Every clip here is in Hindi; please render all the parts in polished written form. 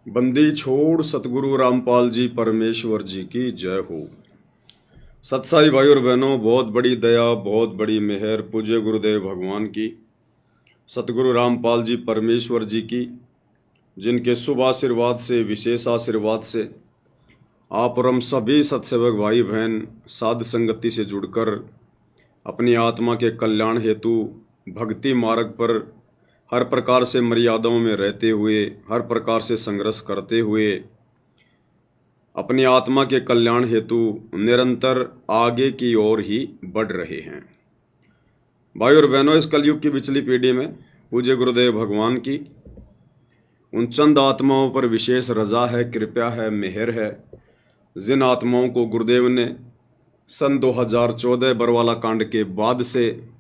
बंदी छोड़ सतगुरु रामपाल जी परमेश्वर जी की जय हो। सत्साई भाई और बहनों, बहुत बड़ी दया, बहुत बड़ी मेहर पूज्य गुरुदेव भगवान की, सतगुरु रामपाल जी परमेश्वर जी की, जिनके शुभ आशीर्वाद से, विशेष आशीर्वाद से आप और हम सभी सत्सेवक भाई बहन साध संगति से जुड़कर अपनी आत्मा के कल्याण हेतु भक्ति मार्ग पर हर प्रकार से मर्यादाओं में रहते हुए, हर प्रकार से संघर्ष करते हुए अपनी आत्मा के कल्याण हेतु निरंतर आगे की ओर ही बढ़ रहे हैं। भाई और बहनों, इस कलयुग की पिछली पीढ़ी में पूज्य गुरुदेव भगवान की उन चंद आत्माओं पर विशेष रजा है, कृपा है, मेहर है, जिन आत्माओं को गुरुदेव ने सन 2014 बरवाला कांड के बाद से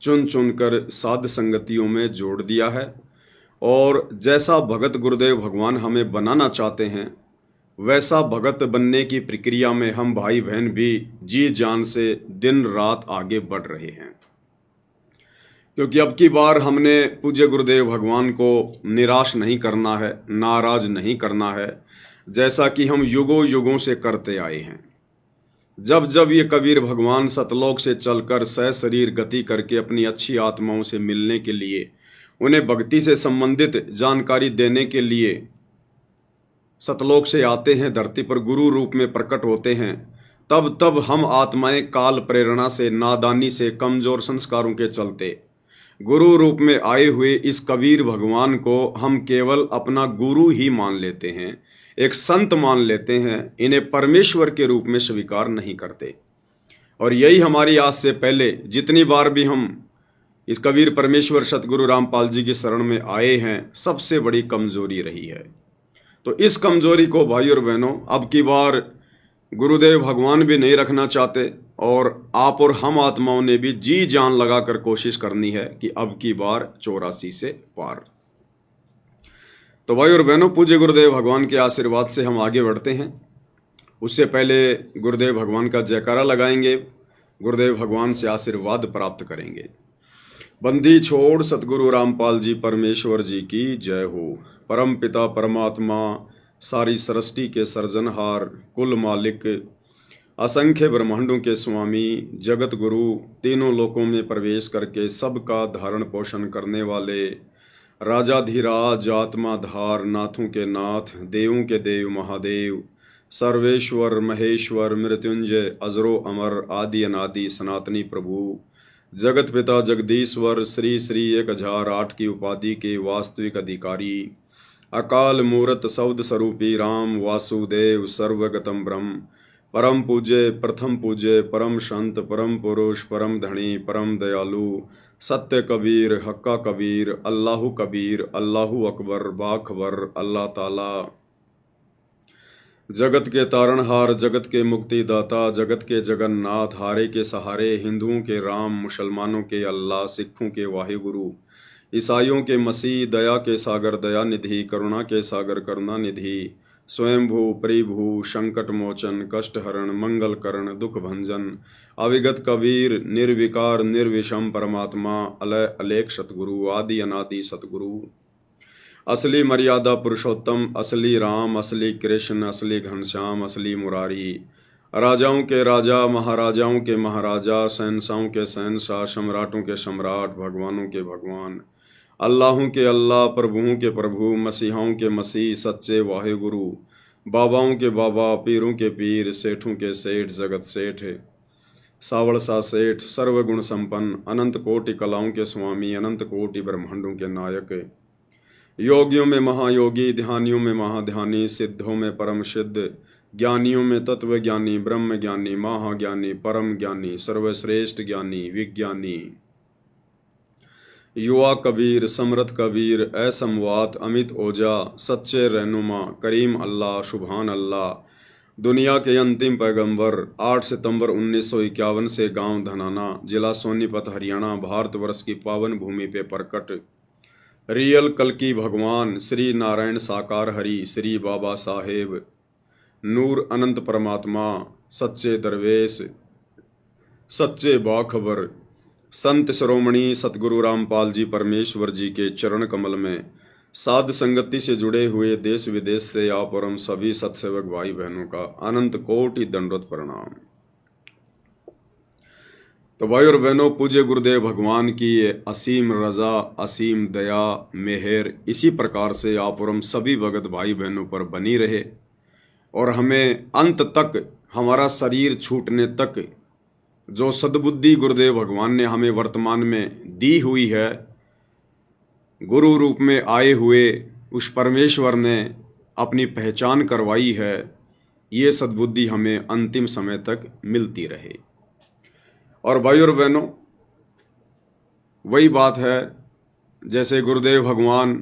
चुन चुनकर साध संगतियों में जोड़ दिया है। और जैसा भगत गुरुदेव भगवान हमें बनाना चाहते हैं, वैसा भगत बनने की प्रक्रिया में हम भाई बहन भी जी जान से दिन रात आगे बढ़ रहे हैं। क्योंकि अब की बार हमने पूज्य गुरुदेव भगवान को निराश नहीं करना है, नाराज नहीं करना है, जैसा कि हम युगों युगों से करते आए हैं। जब जब ये कबीर भगवान सतलोक से चलकर सशरीर गति करके अपनी अच्छी आत्माओं से मिलने के लिए, उन्हें भक्ति से संबंधित जानकारी देने के लिए सतलोक से आते हैं, धरती पर गुरु रूप में प्रकट होते हैं, तब तब हम आत्माएं काल प्रेरणा से, नादानी से, कमजोर संस्कारों के चलते गुरु रूप में आए हुए इस कबीर भगवान को हम केवल अपना गुरु ही मान लेते हैं, एक संत मान लेते हैं, इन्हें परमेश्वर के रूप में स्वीकार नहीं करते। और यही हमारी आज से पहले जितनी बार भी हम इस कबीर परमेश्वर सतगुरु रामपाल जी की शरण में आए हैं, सबसे बड़ी कमजोरी रही है। तो इस कमजोरी को भाई और बहनों अब की बार गुरुदेव भगवान भी नहीं रखना चाहते, और आप और हम आत्माओं ने भी जी जान लगाकर कोशिश करनी है कि अब की बार 84 से पार। तो भाई और बहनों, पूज्य गुरुदेव भगवान के आशीर्वाद से हम आगे बढ़ते हैं। उससे पहले गुरुदेव भगवान का जयकारा लगाएंगे, गुरुदेव भगवान से आशीर्वाद प्राप्त करेंगे। बंदी छोड़ सतगुरु रामपाल जी परमेश्वर जी की जय हो। परम पिता परमात्मा, सारी सृष्टि के सर्जनहार, कुल मालिक, असंख्य ब्रह्मांडों के स्वामी, जगत गुरु, तीनों लोकों में प्रवेश करके सबका धारण पोषण करने वाले, राजाधिराज, आत्माधार, नाथों के नाथ, देवों के देव महादेव, सर्वेश्वर महेश्वर, मृत्युंजय, अजरो अमर, आदि अनादि सनातनी प्रभु, जगत पिता जगदीश्वर, श्री श्री 1008 की उपाधि के वास्तविक अधिकारी, अकाल मूरत शब्द स्वरूपी राम वासुदेव, सर्वगतम ब्रह्म, परम पूज्य, प्रथम पूज्य, परम संत, परम पुरुष, परम धनी, परम दयालु, सत्य कबीर, हक्का कबीर, अल्लाहु कबीर, अल्लाहु अकबर, बाखबर, अल्लाह ताला, जगत के तारणहार, जगत के मुक्तिदाता, जगत के जगन्नाथ, हारे के सहारे, हिंदुओं के राम, मुसलमानों के अल्लाह, सिखों के वाहिगुरु, ईसाइयों के मसीह, दया के सागर दया निधि, करुणा के सागर करुणा निधि, स्वयंभू परिभू, संकट मोचन, कष्ट हरण, मंगल करण, दुख भंजन, अविगत कबीर, निर्विकार निर्विषम परमात्मा, अलय अलेख सतगुरु, आदि अनादि सतगुरु, असली मर्यादा पुरुषोत्तम, असली राम, असली कृष्ण, असली घनश्याम, असली मुरारी, राजाओं के राजा, महाराजाओं के महाराजा, शहंशाहों के शहंशाह, सम्राटों के सम्राट, भगवानों के भगवान, अल्लाहों के अल्लाह, प्रभुओं के प्रभु, मसीहाओं के मसीह, सच्चे वाहिगुरु, बाबाओं के बाबा, पीरों के पीर, सेठों के सेठ, जगत सेठ, सावड़सा सेठ, सर्वगुण संपन्न, अनंत कोटि कलाओं के स्वामी, अनंत कोटि ब्रह्मांडों के नायक, योगियों में महायोगी, ध्यानियों में महाध्यानी, सिद्धों में परम सिद्ध, ज्ञानियों में तत्व ज्ञानी, ब्रह्म ज्ञानी, महाज्ञानी, परम ज्ञानी, सर्वश्रेष्ठ ज्ञानी, विज्ञानी, युवा कबीर, समर्थ कबीर, असमवात, अमित ओजा, सच्चे रहनुमा, करीम अल्लाह, सुभान अल्लाह, दुनिया के अंतिम पैगंबर, 8 सितंबर 1951 से गांव धनाना, जिला सोनीपत, हरियाणा, भारतवर्ष की पावन भूमि पे प्रकट रियल कल्कि भगवान श्री नारायण साकार हरि, श्री बाबा साहेब, नूर अनंत परमात्मा, सच्चे दरवेश, सच्चे बाखबर, संत शिरोमणि सतगुरु रामपाल जी परमेश्वर जी के चरण कमल में साध संगति से जुड़े हुए देश विदेश से आप और हम सभी सत्सेवक भाई बहनों का अनंत कोटि दंडवत प्रणाम। तो भाई और बहनों, पूज्य गुरुदेव भगवान की ये असीम रजा, असीम दया, मेहर इसी प्रकार से आप और हम सभी भगत भाई बहनों पर बनी रहे और हमें अंत तक, हमारा शरीर छूटने तक जो सद्बुद्धि गुरुदेव भगवान ने हमें वर्तमान में दी हुई है, गुरु रूप में आए हुए उस परमेश्वर ने अपनी पहचान करवाई है, ये सद्बुद्धि हमें अंतिम समय तक मिलती रहे। और भाई और बहनों, वही बात है जैसे गुरुदेव भगवान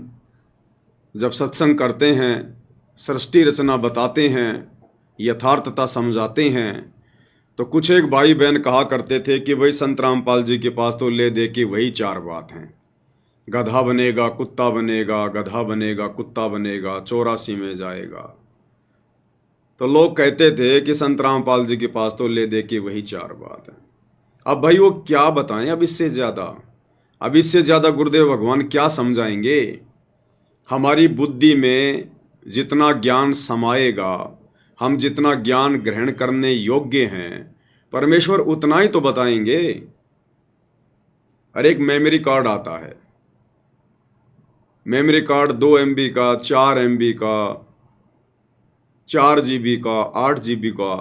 जब सत्संग करते हैं, सृष्टि रचना बताते हैं, यथार्थता समझाते हैं, तो कुछ एक भाई बहन कहा करते थे कि भाई संत रामपाल जी के पास तो ले दे के वही चार बात हैं, गधा बनेगा कुत्ता बनेगा, गधा बनेगा कुत्ता बनेगा, 84 में जाएगा। तो लोग कहते थे कि संत रामपाल जी के पास तो ले दे के वही चार बात है। अब भाई वो क्या बताएं अब इससे ज़्यादा गुरुदेव भगवान क्या समझाएंगे। हमारी बुद्धि में जितना ज्ञान समाएगा, हम जितना ज्ञान ग्रहण करने योग्य हैं, परमेश्वर उतना ही तो बताएंगे। अरे एक मेमोरी कार्ड आता है, मेमोरी कार्ड 2 MB का, 4 MB का, 4 GB का, 8 GB का।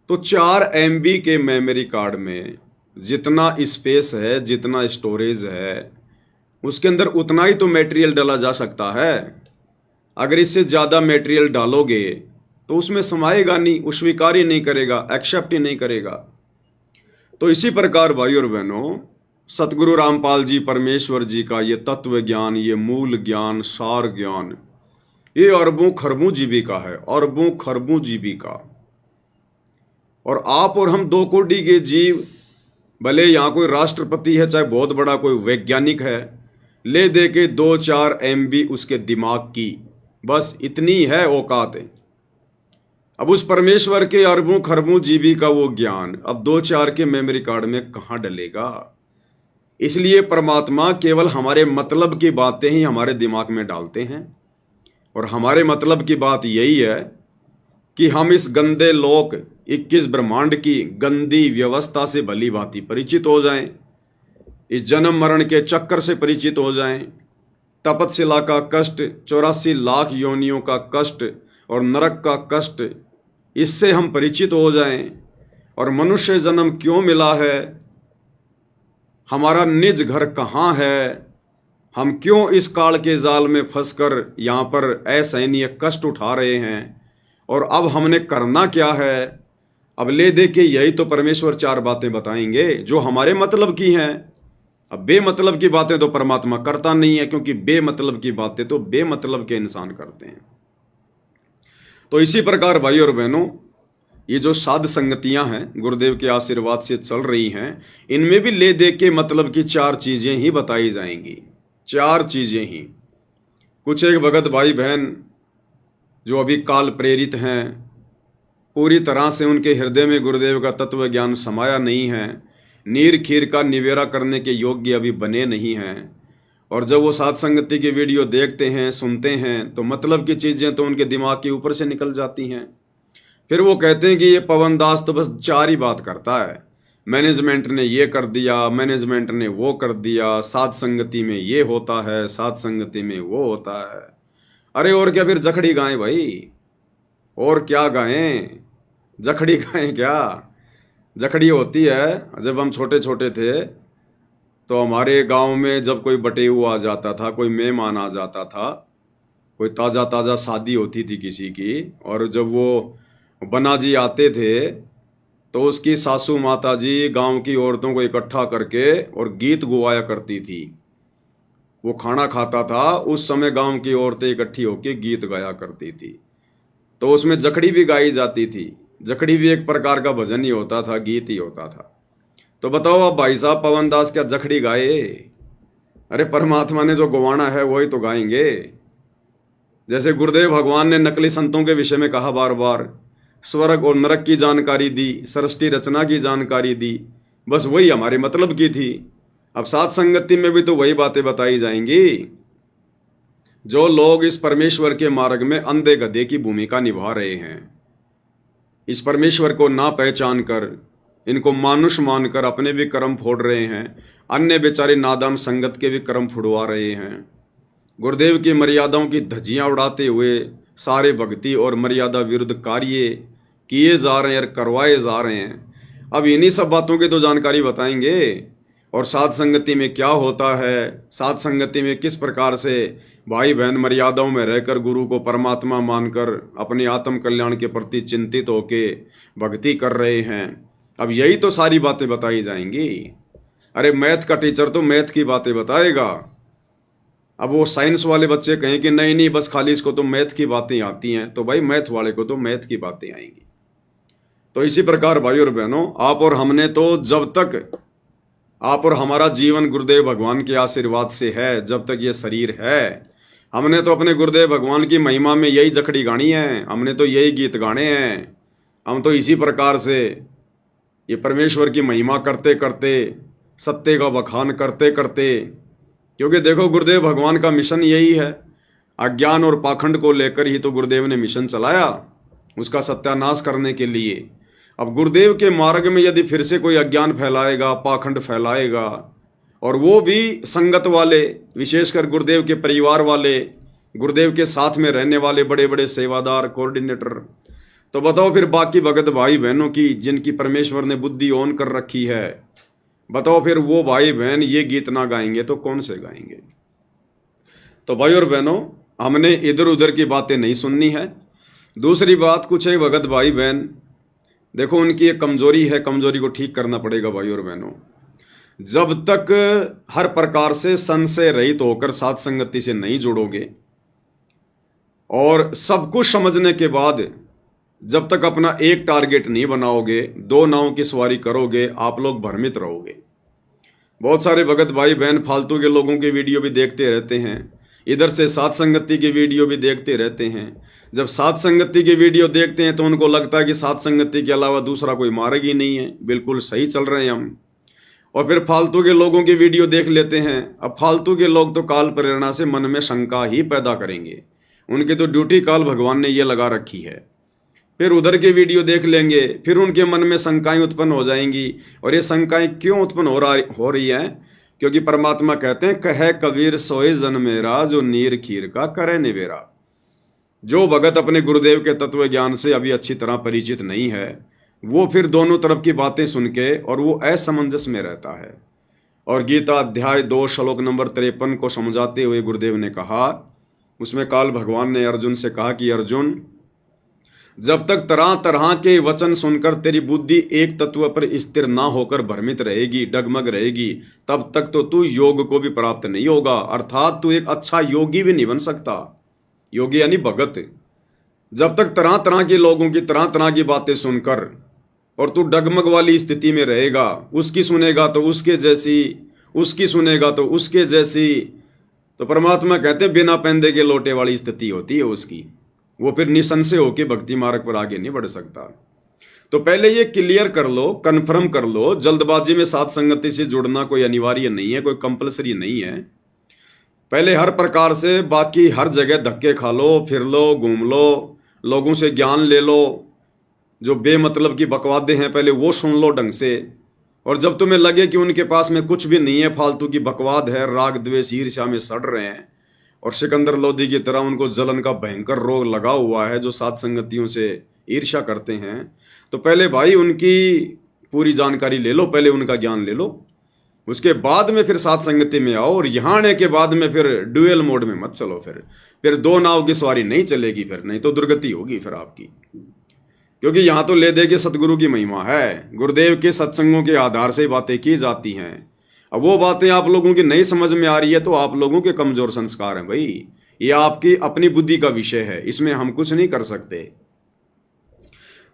तो 4 MB के मेमोरी कार्ड में जितना स्पेस है, जितना स्टोरेज है, उसके अंदर उतना ही तो मटेरियल डाला जा सकता है। अगर इससे ज़्यादा मटेरियल डालोगे तो उसमें समाएगा नहीं, वो स्वीकार ही नहीं करेगा, एक्सेप्ट ही नहीं करेगा। तो इसी प्रकार भाई और बहनों, सतगुरु रामपाल जी परमेश्वर जी का ये तत्व ज्ञान, ये मूल ज्ञान, सार ज्ञान, ये अरबों खरबों जीबी का है, अरबों खरबों जीबी का। और आप और हम 2 कोटि के जीव, भले यहाँ कोई राष्ट्रपति है, चाहे बहुत बड़ा कोई वैज्ञानिक है, ले दे के 2-4 MB उसके दिमाग की, बस इतनी है औकात है। अब उस परमेश्वर के अरबों खरबों जीबी का वो ज्ञान अब 2-4 के मेमोरी कार्ड में कहाँ डलेगा। इसलिए परमात्मा केवल हमारे मतलब की बातें ही हमारे दिमाग में डालते हैं। और हमारे मतलब की बात यही है कि हम इस गंदे लोक 21 ब्रह्मांड की गंदी व्यवस्था से भली भांति परिचित हो जाएं, इस जन्म मरण के चक्कर से परिचित हो जाएं, तपतशिला का कष्ट, 84 लाख योनियों का कष्ट और नरक का कष्ट, इससे हम परिचित हो जाएं। और मनुष्य जन्म क्यों मिला है, हमारा निज घर कहाँ है, हम क्यों इस काल के जाल में फंसकर यहाँ पर असहनीय कष्ट उठा रहे हैं, और अब हमने करना क्या है। अब ले दे के यही तो परमेश्वर 4 बातें बताएंगे जो हमारे मतलब की हैं। अब बेमतलब की बातें तो परमात्मा करता नहीं है, क्योंकि बेमतलब की बातें तो बेमतलब के इंसान करते हैं। तो इसी प्रकार भाई और बहनों, ये जो साध संगतियां हैं गुरुदेव के आशीर्वाद से चल रही हैं, इनमें भी ले दे के मतलब की 4 चीजें ही बताई जाएंगी, 4 चीजें ही। कुछ एक भगत भाई बहन जो अभी काल प्रेरित हैं, पूरी तरह से उनके हृदय में गुरुदेव का तत्व ज्ञान समाया नहीं है, नीर खीर का निवेरा करने के योग्य अभी बने नहीं हैं। और जब वो साध संगति की वीडियो देखते हैं, सुनते हैं, तो मतलब की चीज़ें तो उनके दिमाग के ऊपर से निकल जाती हैं। फिर वो कहते हैं कि ये पवन दास तो बस 4 ही बात करता है, मैनेजमेंट ने ये कर दिया, मैनेजमेंट ने वो कर दिया, साध संगति में ये होता है, साध संगति में वो होता है। अरे और क्या, फिर जखड़ी गाएं भाई, और क्या गाएं, जखड़ी गाएं क्या। जखड़ी होती है, जब हम छोटे छोटे थे तो हमारे गांव में जब कोई बटेऊ आ जाता था, कोई मेहमान आ जाता था, कोई ताज़ा ताज़ा शादी होती थी किसी की, और जब वो बना जी आते थे तो उसकी सासू माता जी गांव की औरतों को इकट्ठा करके और गीत गुवाया करती थी। वो खाना खाता था, उस समय गांव की औरतें इकट्ठी होकर गीत गाया करती थी, तो उसमें जखड़ी भी गाई जाती थी। जखड़ी भी एक प्रकार का भजन ही होता था, गीत ही होता था। तो बताओ अब भाई साहब, पवन दास क्या जखड़ी गाए? अरे परमात्मा ने जो गवाना है वही तो गाएंगे। जैसे गुरुदेव भगवान ने नकली संतों के विषय में कहा, बार बार स्वर्ग और नरक की जानकारी दी, सृष्टि रचना की जानकारी दी, बस वही हमारे मतलब की थी। अब सात संगति में भी तो वही बातें बताई जाएंगी। जो लोग इस परमेश्वर के मार्ग में अंधे गधे की भूमिका निभा रहे हैं, इस परमेश्वर को ना पहचान कर, इनको मानुष मानकर अपने भी कर्म फोड़ रहे हैं, अन्य बेचारे नादान संगत के भी कर्म फुड़वा रहे हैं, गुरुदेव की मर्यादाओं की धज्जियां उड़ाते हुए सारे भक्ति और मर्यादा विरुद्ध कार्य किए जा रहे हैं और करवाए जा रहे हैं। अब इन्हीं सब बातों की तो जानकारी बताएंगे। और सात संगति में क्या होता है, सात संगति में किस प्रकार से भाई बहन मर्यादाओं में रहकर गुरु को परमात्मा मानकर अपने आत्म कल्याण के प्रति चिंतित होके भक्ति कर रहे हैं। अब यही तो सारी बातें बताई जाएंगी। अरे मैथ का टीचर तो मैथ की बातें बताएगा। अब वो साइंस वाले बच्चे कहें कि नहीं नहीं बस खाली इसको तो मैथ की बातें आती हैं, तो भाई मैथ वाले को तो मैथ की बातें आएंगी। तो इसी प्रकार भाई और बहनों, आप और हमने तो जब तक आप और हमारा जीवन गुरुदेव भगवान के आशीर्वाद से है, जब तक ये शरीर है, हमने तो अपने गुरुदेव भगवान की महिमा में यही जखड़ी गानी है, हमने तो यही गीत गाने हैं। हम तो इसी प्रकार से ये परमेश्वर की महिमा करते करते, सत्य का बखान करते करते, क्योंकि देखो गुरुदेव भगवान का मिशन यही है। अज्ञान और पाखंड को लेकर ही तो गुरुदेव ने मिशन चलाया, उसका सत्यानाश करने के लिए। अब गुरुदेव के मार्ग में यदि फिर से कोई अज्ञान फैलाएगा, पाखंड फैलाएगा, और वो भी संगत वाले, विशेषकर गुरुदेव के परिवार वाले, गुरुदेव के साथ में रहने वाले बड़े बड़े सेवादार, कोऑर्डिनेटर, तो बताओ फिर बाकी भगत भाई बहनों की जिनकी परमेश्वर ने बुद्धि ऑन कर रखी है, बताओ फिर वो भाई बहन ये गीत ना गाएंगे तो कौन से गाएंगे। तो भाई और बहनों, हमने इधर उधर की बातें नहीं सुननी है। दूसरी बात, कुछ है भगत भाई बहन, देखो उनकी एक कमजोरी है, कमजोरी को ठीक करना पड़ेगा भाई और बहनों। जब तक हर प्रकार से संशय रहित होकर साथ संगति से नहीं जुड़ोगे और सब कुछ समझने के बाद जब तक अपना एक टारगेट नहीं बनाओगे, दो नाव की सवारी करोगे, आप लोग भ्रमित रहोगे। बहुत सारे भगत भाई बहन फालतू के लोगों की वीडियो भी देखते रहते हैं, इधर से साथ संगति की वीडियो भी देखते रहते हैं। जब साथ संगति की वीडियो देखते हैं तो उनको लगता है कि साथ संगति के अलावा दूसरा कोई मार्ग ही नहीं है, बिल्कुल सही चल रहे हैं हम। और फिर फालतू के लोगों की वीडियो देख लेते हैं। अब फालतू के लोग तो काल प्रेरणा से मन में शंका ही पैदा करेंगे, उनकी तो ड्यूटी काल भगवान ने ये लगा रखी है। फिर उधर के वीडियो देख लेंगे, फिर उनके मन में शंकाएं उत्पन्न हो जाएंगी। और ये शंकाएं क्यों उत्पन्न हो रही हैं? क्योंकि परमात्मा कहते हैं, कहे कबीर सोए जन मेरा, जो नीर खीर का करे निवेरा। जो भगत अपने गुरुदेव के तत्व ज्ञान से अभी अच्छी तरह परिचित नहीं है, वो फिर दोनों तरफ की बातें सुन के और वो असमंजस में रहता है। और गीता अध्याय 2 श्लोक नंबर 53 को समझाते हुए गुरुदेव ने कहा, उसमें काल भगवान ने अर्जुन से कहा कि अर्जुन, जब तक तरह तरह के वचन सुनकर तेरी बुद्धि एक तत्व पर स्थिर ना होकर भ्रमित रहेगी, डगमग रहेगी, तब तक तो तू योग को भी प्राप्त नहीं होगा, अर्थात तू एक अच्छा योगी भी नहीं बन सकता। योगी यानी भगत। जब तक तरह तरह के लोगों की तरह तरह की बातें सुनकर और तू डगमग वाली स्थिति में रहेगा, उसकी सुनेगा तो उसके जैसी, उसकी सुनेगा तो उसके जैसी, तो परमात्मा कहते बिना पैंदे के लोटे वाली स्थिति होती है उसकी। वो फिर निसंशय होकर भक्ति मार्ग पर आगे नहीं बढ़ सकता। तो पहले ये क्लियर कर लो, कन्फर्म कर लो, जल्दबाजी में साथ संगति से जुड़ना कोई अनिवार्य नहीं है, कोई कंपलसरी नहीं है। पहले हर प्रकार से बाकी हर जगह धक्के खा लो, फिर लो, घूम लो, लोगों से ज्ञान ले लो, जो बेमतलब की बकवादे हैं पहले वो सुन लो ढंग से। और जब तुम्हें लगे कि उनके पास में कुछ भी नहीं है, फालतू की बकवाद है, राग द्वेष ईर्ष्या में सड़ रहे हैं और सिकंदर लोधी की तरह उनको जलन का भयंकर रोग लगा हुआ है, जो साथ संगतियों से ईर्ष्या करते हैं, तो पहले भाई उनकी पूरी जानकारी ले लो, पहले उनका ज्ञान ले लो, उसके बाद में फिर साथ संगति में आओ। और यहाँ आने के बाद में फिर ड्यूअल मोड में मत चलो, फिर दो नाव की सवारी नहीं चलेगी, फिर नहीं तो दुर्गति होगी फिर आपकी। क्योंकि यहाँ तो ले दे के सतगुरु की महिमा है, गुरुदेव के सत्संगों के आधार से बातें की जाती हैं। अब वो बातें आप लोगों की नहीं समझ में आ रही है तो आप लोगों के कमजोर संस्कार हैं भाई, ये आपकी अपनी बुद्धि का विषय है, इसमें हम कुछ नहीं कर सकते।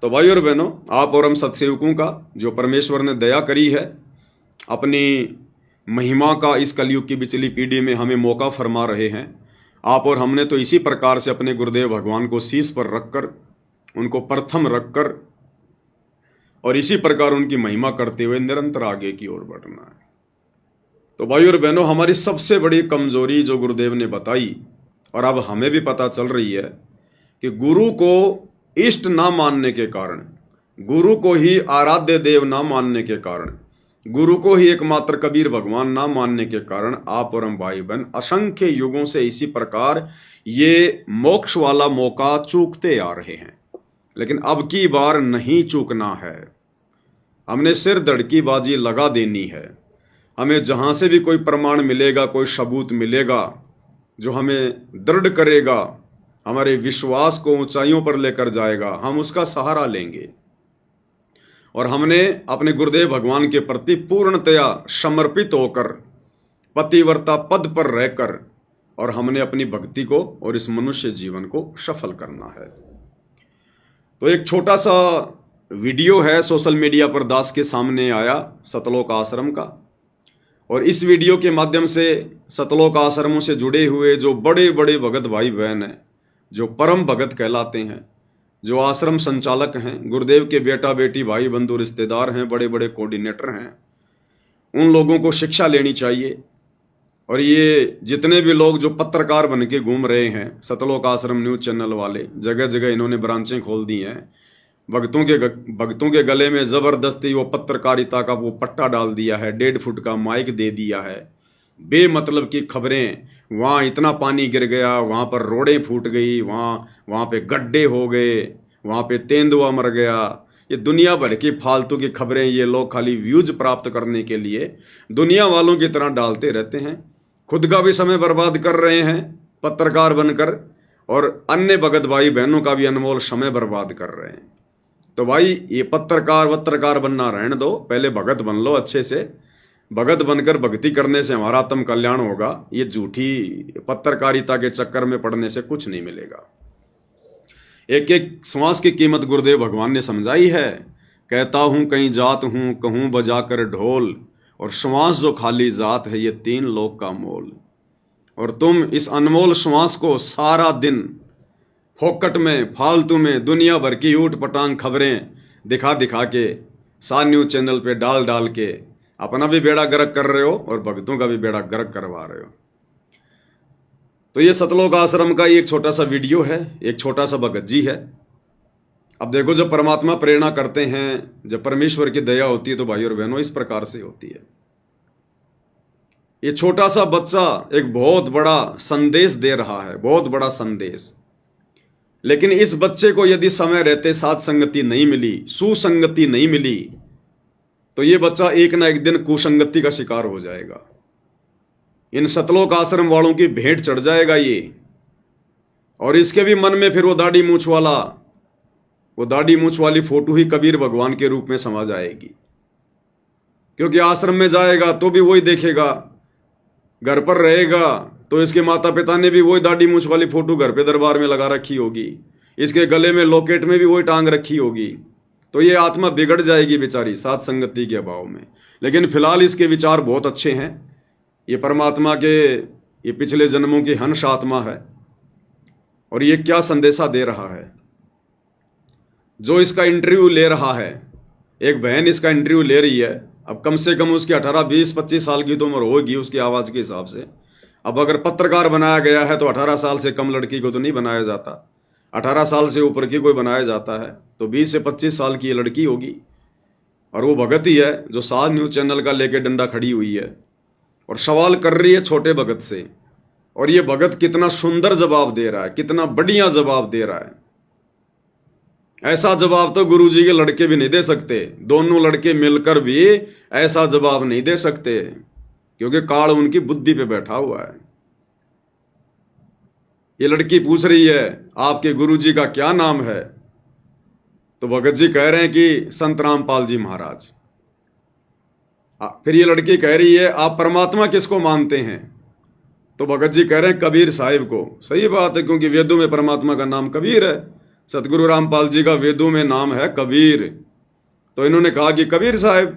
तो भाई और बहनों, आप और हम सत्सेवकों का जो परमेश्वर ने दया करी है, अपनी महिमा का इस कलयुग की बिचली पीढ़ी में हमें मौका फरमा रहे हैं। आप और हमने तो इसी प्रकार से अपने गुरुदेव भगवान को शीश पर रखकर, उनको प्रथम रखकर और इसी प्रकार उनकी महिमा करते हुए निरंतर आगे की ओर बढ़ना है। तो भाई और बहनों, हमारी सबसे बड़ी कमजोरी जो गुरुदेव ने बताई और अब हमें भी पता चल रही है कि गुरु को इष्ट ना मानने के कारण, गुरु को ही आराध्य देव ना मानने के कारण, गुरु को ही एकमात्र कबीर भगवान ना मानने के कारण आप और हम भाई बहन असंख्य युगों से इसी प्रकार ये मोक्ष वाला मौका चूकते आ रहे हैं। लेकिन अब की बार नहीं चूकना है, हमने सिर धड़की बाजी लगा देनी है। हमें जहां से भी कोई प्रमाण मिलेगा, कोई सबूत मिलेगा जो हमें दृढ़ करेगा, हमारे विश्वास को ऊंचाइयों पर लेकर जाएगा, हम उसका सहारा लेंगे। और हमने अपने गुरुदेव भगवान के प्रति पूर्णतया समर्पित होकर पतिव्रता पद पर रहकर और हमने अपनी भक्ति को और इस मनुष्य जीवन को सफल करना है। तो एक छोटा सा वीडियो है सोशल मीडिया पर दास के सामने आया सतलोक आश्रम का, और इस वीडियो के माध्यम से सतलोक आश्रमों से जुड़े हुए जो बड़े बड़े भगत भाई बहन हैं, जो परम भगत कहलाते हैं, जो आश्रम संचालक हैं, गुरुदेव के बेटा बेटी भाई बंधु रिश्तेदार हैं, बड़े बड़े कोऑर्डिनेटर हैं, उन लोगों को शिक्षा लेनी चाहिए। और ये जितने भी लोग जो पत्रकार बन के घूम रहे हैं, सतलोक आश्रम न्यूज चैनल वाले, जगह जगह इन्होंने ब्रांचें खोल दी हैं, भक्तों के गले में जबरदस्ती वो पत्रकारिता का वो पट्टा डाल दिया है, 1.5 फुट का माइक दे दिया है, बेमतलब की खबरें, वहाँ इतना पानी गिर गया, वहाँ पर रोडें फूट गई, वहाँ पे गड्ढे हो गए, वहाँ पे तेंदुआ मर गया, ये दुनिया भर की फालतू की खबरें ये लोग खाली व्यूज प्राप्त करने के लिए दुनिया वालों की तरह डालते रहते हैं। खुद का भी समय बर्बाद कर रहे हैं पत्रकार बनकर, और अन्य भगत भाई बहनों का भी अनमोल समय बर्बाद कर रहे हैं। तो भाई ये पत्रकार बनना रहने दो, पहले भगत बन लो अच्छे से। भगत बनकर भक्ति करने से हमारा आत्म कल्याण होगा, ये झूठी पत्रकारिता के चक्कर में पड़ने से कुछ नहीं मिलेगा। एक एक श्वास की कीमत गुरुदेव भगवान ने समझाई है। कहता हूं कहीं जात हूं, कहूं बजाकर ढोल, और श्वास जो खाली जात है ये 3 लोक का मोल। और तुम इस अनमोल श्वास को सारा दिन फोकट में, फालतू में, दुनिया भर की ऊट पटांग खबरें दिखा दिखा के सान न्यूज चैनल पे डाल डाल के अपना भी बेड़ा गर्क कर रहे हो और भक्तों का भी बेड़ा गर्क करवा रहे हो। तो ये सतलोक आश्रम का एक छोटा सा वीडियो है, एक छोटा सा भगत जी है। अब देखो, जब परमात्मा प्रेरणा करते हैं, जब परमेश्वर की दया होती है तो भाई और बहनों इस प्रकार से होती है। ये छोटा सा बच्चा एक बहुत बड़ा संदेश दे रहा है, बहुत बड़ा संदेश। लेकिन इस बच्चे को यदि समय रहते साथ संगति नहीं मिली, सुसंगति नहीं मिली, तो ये बच्चा एक ना एक दिन कुसंगति का शिकार हो जाएगा। इन सतलोक आश्रम वालों की भेंट चढ़ जाएगा ये, और इसके भी मन में फिर वो दाढ़ी मूछ वाली फोटो ही कबीर भगवान के रूप में समा जाएगी। क्योंकि आश्रम में जाएगा तो भी वही देखेगा, घर पर रहेगा तो इसके माता पिता ने भी वही दाढ़ी मूछ वाली फोटो घर पे दरबार में लगा रखी होगी, इसके गले में लॉकेट में भी वही टांग रखी होगी। तो ये आत्मा बिगड़ जाएगी बेचारी साथ संगति के अभाव में। लेकिन फिलहाल इसके विचार बहुत अच्छे हैं। ये परमात्मा के ये पिछले जन्मों की हंस आत्मा है। और ये क्या संदेशा दे रहा है, जो इसका इंटरव्यू ले रहा है, एक बहन इसका इंटरव्यू ले रही है। अब कम से कम उसकी 18, 20, 25 साल की तो उम्र होगी उसकी आवाज़ के हिसाब से। अब अगर पत्रकार बनाया गया है तो 18 साल से कम लड़की को तो नहीं बनाया जाता, 18 साल से ऊपर की कोई बनाया जाता है तो 20 से 25 साल की ये लड़की होगी। और वो भगत ही है जो साध न्यूज चैनल का लेके डंडा खड़ी हुई है और सवाल कर रही है छोटे भगत से। और ये भगत कितना सुंदर जवाब दे रहा है, कितना बढ़िया जवाब दे रहा है। ऐसा जवाब तो गुरुजी के लड़के भी नहीं दे सकते, दोनों लड़के मिलकर भी ऐसा जवाब नहीं दे सकते, क्योंकि काल उनकी बुद्धि पे बैठा हुआ है। ये लड़की पूछ रही है आपके गुरुजी का क्या नाम है, तो भगत जी कह रहे हैं कि संत रामपाल जी महाराज। फिर ये लड़की कह रही है आप परमात्मा किसको मानते हैं, तो भगत जी कह रहे हैं कबीर साहिब को। सही बात है, क्योंकि वेदों में परमात्मा का नाम कबीर है। सतगुरु रामपाल जी का वेदों में नाम है कबीर, तो इन्होंने कहा कि कबीर साहिब।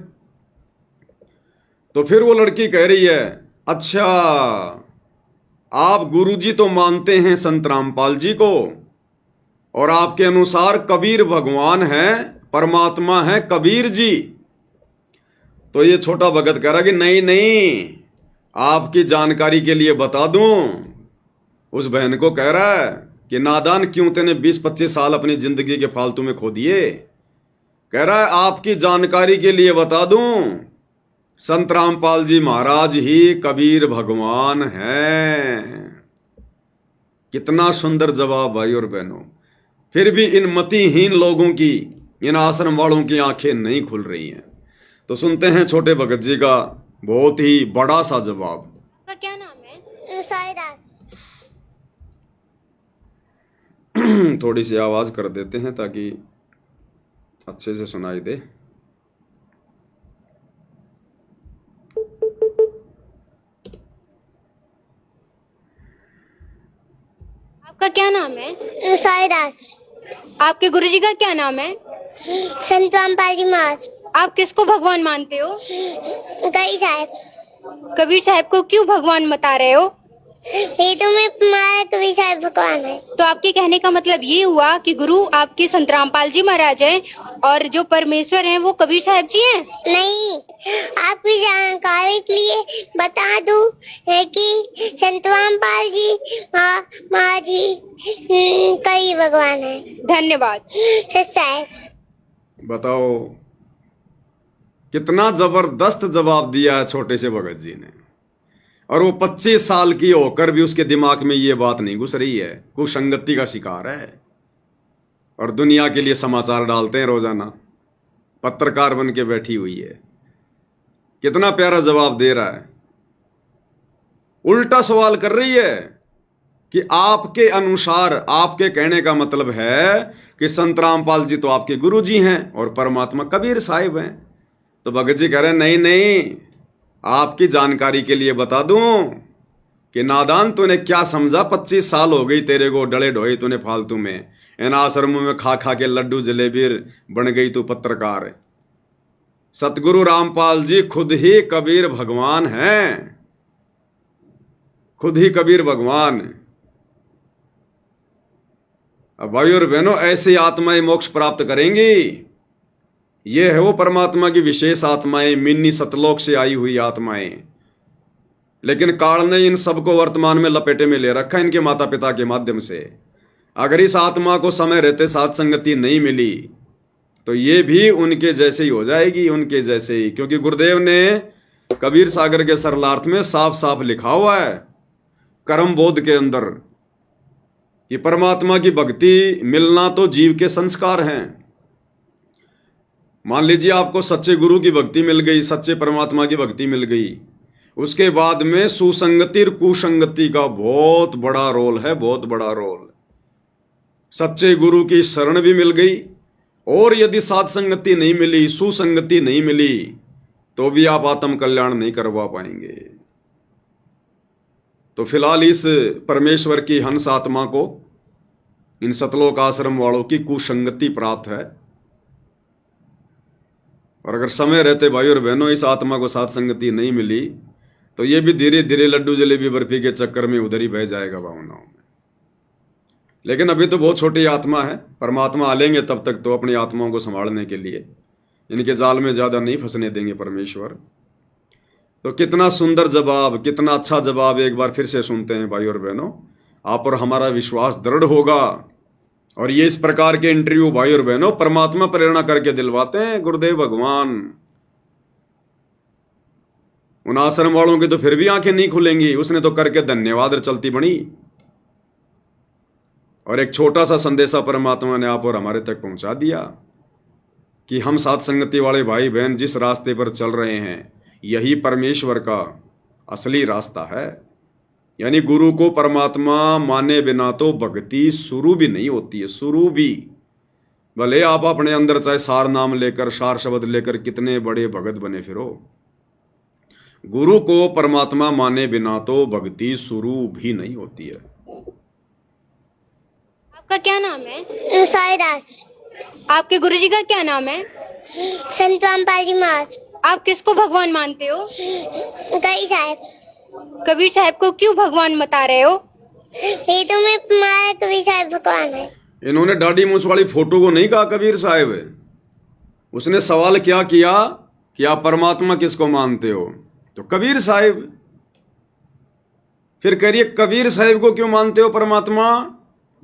तो फिर वो लड़की कह रही है अच्छा आप गुरुजी तो मानते हैं संत रामपाल जी को, और आपके अनुसार कबीर भगवान है, परमात्मा है कबीर जी। तो ये छोटा भगत कह रहा कि नहीं नहीं, आपकी जानकारी के लिए बता दूं, उस बहन को कह रहा है कि नादान क्यों तेने 20-25 साल अपनी जिंदगी के फालतू में खो दिए। कह रहा है आपकी जानकारी के लिए बता दूं, संत रामपाल जी महाराज ही कबीर भगवान हैं। कितना सुंदर जवाब भाई और बहनों। फिर भी इन मतिहीन लोगों की, इन आश्रम वालों की आंखें नहीं खुल रही हैं। तो सुनते हैं छोटे भगत जी का बहुत ही बड़ा सा जवाब। आपका क्या नाम है? साईदास। थोड़ी सी आवाज कर देते हैं ताकि अच्छे से सुनाई दे। आपका क्या नाम है? साईदास। आपके गुरुजी का क्या नाम है? संत रामपाल जी महाराज। आप किसको भगवान मानते हो? कबीर साहब। कबीर साहब को क्यों भगवान बता रहे हो? ये तो मैं तुम्हारा कबीर साहब भगवान है। तो आपके कहने का मतलब ये हुआ कि गुरु आपके संत रामपाल जी महाराज हैं और जो परमेश्वर हैं वो कबीर साहब जी हैं? नहीं, आपकी जानकारी के लिए बता दूं है कि संत रामपाल जी महाराज जी कई भगवान है। धन्यवाद। बताओ कितना जबरदस्त जवाब दिया है छोटे से भगत जी ने। और वो 25 साल की होकर भी उसके दिमाग में ये बात नहीं घुस रही है। कुसंगति का शिकार है और दुनिया के लिए समाचार डालते हैं रोजाना, पत्रकार बन के बैठी हुई है। कितना प्यारा जवाब दे रहा है। उल्टा सवाल कर रही है कि आपके अनुसार, आपके कहने का मतलब है कि संत रामपाल जी तो आपके गुरु जी हैं और परमात्मा कबीर साहिब हैं। तो भगत जी कह रहे हैं नहीं नहीं, आपकी जानकारी के लिए बता दूं कि नादान तूने क्या समझा, 25 साल हो गई तेरे को डले ढोए तूने फालतू में, इन आश्रमों में खा खा के लड्डू जलेबी बन गई तू पत्रकार। सतगुरु रामपाल जी खुद ही कबीर भगवान हैं, खुद ही कबीर भगवान। अब भाई और बहनों, ऐसी आत्माएं मोक्ष प्राप्त करेंगी। ये है वो परमात्मा की विशेष आत्माएं, मिन्नी सतलोक से आई हुई आत्माएं। लेकिन काल ने इन सबको वर्तमान में लपेटे में ले रखा इनके माता पिता के माध्यम से। अगर इस आत्मा को समय रहते साथ संगति नहीं मिली तो ये भी उनके जैसे ही हो जाएगी, उनके जैसे ही। क्योंकि गुरुदेव ने कबीर सागर के सरलार्थ में साफ साफ लिखा हुआ है कर्म बोध के अंदर, ये परमात्मा की भक्ति मिलना तो जीव के संस्कार हैं। मान लीजिए आपको सच्चे गुरु की भक्ति मिल गई, सच्चे परमात्मा की भक्ति मिल गई, उसके बाद में सुसंगति और कुसंगति का बहुत बड़ा रोल है, बहुत बड़ा रोल। सच्चे गुरु की शरण भी मिल गई और यदि साथ संगति नहीं मिली, सुसंगति नहीं मिली, तो भी आप आत्म कल्याण नहीं करवा पाएंगे। तो फिलहाल इस परमेश्वर की हंस आत्मा को इन सतलोक आश्रम वालों की कुसंगति प्राप्त है। और अगर समय रहते भाई और बहनों इस आत्मा को साथ संगति नहीं मिली तो ये भी धीरे धीरे लड्डू जलेबी बर्फी के चक्कर में उधर ही बह जाएगा भावनाओं में। लेकिन अभी तो बहुत छोटी आत्मा है, परमात्मा आ लेंगे तब तक तो अपनी आत्माओं को संभालने के लिए इनके जाल में ज्यादा नहीं फंसने देंगे परमेश्वर। तो कितना सुंदर जवाब, कितना अच्छा जवाब एक बार फिर से सुनते हैं भाई और बहनों। आप पर हमारा विश्वास दृढ़ होगा। और ये इस प्रकार के इंटरव्यू भाई और बहनों परमात्मा प्रेरणा करके दिलवाते हैं गुरुदेव भगवान। उन आश्रम वालों की तो फिर भी आंखें नहीं खुलेंगी, उसने तो करके धन्यवाद चलती बनी। और एक छोटा सा संदेशा परमात्मा ने आप और हमारे तक पहुंचा दिया कि हम साथ संगति वाले भाई बहन जिस रास्ते पर चल रहे हैं यही परमेश्वर का असली रास्ता है। यानी गुरु को परमात्मा माने बिना तो भक्ति शुरू भी नहीं होती है, शुरू भी। भले आप अपने अंदर चाहे सार नाम लेकर, सार शब्द लेकर कितने बड़े भगत बने फिरो, गुरु को परमात्मा माने बिना तो भक्ति शुरू भी नहीं होती है। आपका क्या नाम है? साईदास। आपके गुरुजी का क्या नाम है? संत रामपाल जी महाराज। आप किसको भगवान मानते हो? कबीर साहब। कबीर साहब को क्यों भगवान बता रहे हो? ये तो मैं तुम्हारा कबीर साहब भगवान है। इन्होंने दाढ़ी मूछ वाली फोटो को नहीं कहा कबीर साहब, उसने सवाल क्या किया कि आप परमात्मा किसको मानते हो? तो कबीर साहब। फिर कह रही है कबीर साहिब को क्यों मानते हो परमात्मा?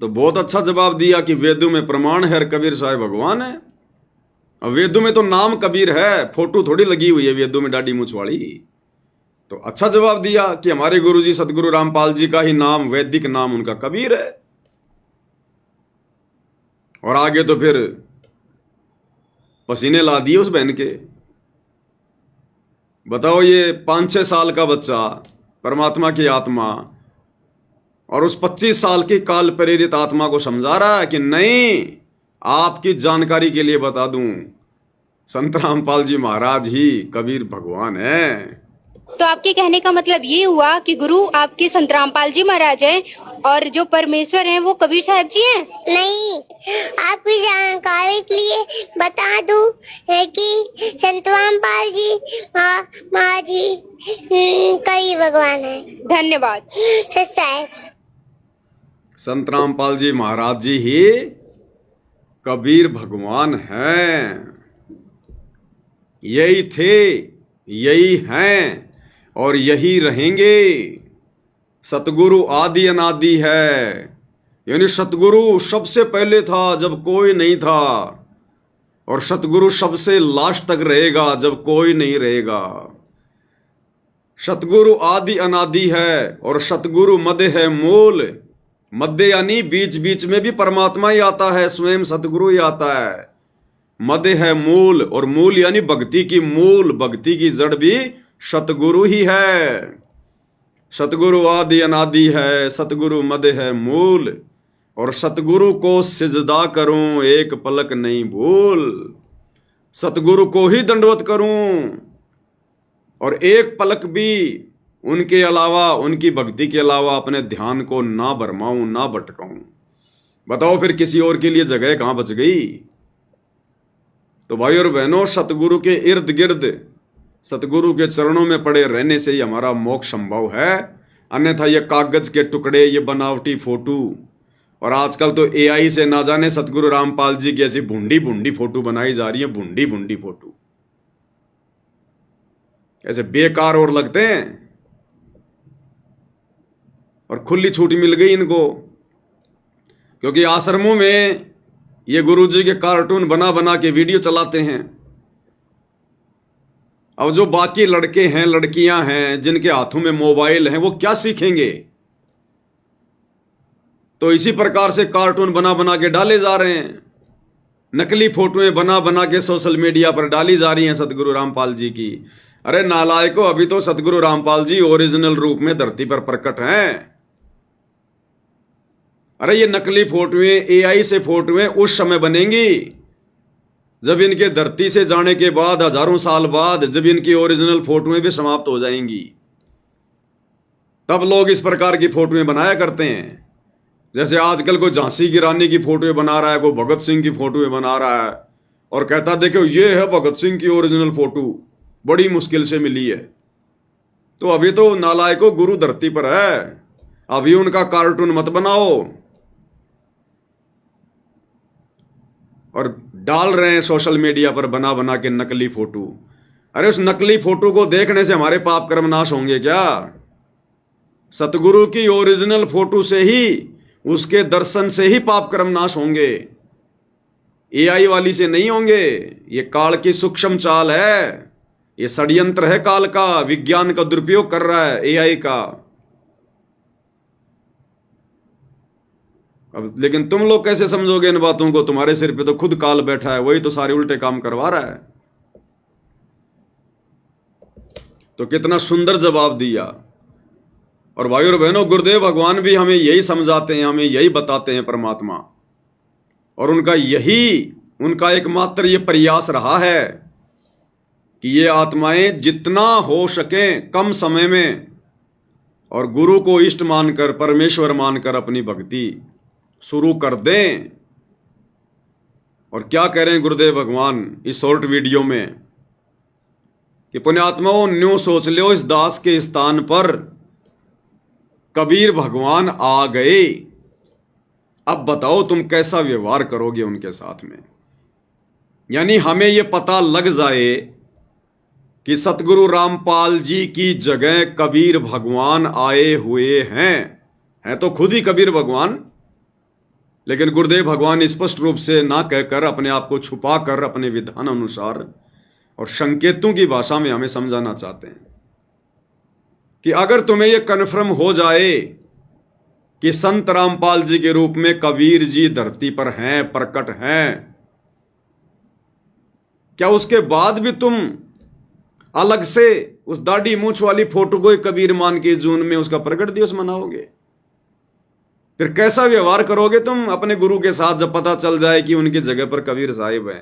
तो बहुत अच्छा जवाब दिया कि वेदों में प्रमाण है और कबीर साहिब भगवान है। अब वेदों में तो नाम कबीर है, फोटो थोड़ी लगी हुई है वेदों में दाढ़ी मूछ वाली। तो अच्छा जवाब दिया कि हमारे गुरुजी सतगुरु रामपाल जी का ही नाम, वैदिक नाम उनका कबीर है। और आगे तो फिर पसीने ला दिए उस बहन के। बताओ, ये 5-6 साल का बच्चा परमात्मा की आत्मा और उस 25 साल की काल प्रेरित आत्मा को समझा रहा है कि नहीं, आपकी जानकारी के लिए बता दूं, संत रामपाल जी महाराज ही कबीर भगवान है। तो आपके कहने का मतलब ये हुआ कि गुरु आपके संत रामपाल जी महाराज हैं और जो परमेश्वर हैं वो कबीर साहब जी हैं? नहीं, आपकी जानकारी के लिए बता दूं है कि संत रामपाल जी महाराज जी कई भगवान है। धन्यवाद। संत रामपाल जी महाराज जी ही कबीर भगवान हैं। यही थे, यही हैं और यही रहेंगे। सतगुरु आदि अनादि है, यानी सतगुरु सबसे पहले था जब कोई नहीं था, और सतगुरु सबसे लास्ट तक रहेगा जब कोई नहीं रहेगा। सतगुरु आदि अनादि है और सतगुरु मध्य है मूल। मध्य यानी बीच बीच में भी परमात्मा ही आता है, स्वयं सतगुरु ही आता है। मध्य है मूल, और मूल यानी भक्ति की मूल, भक्ति की जड़ भी सतगुरु ही है। सतगुरु आदि अनादि है, सतगुरु मध्य है मूल, और सतगुरु को सिजदा करूं एक पलक नहीं भूल। सतगुरु को ही दंडवत करूं और एक पलक भी उनके अलावा, उनकी भक्ति के अलावा अपने ध्यान को ना भरमाऊं, ना भटकाऊं। बताओ फिर किसी और के लिए जगह कहां बच गई? तो भाई और बहनों, सतगुरु के इर्द गिर्द, सतगुरु के चरणों में पड़े रहने से ही हमारा मोक्ष संभव है। अन्यथा ये कागज के टुकड़े, ये बनावटी फोटो, और आजकल तो एआई से ना जाने सतगुरु रामपाल जी की ऐसी भुंडी भुंडी फोटो बनाई जा रही है, भुंडी भुंडी फोटो, ऐसे बेकार और लगते हैं। और खुली छूट मिल गई इनको, क्योंकि आश्रमों में ये गुरुजी के कार्टून बना बना के वीडियो चलाते हैं। अब जो बाकी लड़के हैं, लड़कियां हैं, जिनके हाथों में मोबाइल हैं, वो क्या सीखेंगे? तो इसी प्रकार से कार्टून बना बना के डाले जा रहे हैं, नकली फोटोएं बना बना के सोशल मीडिया पर डाली जा रही हैं सतगुरु रामपाल जी की। अरे नालायको, अभी तो सतगुरु रामपाल जी ओरिजिनल रूप में धरती पर प्रकट हैं। अरे ये नकली फोटोएं, एआई से फोटोएं उस समय बनेंगी जब इनके धरती से जाने के बाद, हजारों साल बाद, जब इनकी ओरिजिनल फोटोएं भी समाप्त हो जाएंगी, तब लोग इस प्रकार की फोटोएं बनाया करते हैं। जैसे आजकल कोई झांसी की रानी की फोटोएं बना रहा है, कोई भगत सिंह की फोटोएं बना रहा है और कहता देखो ये है भगत सिंह की ओरिजिनल फोटो, बड़ी मुश्किल से मिली है। तो अभी तो नालायको गुरु धरती पर है, अभी उनका कार्टून मत बनाओ। और डाल रहे हैं सोशल मीडिया पर बना बना के नकली फोटो। अरे उस नकली फोटो को देखने से हमारे पाप कर्म नाश होंगे क्या? सतगुरु की ओरिजिनल फोटो से ही, उसके दर्शन से ही पाप कर्म नाश होंगे, एआई वाली से नहीं होंगे। ये काल की सूक्ष्म चाल है, ये षड्यंत्र है काल का, विज्ञान का दुरुपयोग कर रहा है एआई का। अब लेकिन तुम लोग कैसे समझोगे इन बातों को? तुम्हारे सिर पे तो खुद काल बैठा है, वही तो सारे उल्टे काम करवा रहा है। तो कितना सुंदर जवाब दिया। और भाई और बहनों, गुरुदेव भगवान भी हमें यही समझाते हैं, हमें यही बताते हैं परमात्मा, और उनका एकमात्र ये प्रयास रहा है कि ये आत्माएं जितना हो सके कम समय में और गुरु को इष्ट मानकर, परमेश्वर मानकर अपनी भक्ति शुरू कर दें। और क्या कह रहे हैं गुरुदेव भगवान इस शॉर्ट वीडियो में कि पुण्यात्माओं, न्यू सोच लो, इस दास के स्थान पर कबीर भगवान आ गए। अब बताओ तुम कैसा व्यवहार करोगे उनके साथ में। यानी हमें यह पता लग जाए कि सतगुरु रामपाल जी की जगह कबीर भगवान आए हुए हैं तो खुद ही कबीर भगवान, लेकिन गुरुदेव भगवान स्पष्ट रूप से ना कहकर अपने आप को छुपा कर अपने विधान अनुसार और संकेतों की भाषा में हमें समझाना चाहते हैं कि अगर तुम्हें यह कन्फर्म हो जाए कि संत रामपाल जी के रूप में कबीर जी धरती पर हैं, प्रकट हैं, क्या उसके बाद भी तुम अलग से उस दाढ़ी मूछ वाली फोटो को कबीर मान के जून में उसका प्रकट दिवस मनाओगे? फिर कैसा व्यवहार करोगे तुम अपने गुरु के साथ जब पता चल जाए कि उनकी जगह पर कबीर साहिब है?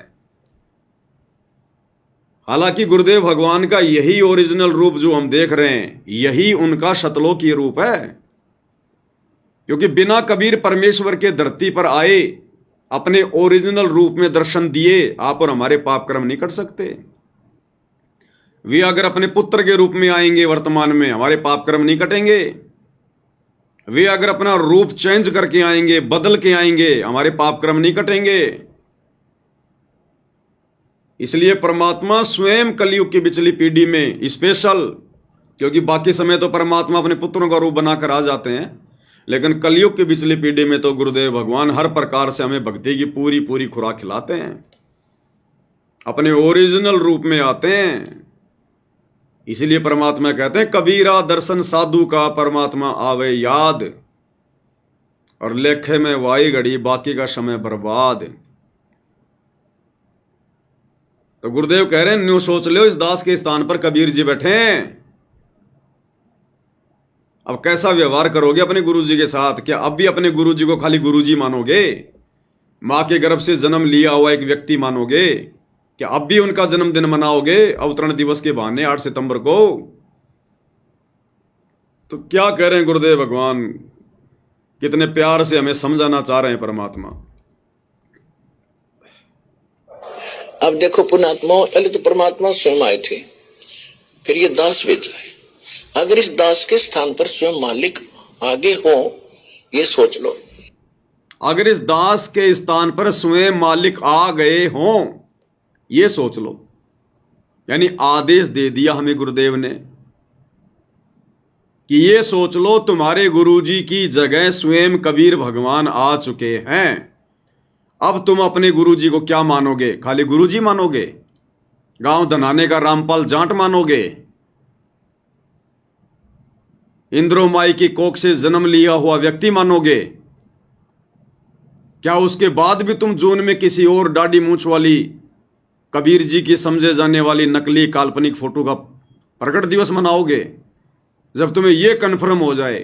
हालांकि गुरुदेव भगवान का यही ओरिजिनल रूप जो हम देख रहे हैं, यही उनका शतलोकीय रूप है, क्योंकि बिना कबीर परमेश्वर के धरती पर आए अपने ओरिजिनल रूप में दर्शन दिए आप और हमारे पाप कर्म नहीं कर सकते। वे अगर अपने पुत्र के रूप में आएंगे वर्तमान में, हमारे पाप कर्म नहीं कटेंगे। वे अगर अपना रूप चेंज करके आएंगे, बदल के आएंगे, हमारे पाप कर्म नहीं कटेंगे। इसलिए परमात्मा स्वयं कलयुग की पिछली पीढ़ी में स्पेशल, क्योंकि बाकी समय तो परमात्मा अपने पुत्रों का रूप बनाकर आ जाते हैं, लेकिन कलयुग की पिछली पीढ़ी में तो गुरुदेव भगवान हर प्रकार से हमें भक्ति की पूरी पूरी खुराक खिलाते हैं, अपने ओरिजिनल रूप में आते हैं। इसीलिए परमात्मा कहते हैं कबीरा दर्शन साधु का परमात्मा आवे याद, और लेखे में वाई घड़ी बाकी का समय बर्बाद। तो गुरुदेव कह रहे हैं न्यू सोच लो, इस दास के स्थान पर कबीर जी बैठे हैं। अब कैसा व्यवहार करोगे अपने गुरुजी के साथ? क्या अब भी अपने गुरुजी को खाली गुरुजी मानोगे? मां के गर्भ से जन्म लिया हुआ एक व्यक्ति मानोगे? क्या अब भी उनका जन्मदिन मनाओगे अवतरण दिवस के बहाने 8 सितंबर को? तो क्या कह रहे हैं गुरुदेव भगवान, कितने प्यार से हमें समझाना चाह रहे हैं परमात्मा। अब देखो पुण्यात्मा, पहले तो परमात्मा स्वयं आए थे, फिर ये दास भेजा है। अगर इस दास के स्थान पर स्वयं मालिक आगे हो, ये सोच लो। अगर इस दास के स्थान पर स्वयं मालिक आ गए हों, ये सोच लो। यानी आदेश दे दिया हमें गुरुदेव ने कि ये सोच लो तुम्हारे गुरुजी की जगह स्वयं कबीर भगवान आ चुके हैं। अब तुम अपने गुरुजी को क्या मानोगे? खाली गुरुजी मानोगे? गांव धनाने का रामपाल जाट मानोगे? इंद्रो माई की कोख से जन्म लिया हुआ व्यक्ति मानोगे? क्या उसके बाद भी तुम जून में किसी और दाढ़ी मूछ वाली कबीर जी की समझे जाने वाली नकली काल्पनिक फोटो का प्रकट दिवस मनाओगे? जब तुम्हें यह कन्फर्म हो जाए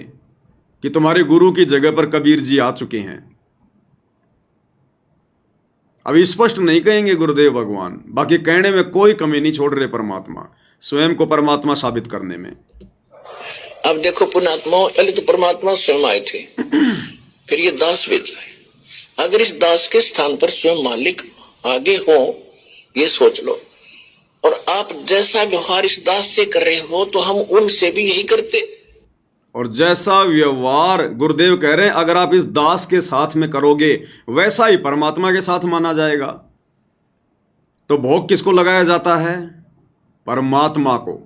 कि तुम्हारे गुरु की जगह पर कबीर जी आ चुके हैं। अभी स्पष्ट नहीं कहेंगे गुरुदेव भगवान, बाकी कहने में कोई कमी नहीं छोड़ रहे परमात्मा, स्वयं को परमात्मा साबित करने में। अब देखो पुण्यात्मा, पहले तो परमात्मा स्वयं आए थे, फिर ये दास भेजा है। अगर इस दास के स्थान पर स्वयं मालिक आगे हो, ये सोच लो। और आप जैसा व्यवहार इस दास से कर रहे हो, तो हम उनसे भी यही करते। और जैसा व्यवहार गुरुदेव कह रहे हैं अगर आप इस दास के साथ में करोगे, वैसा ही परमात्मा के साथ माना जाएगा। तो भोग किसको लगाया जाता है? परमात्मा को।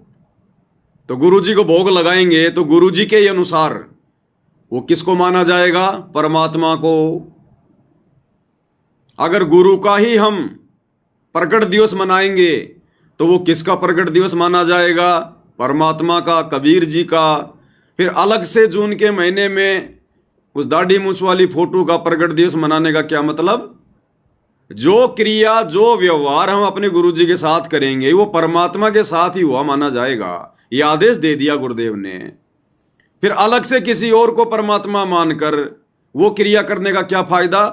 तो गुरुजी को भोग लगाएंगे तो गुरुजी के अनुसार वो किसको माना जाएगा? परमात्मा को। अगर गुरु का ही हम प्रकट दिवस मनाएंगे तो वो किसका प्रकट दिवस माना जाएगा? परमात्मा का, कबीर जी का। फिर अलग से जून के महीने में उस दाढ़ी मूछ वाली फोटो का प्रकट दिवस मनाने का क्या मतलब? जो क्रिया, जो व्यवहार हम अपने गुरुजी के साथ करेंगे वो परमात्मा के साथ ही हुआ माना जाएगा। ये आदेश दे दिया गुरुदेव ने। फिर अलग से किसी और को परमात्मा मानकर वो क्रिया करने का क्या फायदा?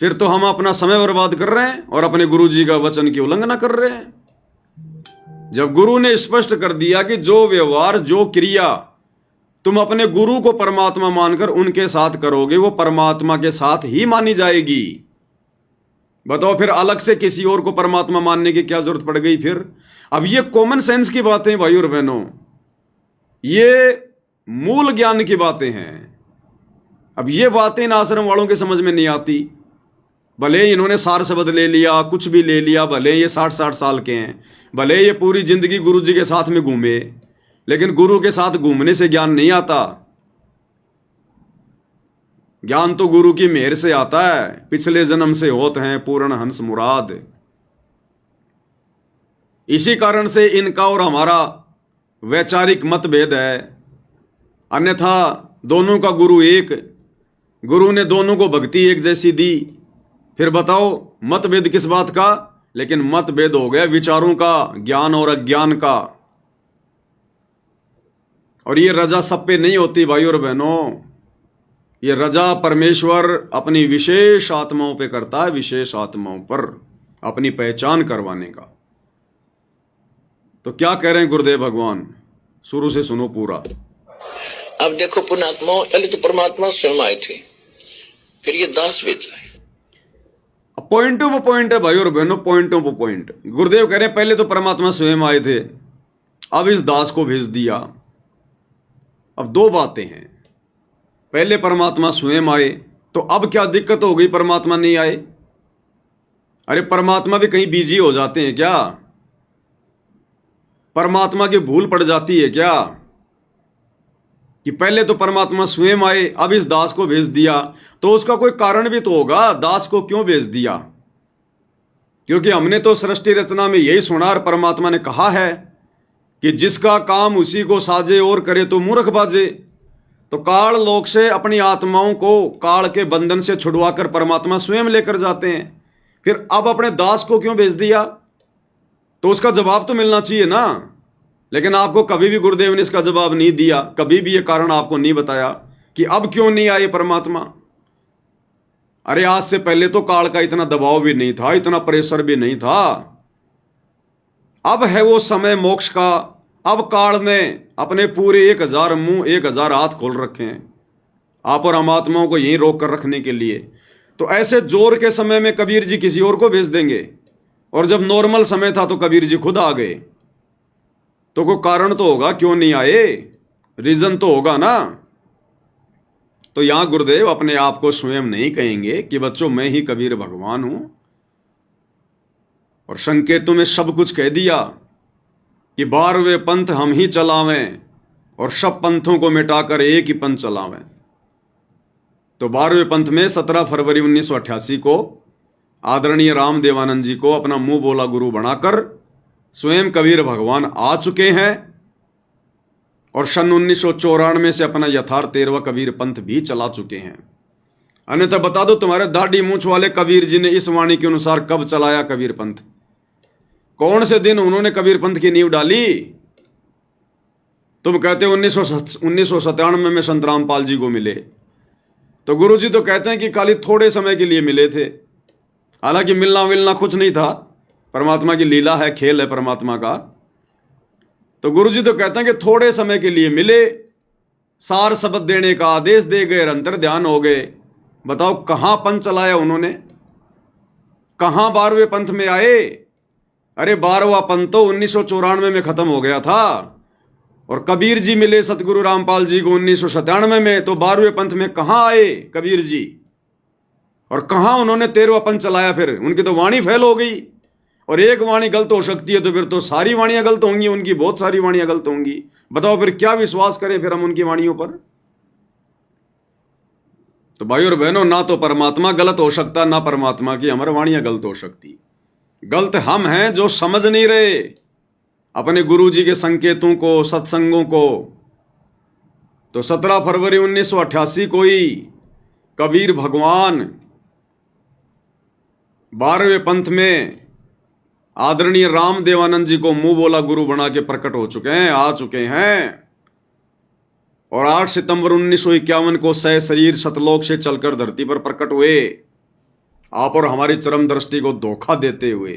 फिर तो हम अपना समय बर्बाद कर रहे हैं और अपने गुरुजी का वचन की उल्लंघना कर रहे हैं। जब गुरु ने स्पष्ट कर दिया कि जो व्यवहार, जो क्रिया तुम अपने गुरु को परमात्मा मानकर उनके साथ करोगे वो परमात्मा के साथ ही मानी जाएगी। बताओ फिर अलग से किसी और को परमात्मा मानने की क्या जरूरत पड़ गई? फिर अब ये कॉमन सेंस की बातें भाई और बहनों, ये मूल ज्ञान की बातें हैं। अब ये बातें इन आश्रम वालों के समझ में नहीं आती। भले ही इन्होंने सार शब्द ले लिया, कुछ भी ले लिया, भले ये 60-60 साल के हैं, भले ये पूरी जिंदगी गुरु जी के साथ में घूमे, लेकिन गुरु के साथ घूमने से ज्ञान नहीं आता। ज्ञान तो गुरु की मेहर से आता है। पिछले जन्म से होते हैं पूर्ण हंस मुराद। इसी कारण से इनका और हमारा वैचारिक मतभेद है, अन्यथा दोनों का गुरु एक, गुरु ने दोनों को भक्ति एक जैसी दी। फिर बताओ मतभेद किस बात का? लेकिन मतभेद हो गया विचारों का, ज्ञान और अज्ञान का। और ये रजा सब पे नहीं होती भाई और बहनों, ये रजा परमेश्वर अपनी विशेष आत्माओं पे करता है, विशेष आत्माओं पर अपनी पहचान करवाने का। तो क्या कह रहे हैं गुरुदेव भगवान, शुरू से सुनो पूरा। अब देखो पुण्यात्माओं, पहले तो परमात्मा स्वयं आए थे, फिर ये दास भेजा है। पॉइंट ऑफ पॉइंट है भाई और बहनों, पॉइंट ऑफ पॉइंट। गुरुदेव कह रहे हैं पहले तो परमात्मा स्वयं आए थे, अब इस दास को भेज दिया। अब दो बातें हैं, पहले परमात्मा स्वयं आए तो अब क्या दिक्कत हो गई परमात्मा नहीं आए? अरे परमात्मा भी कहीं बिजी हो जाते हैं क्या? परमात्मा की भूल पड़ जाती है क्या कि पहले तो परमात्मा स्वयं आए, अब इस दास को भेज दिया? तो उसका कोई कारण भी तो होगा, दास को क्यों भेज दिया? क्योंकि हमने तो सृष्टि रचना में यही सुना, और परमात्मा ने कहा है कि जिसका काम उसी को साजे और करे तो मूर्ख बाजे। तो काल लोक से अपनी आत्माओं को काल के बंधन से छुड़वाकर परमात्मा स्वयं लेकर जाते हैं, फिर अब अपने दास को क्यों भेज दिया? तो उसका जवाब तो मिलना चाहिए ना। लेकिन आपको कभी भी गुरुदेव ने इसका जवाब नहीं दिया, कभी भी ये कारण आपको नहीं बताया कि अब क्यों नहीं आए परमात्मा। अरे आज से पहले तो काल का इतना दबाव भी नहीं था, इतना प्रेशर भी नहीं था। अब है वो समय मोक्ष का। अब काल ने अपने पूरे 1000 मुंह 1000 हाथ खोल रखे हैं आप और हम आत्माओं को यहीं रोक कर रखने के लिए। तो ऐसे जोर के समय में कबीर जी किसी और को भेज देंगे, और जब नॉर्मल समय था तो कबीर जी खुद आ गए। तो कोई कारण तो होगा क्यों नहीं आए, रीजन तो होगा ना। तो यहां गुरुदेव अपने आप को स्वयं नहीं कहेंगे कि बच्चों मैं ही कबीर भगवान हूं, और संकेतों में सब कुछ कह दिया कि 12वें पंथ हम ही चलावें और सब पंथों को मिटाकर एक ही पंथ चलावें। तो 12वें पंथ में 17 फरवरी 1988 को आदरणीय राम देवानंद जी को अपना मुंह बोला गुरु बनाकर स्वयं कबीर भगवान आ चुके हैं, और सन 1994 से अपना यथार्थ 13वां कबीर पंथ भी चला चुके हैं। अन्यथा बता दो तुम्हारे दाढ़ी मूंछ वाले कबीर जी ने इस वाणी के अनुसार कब चलाया कबीर पंथ? कौन से दिन उन्होंने कबीर पंथ की नींव डाली? तुम कहते हो 1997 में संत रामपाल जी को मिले, तो गुरु जी तो कहते हैं कि खाली थोड़े समय के लिए मिले थे। हालांकि मिलना विलना कुछ नहीं था, परमात्मा की लीला है, खेल है परमात्मा का। तो गुरु जी तो कहते हैं कि थोड़े समय के लिए मिले, सार शब्द देने का आदेश दे गए, अंतर ध्यान हो गए। बताओ कहां पंथ चलाया उन्होंने, कहां 12वें पंथ में आए? अरे 12वां पंथ तो 1994 में खत्म हो गया था, और कबीर जी मिले सतगुरु रामपाल जी को 1997 में, तो 12वें पंथ में कहां आए कबीर जी, और कहां उन्होंने 13वां पंथ चलाया? फिर उनकी तो वाणी फेल हो गई, और एक वाणी गलत हो सकती है तो फिर तो सारी वाणियां गलत होंगी, उनकी बहुत सारी वाणियां गलत होंगी। बताओ फिर क्या विश्वास करें फिर हम उनकी वाणियों पर? तो भाई और बहनों, ना तो परमात्मा गलत हो सकता, ना परमात्मा की हमारी वाणियां गलत हो सकती। गलत हम हैं जो समझ नहीं रहे अपने गुरु जी के संकेतों को, सत्संगों को। तो 17 फरवरी 1988 को ही कबीर भगवान 12वें पंथ में आदरणीय राम देवानंद जी को मुंह बोला गुरु बना के प्रकट हो चुके हैं, आ चुके हैं। और 8 सितंबर 1951 को सह शरीर सतलोक से चलकर धरती पर प्रकट हुए, आप और हमारी चरम दृष्टि को धोखा देते हुए।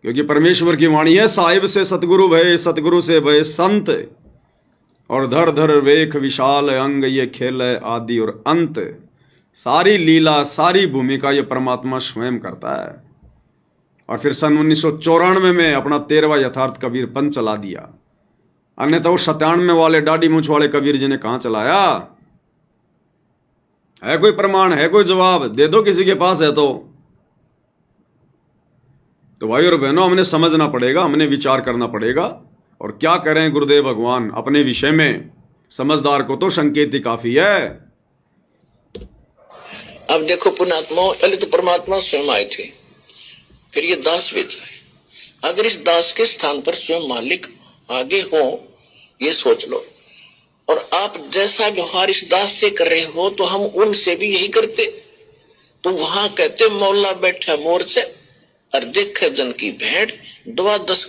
क्योंकि परमेश्वर की वाणी है, साहिब से सतगुरु भय, सतगुरु से भय संत, और धर धर वेख विशाल अंग, ये खेल है आदि और अंत। सारी लीला, सारी भूमिका ये परमात्मा स्वयं करता है। और फिर सन 1994 में अपना 13वां यथार्थ कबीर पंथ चला दिया। अन्यथा वो 97 वाले दाढ़ी मूंछ वाले कबीर जी ने कहां चलाया? है कोई प्रमाण, है कोई जवाब? दे दो किसी के पास है तो भाई और बहनों, हमने समझना पड़ेगा, हमने विचार करना पड़ेगा। और क्या करें गुरुदेव भगवान अपने विषय में, समझदार को तो संकेत ही काफी है। अब देखो पुण्यात्मा, पहले तो परमात्मा स्वयं आए थे, फिर ये दास भेजा है। अगर इस दास के स्थान पर स्वयं मालिक आगे हो, ये सोच लो। और आप जैसा व्यवहार इस दास से कर रहे हो तो हम उनसे भी यही करते। तो वहां कहते मौला बैठा मोर से और देखे जन की भेड़, 12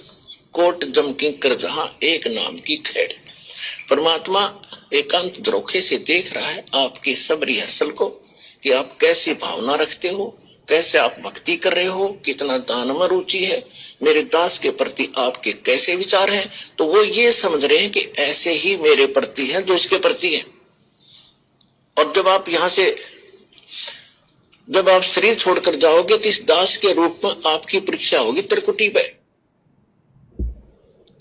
कोट जम की कर जहां एक नाम की खेड़। परमात्मा एकांत द्रोखे से देख रहा है आपकी सब रिहर्सल को, कि आप कैसी भावना रखते हो, कैसे आप भक्ति कर रहे हो, कितना दान में रुचि है, मेरे दास के प्रति आपके कैसे विचार हैं। तो वो ये समझ रहे हैं कि ऐसे ही मेरे प्रति है जो इसके प्रति है। और जब आप शरीर छोड़कर जाओगे तो इस दास के रूप में आपकी परीक्षा होगी त्रिकुटी पे।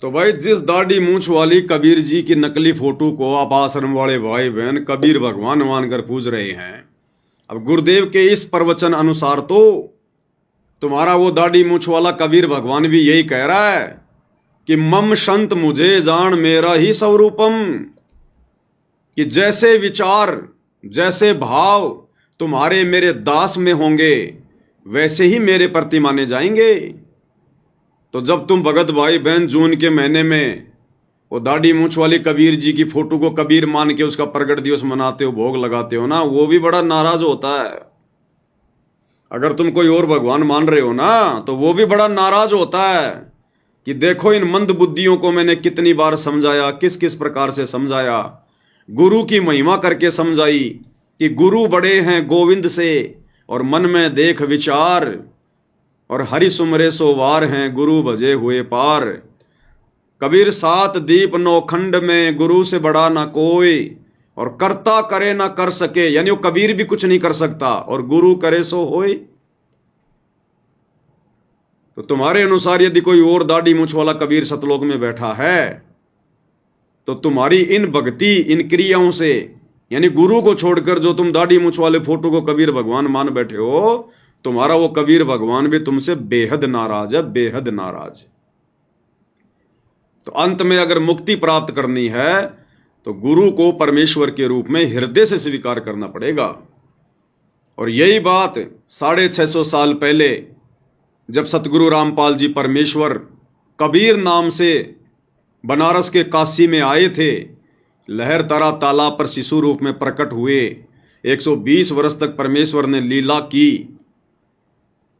तो भाई जिस दाढ़ी मूंछ वाली कबीर जी की नकली फोटो को आप आश्रम वाले भाई बहन कबीर भगवान मानकर पूज रहे हैं, अब गुरुदेव के इस प्रवचन अनुसार तो तुम्हारा वो दाढ़ी मूंछ वाला कबीर भगवान भी यही कह रहा है कि मम संत मुझे जान मेरा ही स्वरूपम, कि जैसे विचार जैसे भाव तुम्हारे मेरे दास में होंगे वैसे ही मेरे प्रति माने जाएंगे। तो जब तुम भगत भाई बहन जून के महीने में वो दाढ़ी मूंछ वाली कबीर जी की फोटो को कबीर मान के उसका प्रगट दिवस मनाते हो, भोग लगाते हो ना, वो भी बड़ा नाराज होता है। अगर तुम कोई और भगवान मान रहे हो ना तो वो भी बड़ा नाराज होता है कि देखो इन मंद बुद्धियों को मैंने कितनी बार समझाया, किस किस प्रकार से समझाया, गुरु की महिमा करके समझाई कि गुरु बड़े हैं गोविंद से और मन में देख विचार, और हरि सुमरे सो वार हैं गुरु भजे हुए पार। कबीर 7 दीप 9 खंड में गुरु से बड़ा ना कोई, और करता करे ना कर सके, यानी वो कबीर भी कुछ नहीं कर सकता और गुरु करे सो होए। तो तुम्हारे अनुसार यदि कोई और दाढ़ी मूंछ वाला कबीर सतलोक में बैठा है तो तुम्हारी इन भक्ति इन क्रियाओं से, यानी गुरु को छोड़कर जो तुम दाढ़ी मूंछ वाले फोटो को कबीर भगवान मान बैठे हो, तुम्हारा वो कबीर भगवान भी तुमसे बेहद नाराज है, बेहद नाराज। तो अंत में अगर मुक्ति प्राप्त करनी है तो गुरु को परमेश्वर के रूप में हृदय से स्वीकार करना पड़ेगा। और यही बात 650 साल पहले जब सतगुरु रामपाल जी परमेश्वर कबीर नाम से बनारस के काशी में आए थे, लहर तरा तालाब पर शिशु रूप में प्रकट हुए, 120 वर्ष तक परमेश्वर ने लीला की।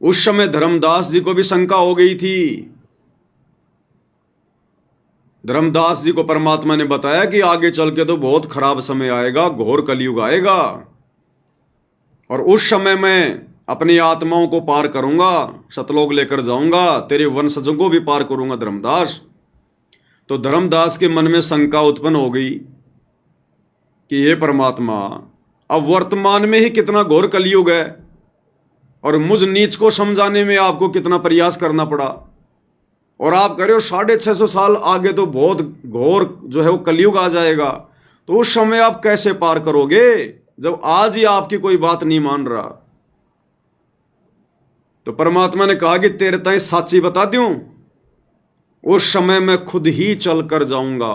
उस समय धर्मदास जी को भी शंका हो गई थी। धर्मदास जी को परमात्मा ने बताया कि आगे चल के तो बहुत खराब समय आएगा, घोर कलयुग आएगा, और उस समय मैं अपनी आत्माओं को पार करूंगा, सतलोक लेकर जाऊंगा, तेरे वंशजों को भी पार करूंगा धर्मदास। तो धर्मदास के मन में शंका उत्पन्न हो गई कि हे परमात्मा, अब वर्तमान में ही कितना घोर कलयुग है और मुझ नीच को समझाने में आपको कितना प्रयास करना पड़ा, और आप कह रहे हो 650 साल आगे तो बहुत घोर जो है वो कलयुग आ जाएगा। तो उस समय आप कैसे पार करोगे जब आज ही आपकी कोई बात नहीं मान रहा। तो परमात्मा ने कहा कि तेरे ताई साची बता दूं, उस समय मैं खुद ही चल कर जाऊंगा।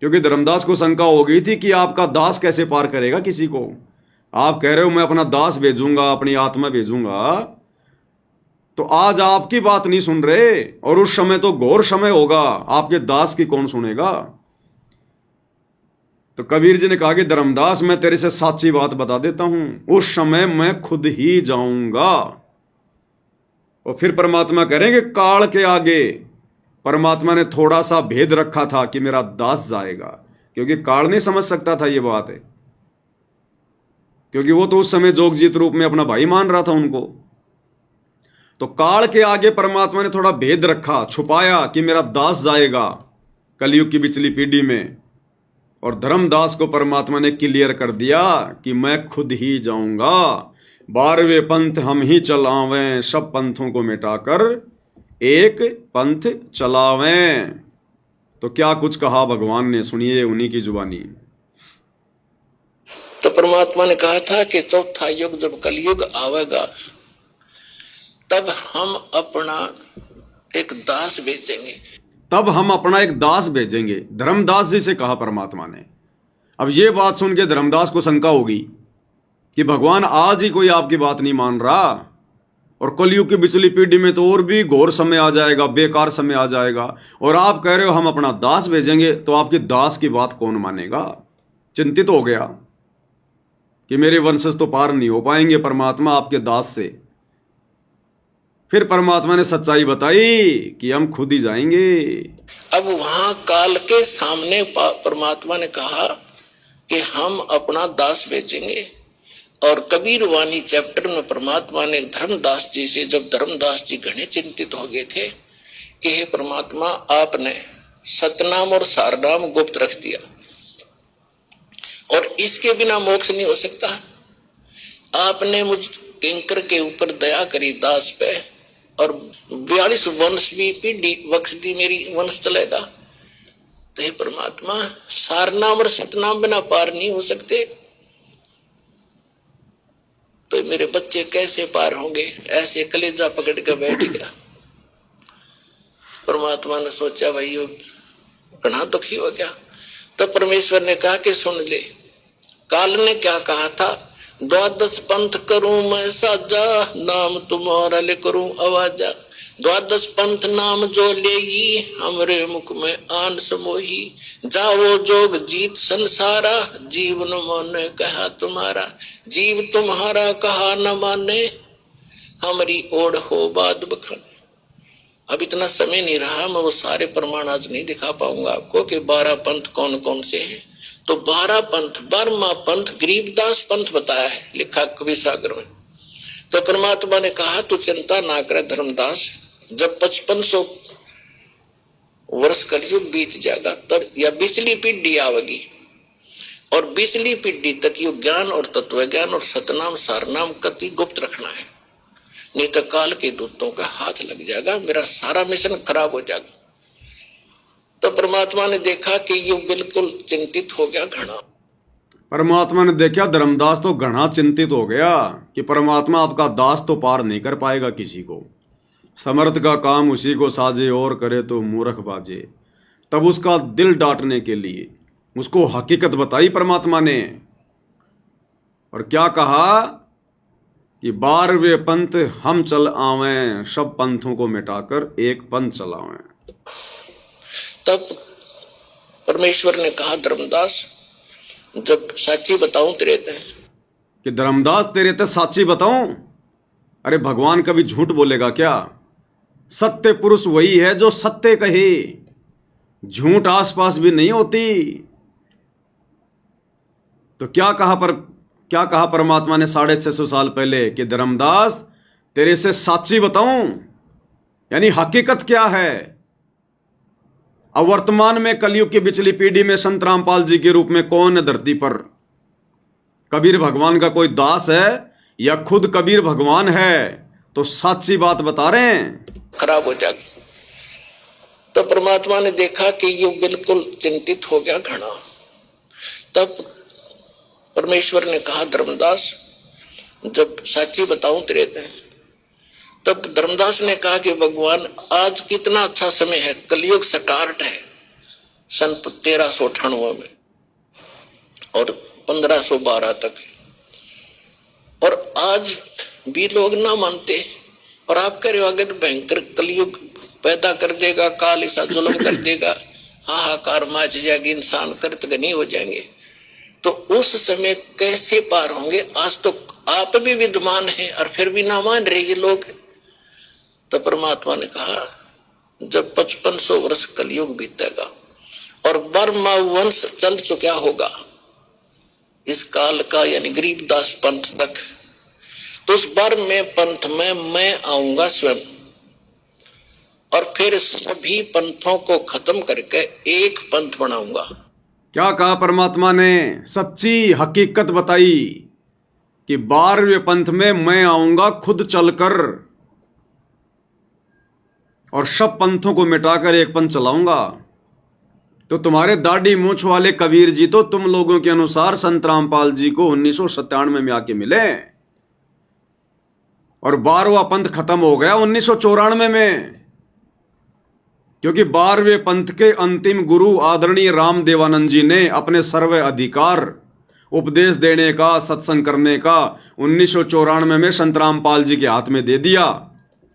क्योंकि धर्मदास को शंका हो गई थी कि आपका दास कैसे पार करेगा किसी को। आप कह रहे हो मैं अपना दास भेजूंगा, अपनी आत्मा भेजूंगा, तो आज आपकी बात नहीं सुन रहे, और उस समय तो घोर समय होगा, आपके दास की कौन सुनेगा। तो कबीर जी ने कहा कि धर्मदास मैं तेरे से सच्ची बात बता देता हूं, उस समय मैं खुद ही जाऊंगा। और फिर परमात्मा करेंगे काल के आगे परमात्मा ने थोड़ा सा भेद रखा था कि मेरा दास जाएगा, क्योंकि काल नहीं समझ सकता था ये बात है, क्योंकि वो तो उस समय जोगजीत रूप में अपना भाई मान रहा था उनको। तो काल के आगे परमात्मा ने थोड़ा भेद रखा, छुपाया कि मेरा दास जाएगा कलयुग की पिछली पीढ़ी में, और धर्मदास को परमात्मा ने क्लियर कर दिया कि मैं खुद ही जाऊंगा। 12वें पंथ हम ही चलावें, सब पंथों को मिटाकर एक पंथ चलावें। तो क्या कुछ कहा भगवान ने, सुनिए उन्हीं की जुबानी। तो परमात्मा ने कहा था कि चौथा युग जब कलयुग आवेगा तब हम अपना एक दास भेजेंगे। तब हम अपना एक दास भेजेंगे, धर्मदास जी से कहा परमात्मा ने। अब ये बात सुन के धर्मदास को शंका होगी कि भगवान आज ही कोई आपकी बात नहीं मान रहा, और कलयुग की पिछली पीढ़ी में तो और भी घोर समय आ जाएगा, बेकार समय आ जाएगा, और आप कह रहे हो हम अपना दास भेजेंगे, तो आपकी दास की बात कौन मानेगा। चिंतित हो गया कि मेरे वंशज तो पार नहीं हो पाएंगे परमात्मा आपके दास से। फिर परमात्मा ने सच्चाई बताई कि हम खुद ही जाएंगे। अब वहां काल के सामने परमात्मा ने कहा कि हम अपना दास भेजेंगे। और कबीर वाणी चैप्टर में परमात्मा ने धर्मदास जी से, जब धर्मदास जी घने चिंतित हो गए थे कि हे परमात्मा, आपने सतनाम और सारनाम गुप्त रख दिया और इसके बिना मोक्ष नहीं हो सकता। आपने मुझ किंकर के ऊपर दया करी दास पे, और 42 वंश भी पीढ़ी बख्श दी, मेरी वंश चलेगा। तो हे परमात्मा, सारनाम और सतनाम बिना पार नहीं हो सकते, तो मेरे बच्चे कैसे पार होंगे। ऐसे कलेजा पकड़ कर बैठ गया। परमात्मा ने सोचा भाई ये घना दुखी हो गया। तो परमेश्वर ने कहा कि सुन ले, काल ने क्या कहा था, 12 पंथ करूं मैं साजा, नाम तुम्हारा ले करूं आवाजा। 12 पंथ नाम जो लेगी, हमरे मुख में आन समोही। जाओ जोग जीत संसारा, जीवन माने कहा तुम्हारा। जीव तुम्हारा कहा न माने, हमारी ओढ़ हो बाद बखान। अब इतना समय नहीं रहा, मैं वो सारे प्रमाण आज नहीं दिखा पाऊंगा आपको कि 12 पंथ कौन कौन से हैं। तो 12 पंथ, 12वां पंथ गरीबदास पंथ बताया है, लिखा कवि सागर में। तो परमात्मा ने कहा तू चिंता ना करे धर्मदास, जब 5500 वर्ष कलयुग बीत जाएगा तब या पिछली पीढ़ी आवेगी, और पिछली पीढ़ी तक ये ज्ञान और तत्व ज्ञान और सतनाम सारनाम कति गुप्त रखना है, नहीं तो काल के दूतों का हाथ लग जाएगा, मेरा सारा मिशन खराब हो जाएगा। तो परमात्मा ने देखा कि ये बिल्कुल चिंतित हो गया घना। परमात्मा ने देखा धर्मदास तो घना चिंतित हो गया कि परमात्मा आपका दास तो पार नहीं कर पाएगा किसी को। समर्थ का काम उसी को साजे, और करे तो मूर्ख बाजे। तब उसका दिल डांटने के लिए उसको हकीकत बताई परमात्मा ने, और क्या कहा कि 12वें पंथ हम चल आवें, सब पंथों को मिटाकर एक पंथ चलावें। तब परमेश्वर ने कहा धर्मदास, जब साची बताऊं तेरे ते, कि धर्मदास तेरे ते साची बताऊं। अरे भगवान कभी झूठ बोलेगा क्या। सत्य पुरुष वही है जो सत्य कहे, झूठ आसपास भी नहीं होती। तो क्या कहा परमात्मा ने 650 साल पहले कि धर्मदास तेरे से साची बताऊं, यानी हकीकत क्या है। अब वर्तमान में कलयुग की पिछली पीढ़ी में संत रामपाल जी के रूप में कौन है धरती पर। कबीर भगवान का कोई दास है या खुद कबीर भगवान है, तो साची बात बता रहे हैं। खराब हो जाएगी। तो परमात्मा ने देखा कि ये बिल्कुल चिंतित हो गया घना। तब परमेश्वर ने कहा धर्मदास, जब साची बताऊं तेरे ते, तब धर्मदास ने कहा कि भगवान आज कितना अच्छा समय है, कलयुग स्टार्ट है सन 1398 में और 1512 तक, और आज भी लोग ना मानते, और आप कह रहे हो अगर भयंकर कलयुग पैदा कर देगा, काल ऐसा जुल्म कर देगा, हाहाकार मच जाएगी, इंसान कृतघ्नी हो जाएंगे, तो उस समय कैसे पार होंगे। आज तो आप भी विद्वान हैं और फिर भी ना मान रहे ये लोग। तो परमात्मा ने कहा जब 5500 वर्ष कलयुग बीतेगा और 12वां वंश चल चुका होगा इस काल का, यानी गरीबदास पंथ तक, तो उस 12वें पंथ में मैं आऊंगा स्वयं, और फिर सभी पंथों को खत्म करके एक पंथ बनाऊंगा। क्या कहा परमात्मा ने, सच्ची हकीकत बताई कि 12वें पंथ में मैं आऊंगा खुद चलकर, और सब पंथों को मिटाकर एक पंथ चलाऊंगा। तो तुम्हारे दाढ़ी मूछ वाले कबीर जी तो तुम लोगों के अनुसार संत रामपाल जी को 1997 में आके मिले, और 12वां पंथ खत्म हो गया 1994 में, क्योंकि 12वें पंथ के अंतिम गुरु आदरणीय राम देवानंद जी ने अपने सर्व अधिकार उपदेश देने का, सत्संग करने का 1994 में संत रामपाल जी के हाथ में दे दिया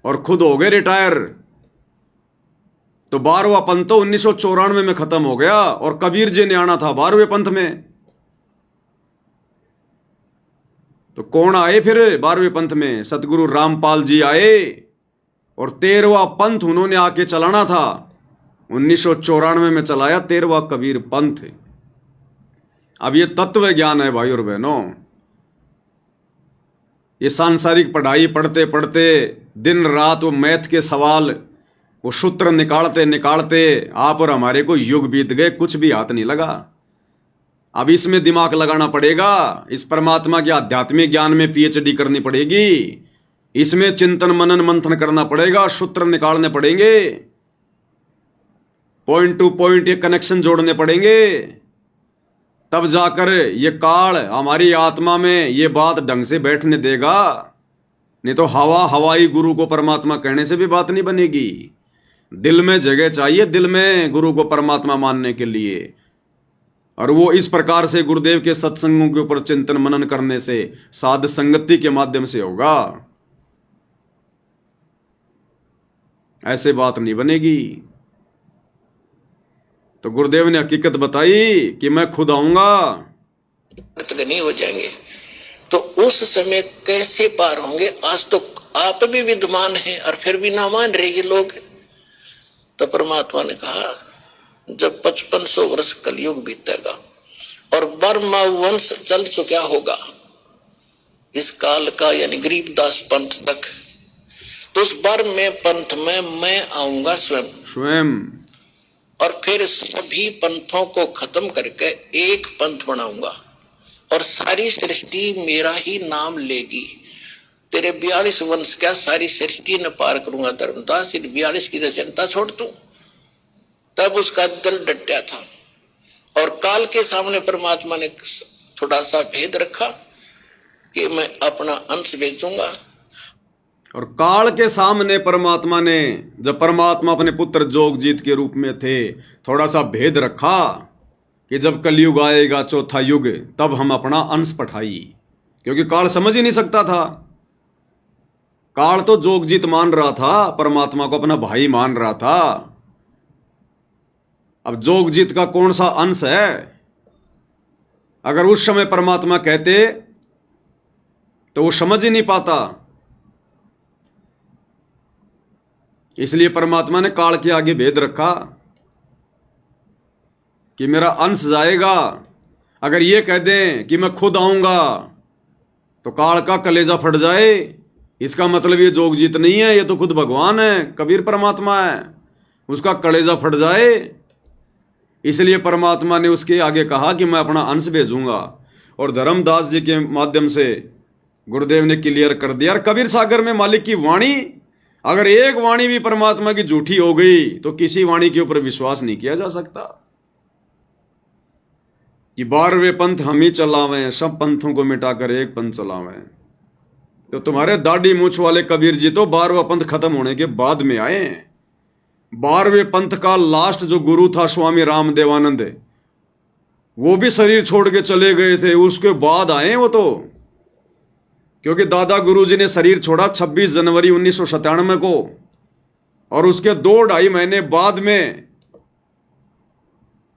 और खुद हो गए रिटायर। तो 12वां पंथ तो 1994 में खत्म हो गया और कबीर जी ने आना था 12वें पंथ में। तो कौन आए फिर 12वें पंथ में? सतगुरु रामपाल जी आए और 13वां पंथ उन्होंने आके चलाना था। 1994 में चलाया 13वां कबीर पंथ। अब ये तत्व ज्ञान है भाई और बहनों। ये सांसारिक पढ़ाई पढ़ते पढ़ते दिन रात वो मैथ के सवाल, वो सूत्र निकालते निकालते आप और हमारे को युग बीत गए, कुछ भी हाथ नहीं लगा। अब इसमें दिमाग लगाना पड़ेगा, इस परमात्मा के आध्यात्मिक ज्ञान में पीएचडी करनी पड़ेगी, इसमें चिंतन मनन मंथन करना पड़ेगा, सूत्र निकालने पड़ेंगे, पॉइंट टू पॉइंट ये कनेक्शन जोड़ने पड़ेंगे, तब जाकर ये काल हमारी आत्मा में ये बात ढंग से बैठने देगा। नहीं तो हवाई गुरु को परमात्मा कहने से भी बात नहीं बनेगी। दिल में जगह चाहिए, दिल में गुरु को परमात्मा मानने के लिए। और वो इस प्रकार से गुरुदेव के सत्संगों के ऊपर चिंतन मनन करने से, साध संगति के माध्यम से होगा। ऐसे बात नहीं बनेगी। तो गुरुदेव ने हकीकत बताई कि मैं खुद आऊंगा, नहीं हो जाएंगे। तो उस समय कैसे पार होंगे? आज तो आप भी विद्वान हैं और फिर भी ना मान रहे ये लोग। तो परमात्मा ने कहा जब 5500 वर्ष कलयुग बीतेगा और बर्मा वंश चल चुका होगा इस काल का, यानी गरीबदास पंथ तक, तो उस बर्म में पंथ में मैं आऊंगा स्वयं और फिर सभी पंथों को खत्म करके एक पंथ बनाऊंगा और सारी सृष्टि मेरा ही नाम लेगी। तेरे 42 वंश क्या सारी सृष्टि न पार करूंगा धर्मदास, 42 की दशनता छोड़ दूं। तब उसका दिल डटा था और काल के सामने परमात्मा ने थोड़ा सा भेद रखा कि मैं अपना अंश भेजूंगा। और काल के सामने परमात्मा ने, जब परमात्मा अपने पुत्र जोगजीत के रूप में थे, थोड़ा सा भेद रखा कि जब कलयुग आएगा चौथा युग तब हम अपना अंश पठाई। क्योंकि काल समझ ही नहीं सकता था। काल तो जोगजीत मान रहा था, परमात्मा को अपना भाई मान रहा था। अब जोगजीत का कौन सा अंश है? अगर उस समय परमात्मा कहते तो वो समझ ही नहीं पाता। इसलिए परमात्मा ने काल के आगे भेद रखा कि मेरा अंश जाएगा। अगर ये कह दें कि मैं खुद आऊंगा तो काल का कलेजा फट जाए। इसका मतलब ये जोगजीत नहीं है, ये तो खुद भगवान है, कबीर परमात्मा है, उसका कलेजा फट जाए। इसलिए परमात्मा ने उसके आगे कहा कि मैं अपना अंश भेजूंगा। और धर्मदास जी के माध्यम से गुरुदेव ने क्लियर कर दिया। कबीर सागर में मालिक की वाणी, अगर एक वाणी भी परमात्मा की झूठी हो गई तो किसी वाणी के ऊपर विश्वास नहीं किया जा सकता। कि 12वें पंथ हम ही चलावें, सब पंथों को मिटाकर एक पंथ चलावें। तो तुम्हारे दाढ़ी मूछ वाले कबीर जी तो 12वां पंथ खत्म होने के बाद में आए। 12वें पंथ का लास्ट जो गुरु था स्वामी राम देवानंद, वो भी शरीर छोड़ के चले गए थे, उसके बाद आए वो तो। क्योंकि दादा गुरुजी ने शरीर छोड़ा 26 जनवरी 1997 को और उसके 2-2.5 महीने बाद में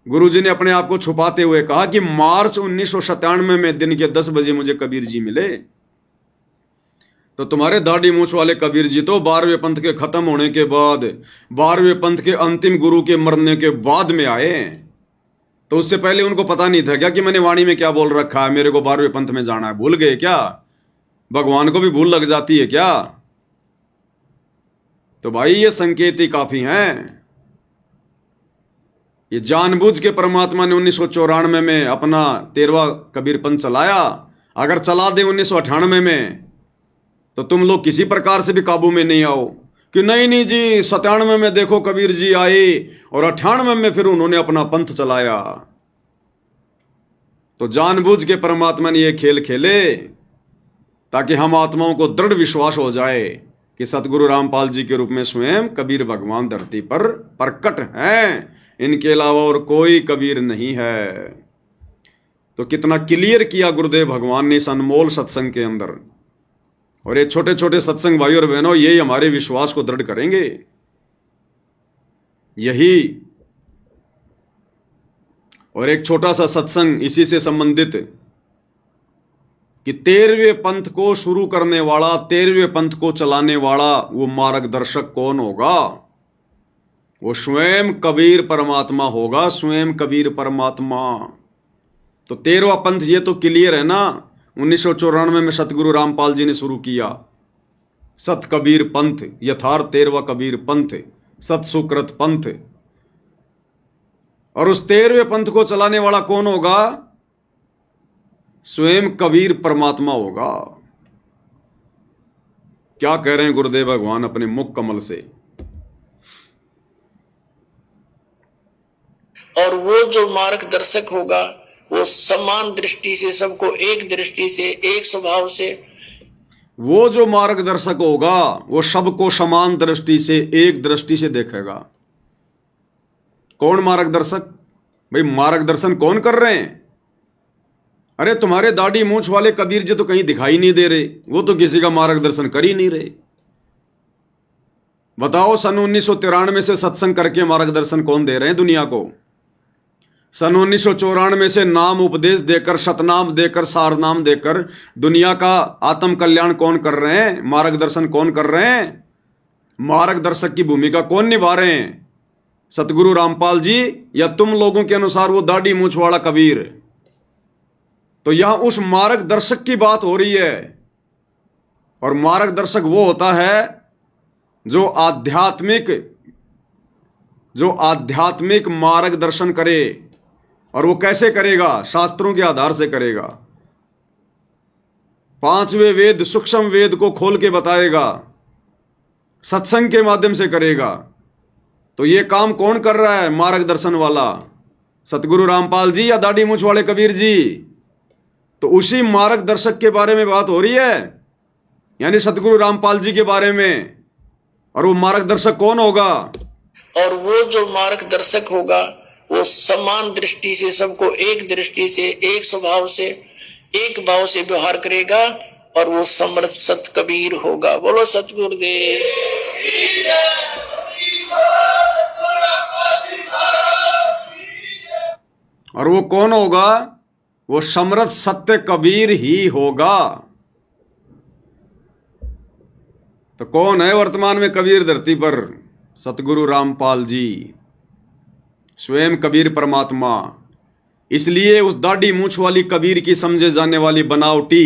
गुरुजी ने अपने आप को छुपाते हुए कहा कि मार्च 1997 में दिन के 10 बजे मुझे कबीर जी मिले। तो तुम्हारे दाढ़ी मूछ वाले कबीर जी तो 12वें पंथ के खत्म होने के बाद, 12वें पंथ के अंतिम गुरु के मरने के बाद में आए। तो उससे पहले उनको पता नहीं था क्या कि मैंने वाणी में क्या बोल रखा है, मेरे को 12वें पंथ में जाना है? भूल गए क्या? भगवान को भी भूल लग जाती है क्या? तो भाई ये संकेत ही काफी हैं। ये जानबूझ के परमात्मा ने 1994 में अपना 13वां कबीर पंथ चलाया। अगर चला दे 1998 में तो तुम लोग किसी प्रकार से भी काबू में नहीं आओ। कि नहीं नहीं जी 97 में देखो कबीर जी आए और 98 में फिर उन्होंने अपना पंथ चलाया। तो जानबूझ के परमात्मा ने ये खेल खेले ताकि हम आत्माओं को दृढ़ विश्वास हो जाए कि सतगुरु रामपाल जी के रूप में स्वयं कबीर भगवान धरती पर प्रकट हैं, इनके अलावा और कोई कबीर नहीं है। तो कितना क्लियर किया गुरुदेव भगवान ने इस अनमोल सत्संग के अंदर। और ये छोटे छोटे सत्संग भाई और बहनों, यही हमारे विश्वास को दृढ़ करेंगे। यही और एक छोटा सा सत्संग इसी से संबंधित कि 13वें पंथ को शुरू करने वाला, 13वें पंथ को चलाने वाला वो मार्गदर्शक कौन होगा? वो स्वयं कबीर परमात्मा होगा, स्वयं कबीर परमात्मा। तो 13वां पंथ ये तो क्लियर है ना, 1994 में सतगुरु रामपाल जी ने शुरू किया सत कबीर पंथ, यथार्थ 13वां कबीर पंथ, सत सुकृत पंथ। और उस 13वें पंथ को चलाने वाला कौन होगा? स्वयं कबीर परमात्मा होगा। क्या कह रहे हैं गुरुदेव भगवान अपने मुख कमल से? और वो जो मार्गदर्शक होगा वो समान दृष्टि से, सबको एक दृष्टि से, एक स्वभाव से, वो जो मार्गदर्शक होगा वो सबको समान दृष्टि से, एक दृष्टि से देखेगा। कौन मार्गदर्शक? भाई मार्गदर्शन कौन कर रहे हैं? अरे तुम्हारे दाढ़ी मूंछ वाले कबीर जी तो कहीं दिखाई नहीं दे रहे, वो तो किसी का मार्गदर्शन कर ही नहीं रहे। बताओ सन 1993 से सत्संग करके मार्गदर्शन कौन दे रहे हैं दुनिया को? सन 1994 से नाम उपदेश देकर, सतनाम देकर, सारनाम देकर दुनिया का आत्म कल्याण कौन कर रहे हैं? मार्गदर्शन कौन कर रहे हैं? मार्गदर्शक की भूमिका कौन निभा रहे हैं? सतगुरु रामपाल जी या तुम लोगों के अनुसार वो दाढ़ी मूंछ वाला कबीर? तो यहां उस मार्गदर्शक की बात हो रही है। और मार्गदर्शक वो होता है जो आध्यात्मिक मार्गदर्शन करे। और वो कैसे करेगा? शास्त्रों के आधार से करेगा। 5वें वेद, सूक्ष्म वेद को खोल के बताएगा, सत्संग के माध्यम से करेगा। तो ये काम कौन कर रहा है मार्गदर्शन वाला? सतगुरु रामपाल जी या दाढ़ी मूंछ वाले कबीर जी? तो उसी मार्गदर्शक के बारे में बात हो रही है, यानी सतगुरु रामपाल जी के बारे में। और वो मार्गदर्शक कौन होगा? और वो जो मार्गदर्शक होगा वो समान दृष्टि से, सबको एक दृष्टि से, एक स्वभाव से, एक भाव से व्यवहार करेगा। और वो समर्थ सत कबीर होगा। बोलो सतगुरुदेव। और वो कौन होगा? वो समर्थ सत्य कबीर ही होगा। तो कौन है वर्तमान में कबीर धरती पर? सतगुरु रामपाल जी, स्वयं कबीर परमात्मा। इसलिए उस दाढ़ी मूंछ वाली कबीर की समझे जाने वाली बनावटी,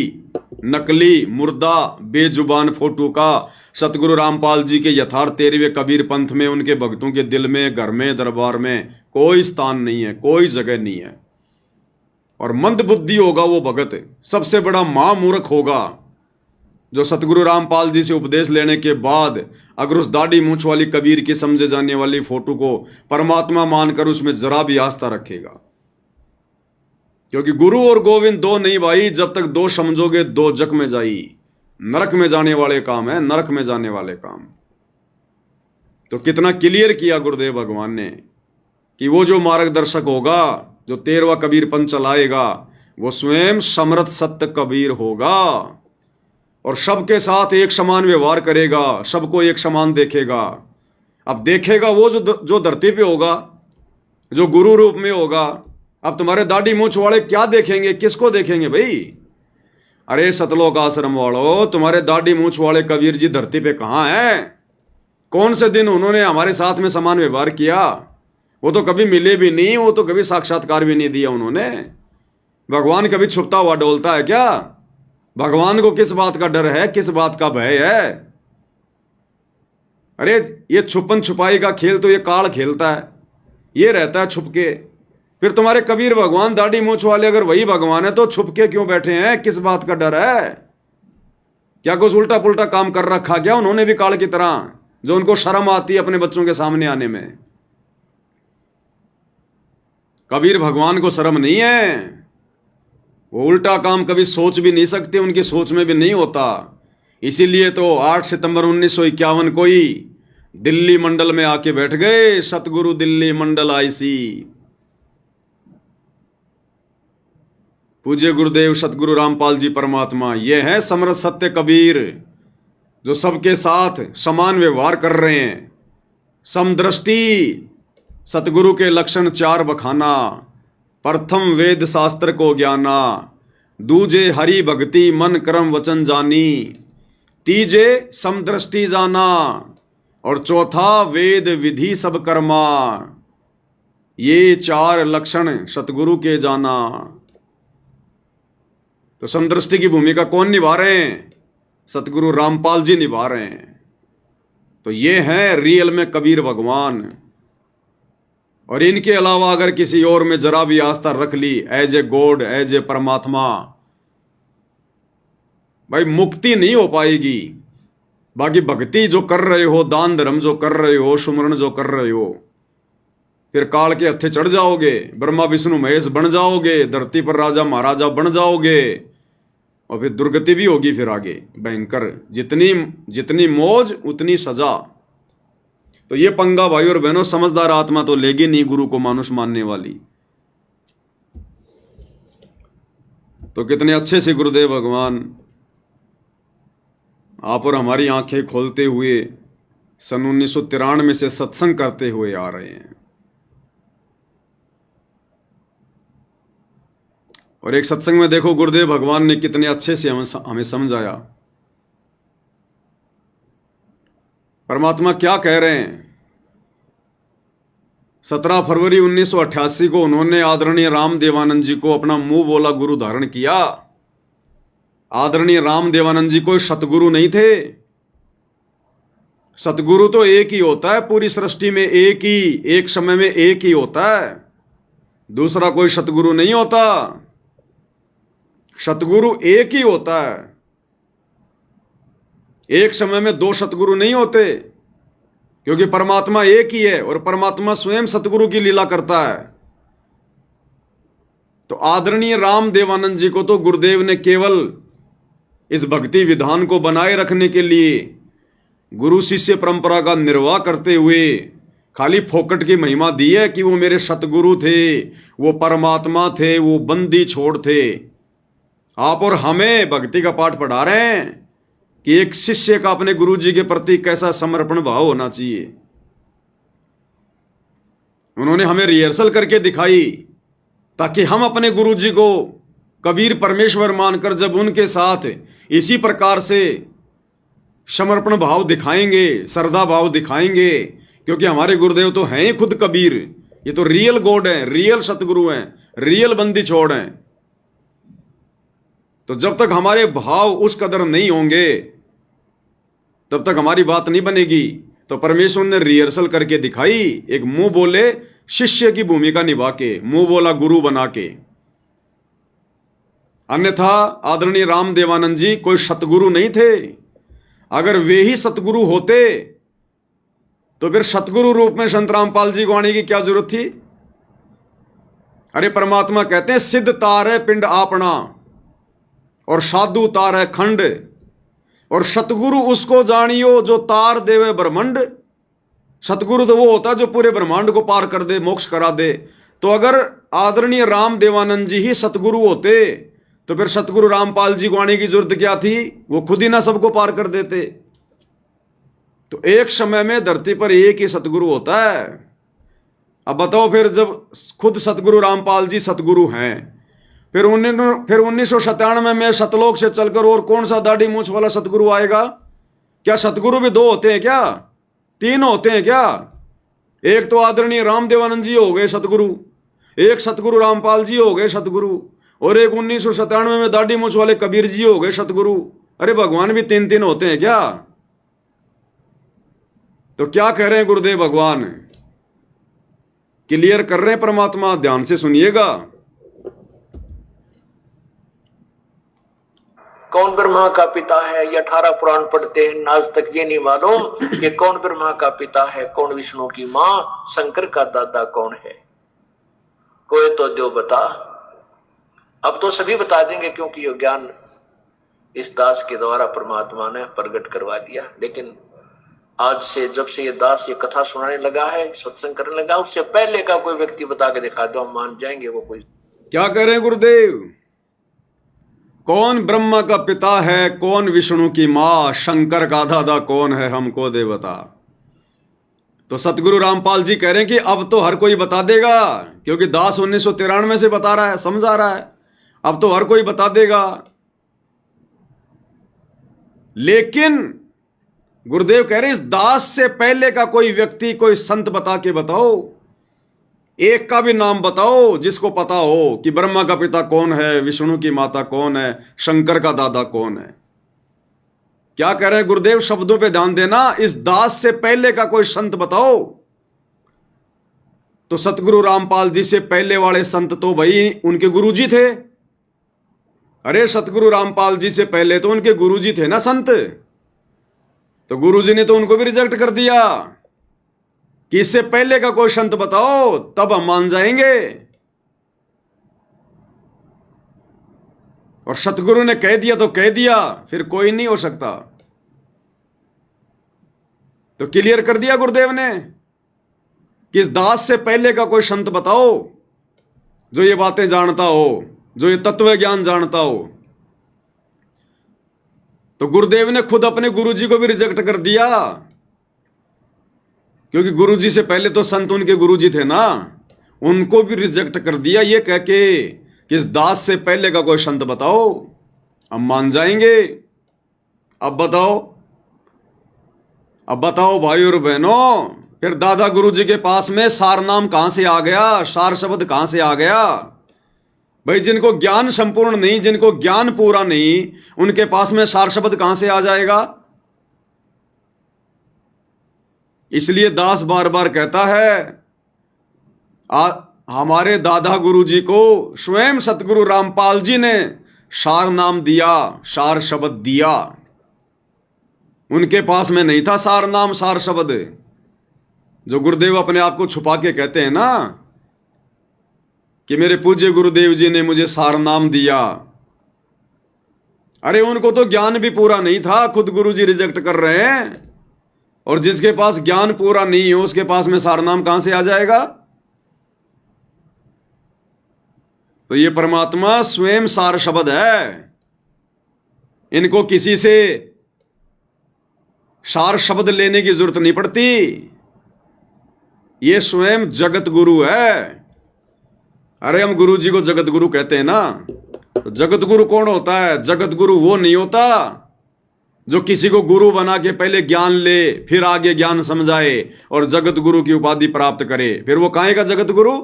नकली, मुर्दा, बेजुबान फोटो का सतगुरु रामपाल जी के यथार्थ 13वें कबीर पंथ में, उनके भक्तों के दिल में, घर में, दरबार में कोई स्थान नहीं है, कोई जगह नहीं है। और मंद बुद्धि होगा वो भगत, सबसे बड़ा महामूर्ख होगा जो सतगुरु रामपाल जी से उपदेश लेने के बाद अगर उस दाढ़ी मूंछ वाली कबीर की समझे जाने वाली फोटो को परमात्मा मानकर उसमें जरा भी आस्था रखेगा। क्योंकि गुरु और गोविंद दो नहीं भाई, जब तक दो समझोगे दो जग में जाई। नरक में जाने वाले काम है, नरक में जाने वाले काम। तो कितना क्लियर किया गुरुदेव भगवान ने कि वो जो मार्गदर्शक होगा, जो 13वां कबीर पंथ चलाएगा, वो स्वयं समर्थ सत्य कबीर होगा। और सबके साथ एक समान व्यवहार करेगा, सबको एक समान देखेगा। अब देखेगा वो जो धरती पे होगा, जो गुरु रूप में होगा। अब तुम्हारे दाढ़ी मूंछ वाले क्या देखेंगे? किसको देखेंगे भाई? अरे सतलोक आश्रम वालों, तुम्हारे दाढ़ी मूंछ वाले कबीर जी धरती पे कहां हैं? कौन से दिन उन्होंने हमारे साथ में समान व्यवहार किया? वो तो कभी मिले भी नहीं, वो तो कभी साक्षात्कार भी नहीं दिया उन्होंने। भगवान कभी छुपता हुआ डोलता है क्या? भगवान को किस बात का डर है, किस बात का भय है? अरे ये छुपन छुपाई का खेल तो ये काल खेलता है, ये रहता है छुप के। फिर तुम्हारे कबीर भगवान दाढ़ी मूंछ वाले अगर वही भगवान है तो छुप के क्यों बैठे हैं? किस बात का डर है? क्या कुछ उल्टा पुल्टा काम कर रखा क्या उन्होंने भी काल की तरह? जो उनको शर्म आती है अपने बच्चों के सामने आने में। कबीर भगवान को शर्म नहीं है, वो उल्टा काम कभी सोच भी नहीं सकते, उनकी सोच में भी नहीं होता। इसीलिए तो 8 सितंबर 1951 को ही दिल्ली मंडल में आके बैठ गए, सतगुरु दिल्ली मंडल आईसी। पूज्य गुरुदेव सतगुरु रामपाल जी परमात्मा, ये है समर्थ सत्य कबीर, जो सबके साथ समान व्यवहार कर रहे हैं। समदृष्टि, सतगुरु के लक्षण 4 बखाना। प्रथम वेद शास्त्र को ज्ञाना, दूजे हरि भक्ति मन कर्म वचन जानी, तीजे समदृष्टि जाना, और चौथा वेद विधि सब कर्मा। ये 4 लक्षण सतगुरु के जाना। तो समदृष्टि की भूमिका कौन निभा रहे हैं? सतगुरु रामपाल जी निभा रहे हैं। तो ये हैं रियल में कबीर भगवान। और इनके अलावा अगर किसी और में जरा भी आस्था रख ली, as a God, as a परमात्मा, भाई मुक्ति नहीं हो पाएगी। बाकी भक्ति जो कर रहे हो, दान धर्म जो कर रहे हो, सुमरण जो कर रहे हो, फिर काल के हत्थे चढ़ जाओगे, ब्रह्मा विष्णु महेश बन जाओगे, धरती पर राजा महाराजा बन जाओगे, और फिर दुर्गति भी होगी फिर आगे भयंकर। जितनी मौज उतनी सजा। तो ये पंगा भाई और बहनों समझदार आत्मा तो लेगी नहीं गुरु को मानुष मानने वाली। तो कितने अच्छे से गुरुदेव भगवान आप और हमारी आंखें खोलते हुए सन 1993 से सत्संग करते हुए आ रहे हैं। और एक सत्संग में देखो गुरुदेव भगवान ने कितने अच्छे से हमें समझाया। परमात्मा क्या कह रहे हैं। 17 फरवरी 1988 को उन्होंने आदरणीय राम देवानंद जी को अपना मुंह बोला गुरु धारण किया। आदरणीय राम देवानंद जी कोई सतगुरु नहीं थे। सतगुरु तो एक ही होता है पूरी सृष्टि में, एक समय में एक ही होता है, दूसरा कोई सतगुरु नहीं होता। सतगुरु एक ही होता है, एक समय में 2 सतगुरु नहीं होते, क्योंकि परमात्मा एक ही है और परमात्मा स्वयं सतगुरु की लीला करता है। तो आदरणीय राम देवानंद जी को तो गुरुदेव ने केवल इस भक्ति विधान को बनाए रखने के लिए गुरु शिष्य परंपरा का निर्वाह करते हुए खाली फोकट की महिमा दी है कि वो मेरे सतगुरु थे, वो परमात्मा थे, वो बंदी छोड़ थे। आप और हमें भक्ति का पाठ पढ़ा रहे हैं कि एक शिष्य का अपने गुरु जी के प्रति कैसा समर्पण भाव होना चाहिए। उन्होंने हमें रिहर्सल करके दिखाई ताकि हम अपने गुरु जी को कबीर परमेश्वर मानकर जब उनके साथ इसी प्रकार से समर्पण भाव दिखाएंगे, श्रद्धा भाव दिखाएंगे, क्योंकि हमारे गुरुदेव तो हैं ही खुद कबीर। ये तो रियल गॉड हैं, रियल सतगुरु हैं, रियल बंदी छोड़ हैं। तो जब तक हमारे भाव उस कदर नहीं होंगे तब तक हमारी बात नहीं बनेगी। तो परमेश्वर ने रिहर्सल करके दिखाई, एक मुंह बोले शिष्य की भूमिका निभा के, मुंह बोला गुरु बना के। अन्यथा आदरणीय राम देवानंद जी कोई सतगुरु नहीं थे। अगर वे ही सतगुरु होते तो फिर सतगुरु रूप में संत रामपाल जी को आने की क्या जरूरत थी। अरे परमात्मा कहते हैं सिद्ध तार है पिंड आपना और साधु तार है खंड, और सतगुरु उसको जानियो जो तार देवे ब्रह्मांड। सतगुरु तो वो होता है जो पूरे ब्रह्मांड को पार कर दे, मोक्ष करा दे। तो अगर आदरणीय राम देवानंद जी ही सतगुरु होते तो फिर सतगुरु रामपाल जी को आने की जरूरत क्या थी, वो खुद ही ना सबको पार कर देते। तो एक समय में धरती पर एक ही सतगुरु होता है। अब बताओ फिर जब खुद सतगुरु रामपाल जी सतगुरु हैं, फिर 1997 में सतलोक से चलकर और कौन सा दाढ़ी मूंछ वाला सतगुरु आएगा। क्या सतगुरु भी 2 होते हैं क्या, 3 होते हैं क्या। एक तो आदरणीय राम देवानंद जी हो गए सतगुरु, एक सतगुरु रामपाल जी हो गए सतगुरु, और एक 1997 में दाढ़ी मूंछ वाले कबीर जी हो गए सतगुरु। अरे भगवान भी 3 होते हैं क्या। तो क्या कह रहे हैं गुरुदेव भगवान, क्लियर कर रहे हैं परमात्मा, ध्यान से सुनिएगा। कौन ब्रह्मा का पिता है, ये 18 पुराण पढ़ते हैं, आज तक ये नहीं मालूम कि कौन ब्रह्मा का पिता है, कौन विष्णु की मां, शंकर का दादा कौन है। कोई तो जो बता। अब तो सभी बता देंगे, क्योंकि ये ज्ञान इस दास के द्वारा परमात्मा ने प्रकट करवा दिया। लेकिन आज से, जब से ये दास ये कथा सुनाने लगा है, सत्संग करने लगा, उससे पहले का कोई व्यक्ति बता के दिखा दो, हम मान जाएंगे वो कोई। क्या कह रहे हैं गुरुदेव? कौन ब्रह्मा का पिता है, कौन विष्णु की मां, शंकर का दादा कौन है, हमको दे बता। तो सतगुरु रामपाल जी कह रहे हैं कि अब तो हर कोई बता देगा, क्योंकि दास 1993 से बता रहा है, समझा रहा है, अब तो हर कोई बता देगा। लेकिन गुरुदेव कह रहे इस दास से पहले का कोई व्यक्ति, कोई संत बता के बताओ, एक का भी नाम बताओ जिसको पता हो कि ब्रह्मा का पिता कौन है, विष्णु की माता कौन है, शंकर का दादा कौन है। क्या कह रहे हैं गुरुदेव? शब्दों पे ध्यान देना। इस दास से पहले का कोई संत बताओ। तो सतगुरु रामपाल जी से पहले वाले संत तो भाई उनके गुरुजी थे। अरे सतगुरु रामपाल जी से पहले तो उनके गुरुजी थे ना संत। तो गुरुजी ने तो उनको भी रिजेक्ट कर दिया कि इससे पहले का कोई संत बताओ, तब हम मान जाएंगे। और सतगुरु ने कह दिया तो कह दिया, फिर कोई नहीं हो सकता। तो क्लियर कर दिया गुरुदेव ने कि इस दास से पहले का कोई संत बताओ जो ये बातें जानता हो, जो ये तत्व ज्ञान जानता हो। तो गुरुदेव ने खुद अपने गुरुजी को भी रिजेक्ट कर दिया, क्योंकि गुरुजी से पहले तो संत उनके गुरुजी थे ना, उनको भी रिजेक्ट कर दिया ये कह के कि इस दास से पहले का कोई संत बताओ, हम मान जाएंगे। अब बताओ भाई और बहनों, फिर दादा गुरुजी के पास में सार नाम कहां से आ गया, सार शब्द कहां से आ गया? भाई जिनको ज्ञान संपूर्ण नहीं, जिनको ज्ञान पूरा नहीं, उनके पास में सार शब्द कहां से आ जाएगा? इसलिए दास बार बार कहता है, हमारे दादा गुरुजी को स्वयं सतगुरु रामपाल जी ने सार नाम दिया, सार शब्द दिया। उनके पास में नहीं था सार नाम, सार शब्द। जो गुरुदेव अपने आप को छुपा के कहते हैं ना कि मेरे पूज्य गुरुदेव जी ने मुझे सार नाम दिया, अरे उनको तो ज्ञान भी पूरा नहीं था, खुद गुरुजी रिजेक्ट कर रहे हैं। और जिसके पास ज्ञान पूरा नहीं हो उसके पास में सार नाम कहां से आ जाएगा? तो ये परमात्मा स्वयं सार शब्द है। इनको किसी से सार शब्द लेने की जरूरत नहीं पड़ती, ये स्वयं जगत गुरु है। अरे हम गुरु जी को जगत गुरु कहते हैं ना, तो जगत गुरु कौन होता है? जगत गुरु वो नहीं होता जो किसी को गुरु बना के पहले ज्ञान ले, फिर आगे ज्ञान समझाए और जगत गुरु की उपाधि प्राप्त करे। फिर वो काहे का जगत गुरु?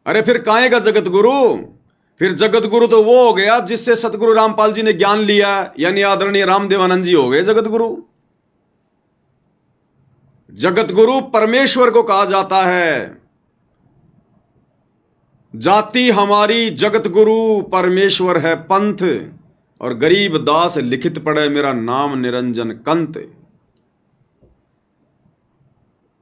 अरे फिर काहे का जगत गुरु? फिर जगत गुरु तो वो हो गया जिससे सतगुरु रामपाल जी ने ज्ञान लिया, यानी आदरणीय रामदेवानंद जी हो गए जगत गुरु। जगत गुरु परमेश्वर को कहा जाता है। जाति हमारी जगत गुरु, परमेश्वर है पंथ, और गरीब दास लिखित पड़े मेरा नाम निरंजन कंत।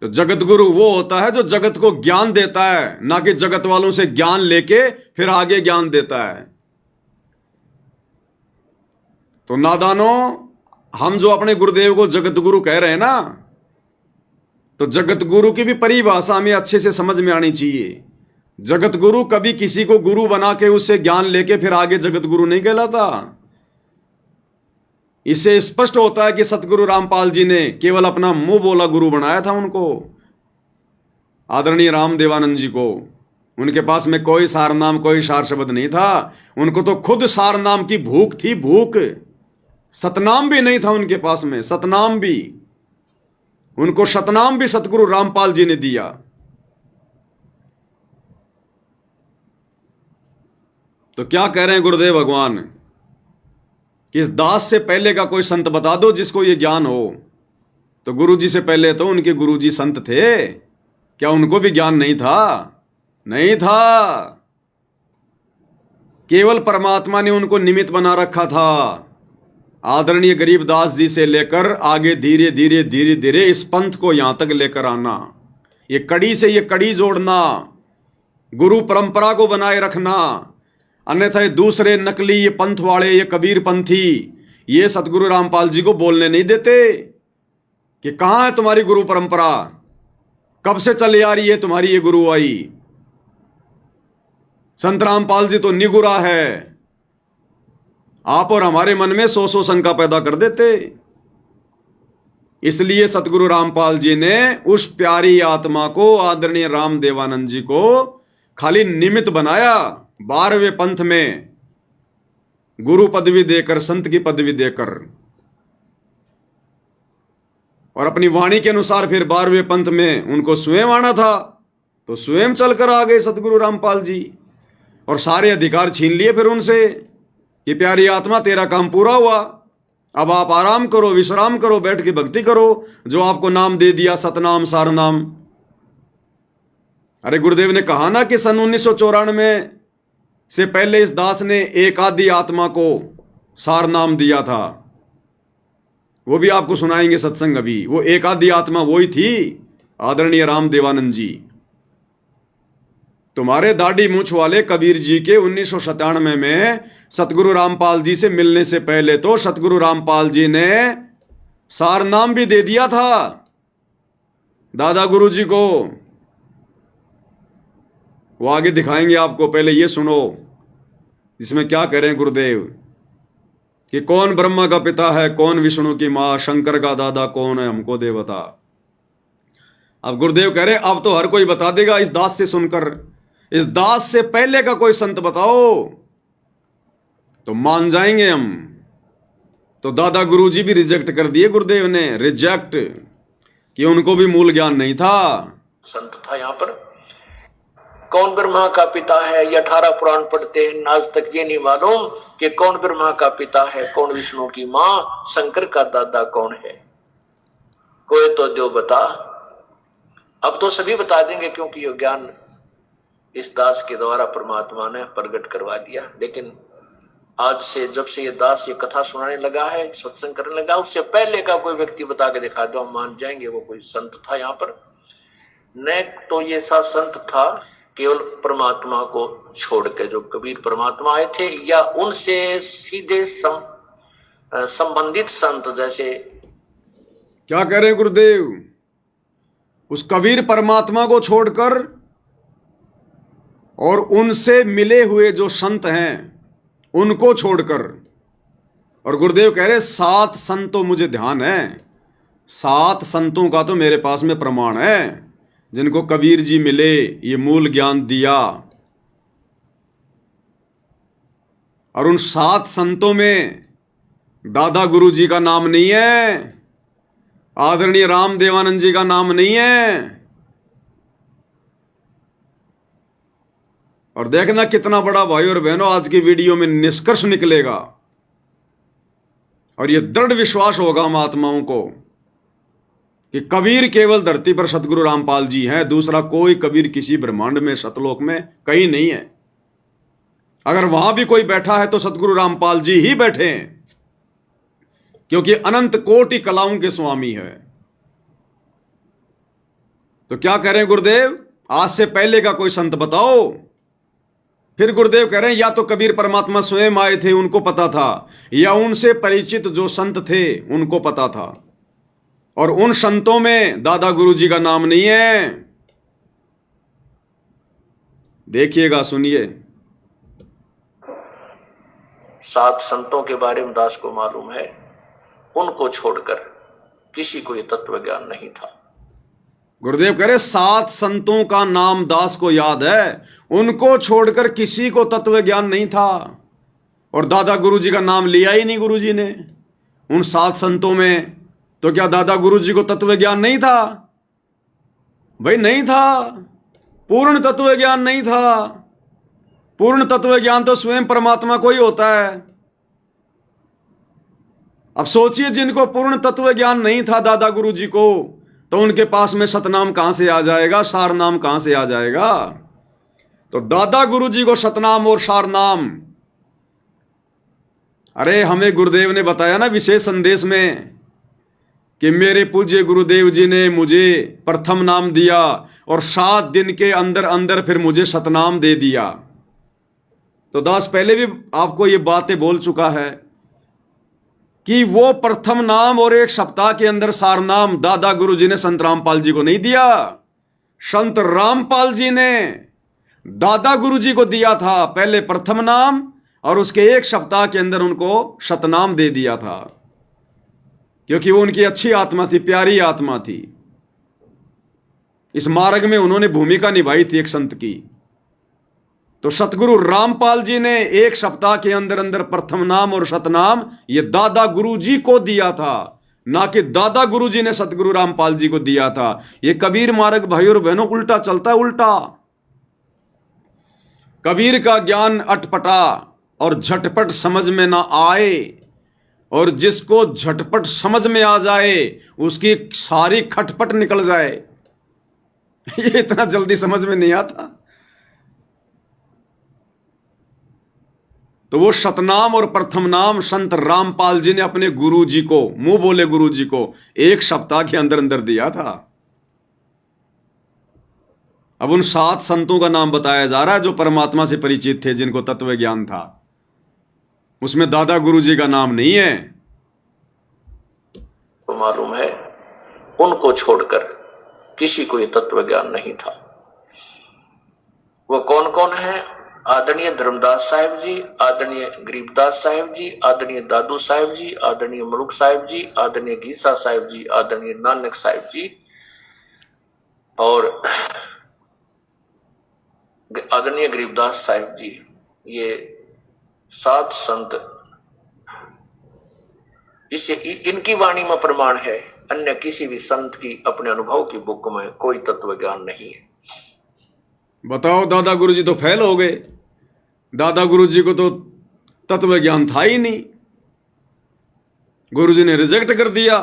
तो जगत गुरु वो होता है जो जगत को ज्ञान देता है, ना कि जगत वालों से ज्ञान लेके फिर आगे ज्ञान देता है। तो नादानों, हम जो अपने गुरुदेव को जगत गुरु कह रहे हैं ना, तो जगत गुरु की भी परिभाषा हमें अच्छे से समझ में आनी चाहिए। जगत गुरु कभी किसी को गुरु बना के उससे ज्ञान लेके फिर आगे जगत गुरु नहीं कहलाता। इससे स्पष्ट होता है कि सतगुरु रामपाल जी ने केवल अपना मुंह बोला गुरु बनाया था उनको, आदरणीय रामदेवानंद जी को। उनके पास में कोई सार नाम, कोई सार शब्द नहीं था। उनको तो खुद सार नाम की भूख थी, भूख। सतनाम भी नहीं था उनके पास में, सतनाम भी। उनको सतनाम भी सतगुरु रामपाल जी ने दिया। तो क्या कह रहे हैं गुरुदेव भगवान कि इस दास से पहले का कोई संत बता दो जिसको ये ज्ञान हो। तो गुरुजी से पहले तो उनके गुरुजी संत थे, क्या उनको भी ज्ञान नहीं था? नहीं था। केवल परमात्मा ने उनको निमित्त बना रखा था। आदरणीय गरीबदास जी से लेकर आगे धीरे धीरे धीरे धीरे इस पंथ को यहां तक लेकर आना, ये कड़ी से ये कड़ी जोड़ना, गुरु परंपरा को बनाए रखना। अन्यथा दूसरे नकली ये पंथ वाले, ये कबीर पंथी, ये सतगुरु रामपाल जी को बोलने नहीं देते कि कहां है तुम्हारी गुरु परंपरा, कब से चली आ रही है तुम्हारी ये गुरु आई। संत रामपाल जी तो निगुरा है। आप और हमारे मन में सौ सौ शंका पैदा कर देते। इसलिए सतगुरु रामपाल जी ने उस प्यारी आत्मा को, आदरणीय राम देवानंद जी को खाली निमित्त बनाया। 12वें पंथ में गुरु पदवी देकर, संत की पदवी देकर, और अपनी वाणी के अनुसार फिर 12वें पंथ में उनको स्वयं आना था तो स्वयं चलकर आ गए सतगुरु रामपाल जी, और सारे अधिकार छीन लिए फिर उनसे कि प्यारी आत्मा तेरा काम पूरा हुआ, अब आप आराम करो, विश्राम करो, बैठ के भक्ति करो, जो आपको नाम दे दिया सतनाम सारनाम। अरे गुरुदेव ने कहा ना कि सन 1994 से पहले इस दास ने एक आदि आत्मा को सार नाम दिया था। वो भी आपको सुनाएंगे सत्संग अभी। वो एक आदि आत्मा वही थी, आदरणीय राम देवानंद जी। तुम्हारे दाढ़ी मूछ वाले कबीर जी के 1997 में सतगुरु रामपाल जी से मिलने से पहले तो सतगुरु रामपाल जी ने सार नाम भी दे दिया था दादा गुरु जी को। वो आगे दिखाएंगे आपको, पहले ये सुनो इसमें क्या कह रहे हैं गुरुदेव कि कौन ब्रह्मा का पिता है, कौन विष्णु की मां, शंकर का दादा कौन है, हमको दे बता। अब गुरुदेव कह रहे अब तो हर कोई बता देगा इस दास से सुनकर। इस दास से पहले का कोई संत बताओ तो मान जाएंगे हम। तो दादा गुरु जी भी रिजेक्ट कर दिए गुरुदेव ने, रिजेक्ट, कि उनको भी मूल ज्ञान नहीं था। संत था यहाँ पर। कौन ब्रह्मा का पिता है, ये 18 पुराण पढ़ते हैं, आज तक ये नहीं मालूम कि कौन ब्रह्मा का पिता है, कौन विष्णु की मां, शंकर का दादा कौन है। कोई तो जो बता। अब तो सभी बता देंगे क्योंकि ये ज्ञान इस दास के द्वारा परमात्मा ने प्रकट करवा दिया। लेकिन आज से जब से ये दास ये कथा सुनाने लगा है, सत्संग करने लगा, उससे पहले का कोई व्यक्ति बता के दिखा दो, हम मान जाएंगे वो कोई संत था यहाँ पर। न तो ये सा संत था केवल परमात्मा को छोड़ के, जो कबीर परमात्मा आए थे, या उनसे सीधे संबंधित संत। जैसे क्या कह रहे हैं गुरुदेव, उस कबीर परमात्मा को छोड़कर और उनसे मिले हुए जो संत हैं उनको छोड़कर। और गुरुदेव कह रहे 7 संतों मुझे ध्यान है, 7 संतों का तो मेरे पास में प्रमाण है जिनको कबीर जी मिले, ये मूल ज्ञान दिया। और उन 7 संतों में दादा गुरु जी का नाम नहीं है, आदरणीय राम देवानंद जी का नाम नहीं है। और देखना कितना बड़ा भाई और बहनों आज की वीडियो में निष्कर्ष निकलेगा, और यह दृढ़ विश्वास होगा हम आत्माओं को कि कबीर केवल धरती पर सतगुरु रामपाल जी हैं, दूसरा कोई कबीर किसी ब्रह्मांड में, सतलोक में कहीं नहीं है। अगर वहां भी कोई बैठा है तो सतगुरु रामपाल जी ही बैठे हैं, क्योंकि अनंत कोटि कलाओं के स्वामी है। तो क्या कह रहे हैं गुरुदेव, आज से पहले का कोई संत बताओ। फिर गुरुदेव कह रहे हैं या तो कबीर परमात्मा स्वयं आए थे, उनको पता था, या उनसे परिचित जो संत थे उनको पता था। और उन संतों में दादा गुरु जी का नाम नहीं है। देखिएगा, सुनिए। 7 संतों के बारे में दास को मालूम है, उनको छोड़कर किसी को ये तत्व ज्ञान नहीं था। गुरुदेव कह रहे 7 संतों का नाम दास को याद है, उनको छोड़कर किसी को तत्व ज्ञान नहीं था। और दादा गुरु जी का नाम लिया ही नहीं गुरु जी ने उन 7 संतों में। तो क्या दादा गुरु जी को तत्व ज्ञान नहीं था? भाई नहीं था, पूर्ण तत्व ज्ञान नहीं था। पूर्ण तत्व ज्ञान तो स्वयं परमात्मा को ही होता है। अब सोचिए, जिनको पूर्ण तत्व ज्ञान नहीं था दादा गुरु जी को, तो उनके पास में सतनाम कहां से आ जाएगा, सारनाम कहां से आ जाएगा। तो दादा गुरु जी को सतनाम और सारनाम अरे हमें गुरुदेव ने बताया ना विशेष संदेश में कि मेरे पूज्य गुरुदेव जी ने मुझे प्रथम नाम दिया और 7 दिन के अंदर अंदर फिर मुझे सतनाम दे दिया। तो दास पहले भी आपको ये बातें बोल चुका है कि वो प्रथम नाम और 1 सप्ताह के अंदर सारनाम दादा गुरु जी ने संत रामपाल जी को नहीं दिया, संत रामपाल जी ने दादा गुरु जी को दिया था। पहले प्रथम नाम और उसके 1 सप्ताह के अंदर उनको शतनाम दे दिया था, क्योंकि वो उनकी अच्छी आत्मा थी, प्यारी आत्मा थी। इस मार्ग में उन्होंने भूमिका निभाई थी एक संत की। तो सतगुरु रामपाल जी ने 1 सप्ताह के अंदर अंदर प्रथम नाम और शतनाम ये दादा गुरु जी को दिया था, ना कि दादा गुरु जी ने सतगुरु रामपाल जी को दिया था। ये कबीर मार्ग भाई और बहनों उल्टा चलता है, उल्टा। कबीर का ज्ञान अटपटा और झटपट समझ में ना आए, और जिसको झटपट समझ में आ जाए उसकी सारी खटपट निकल जाए। ये इतना जल्दी समझ में नहीं आता। तो वो शतनाम और प्रथम नाम संत रामपाल जी ने अपने गुरु जी को, मुंह बोले गुरु जी को, 1 सप्ताह के अंदर अंदर दिया था। अब उन 7 संतों का नाम बताया जा रहा है जो परमात्मा से परिचित थे, जिनको तत्व ज्ञान था। उसमें दादा गुरु जी का नाम नहीं है। तो मालूम है उनको छोड़कर किसी को ये तत्व ज्ञान नहीं था। वो कौन कौन है? आदरणीय धर्मदास साहिब जी, आदरणीय गरीबदास साहिब जी, आदरणीय दादू साहिब जी, आदरणीय मलुक साहिब जी, आदरणीय गीसा साहिब जी, आदरणीय नानक साहिब जी और आदरणीय गरीबदास साहिब जी। ये 7 संत, इससे इनकी वाणी में प्रमाण है। अन्य किसी भी संत की अपने अनुभव की बुक में कोई तत्व ज्ञान नहीं है। बताओ, दादा गुरु जी तो फेल हो गए। दादा गुरु जी को तो तत्व ज्ञान था ही नहीं, गुरु जी ने रिजेक्ट कर दिया।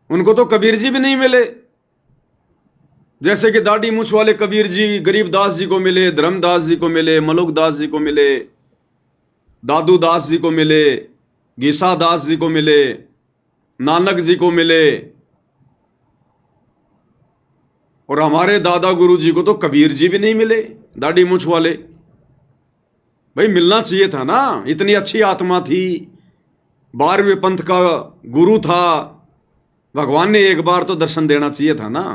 उनको तो कबीर जी भी नहीं मिले। जैसे कि दाढ़ी मूछ वाले कबीर जी गरीबदास जी को मिले, धर्मदास जी को मिले, मलुक दास जी को मिले, दादू दास जी को मिले, गीसा दास जी को मिले, नानक जी को मिले, और हमारे दादा गुरु जी को तो कबीर जी भी नहीं मिले, दाढ़ी मूछ वाले। भाई मिलना चाहिए था ना, इतनी अच्छी आत्मा थी, 12वें पंथ का गुरु था, भगवान ने एक बार तो दर्शन देना चाहिए था ना।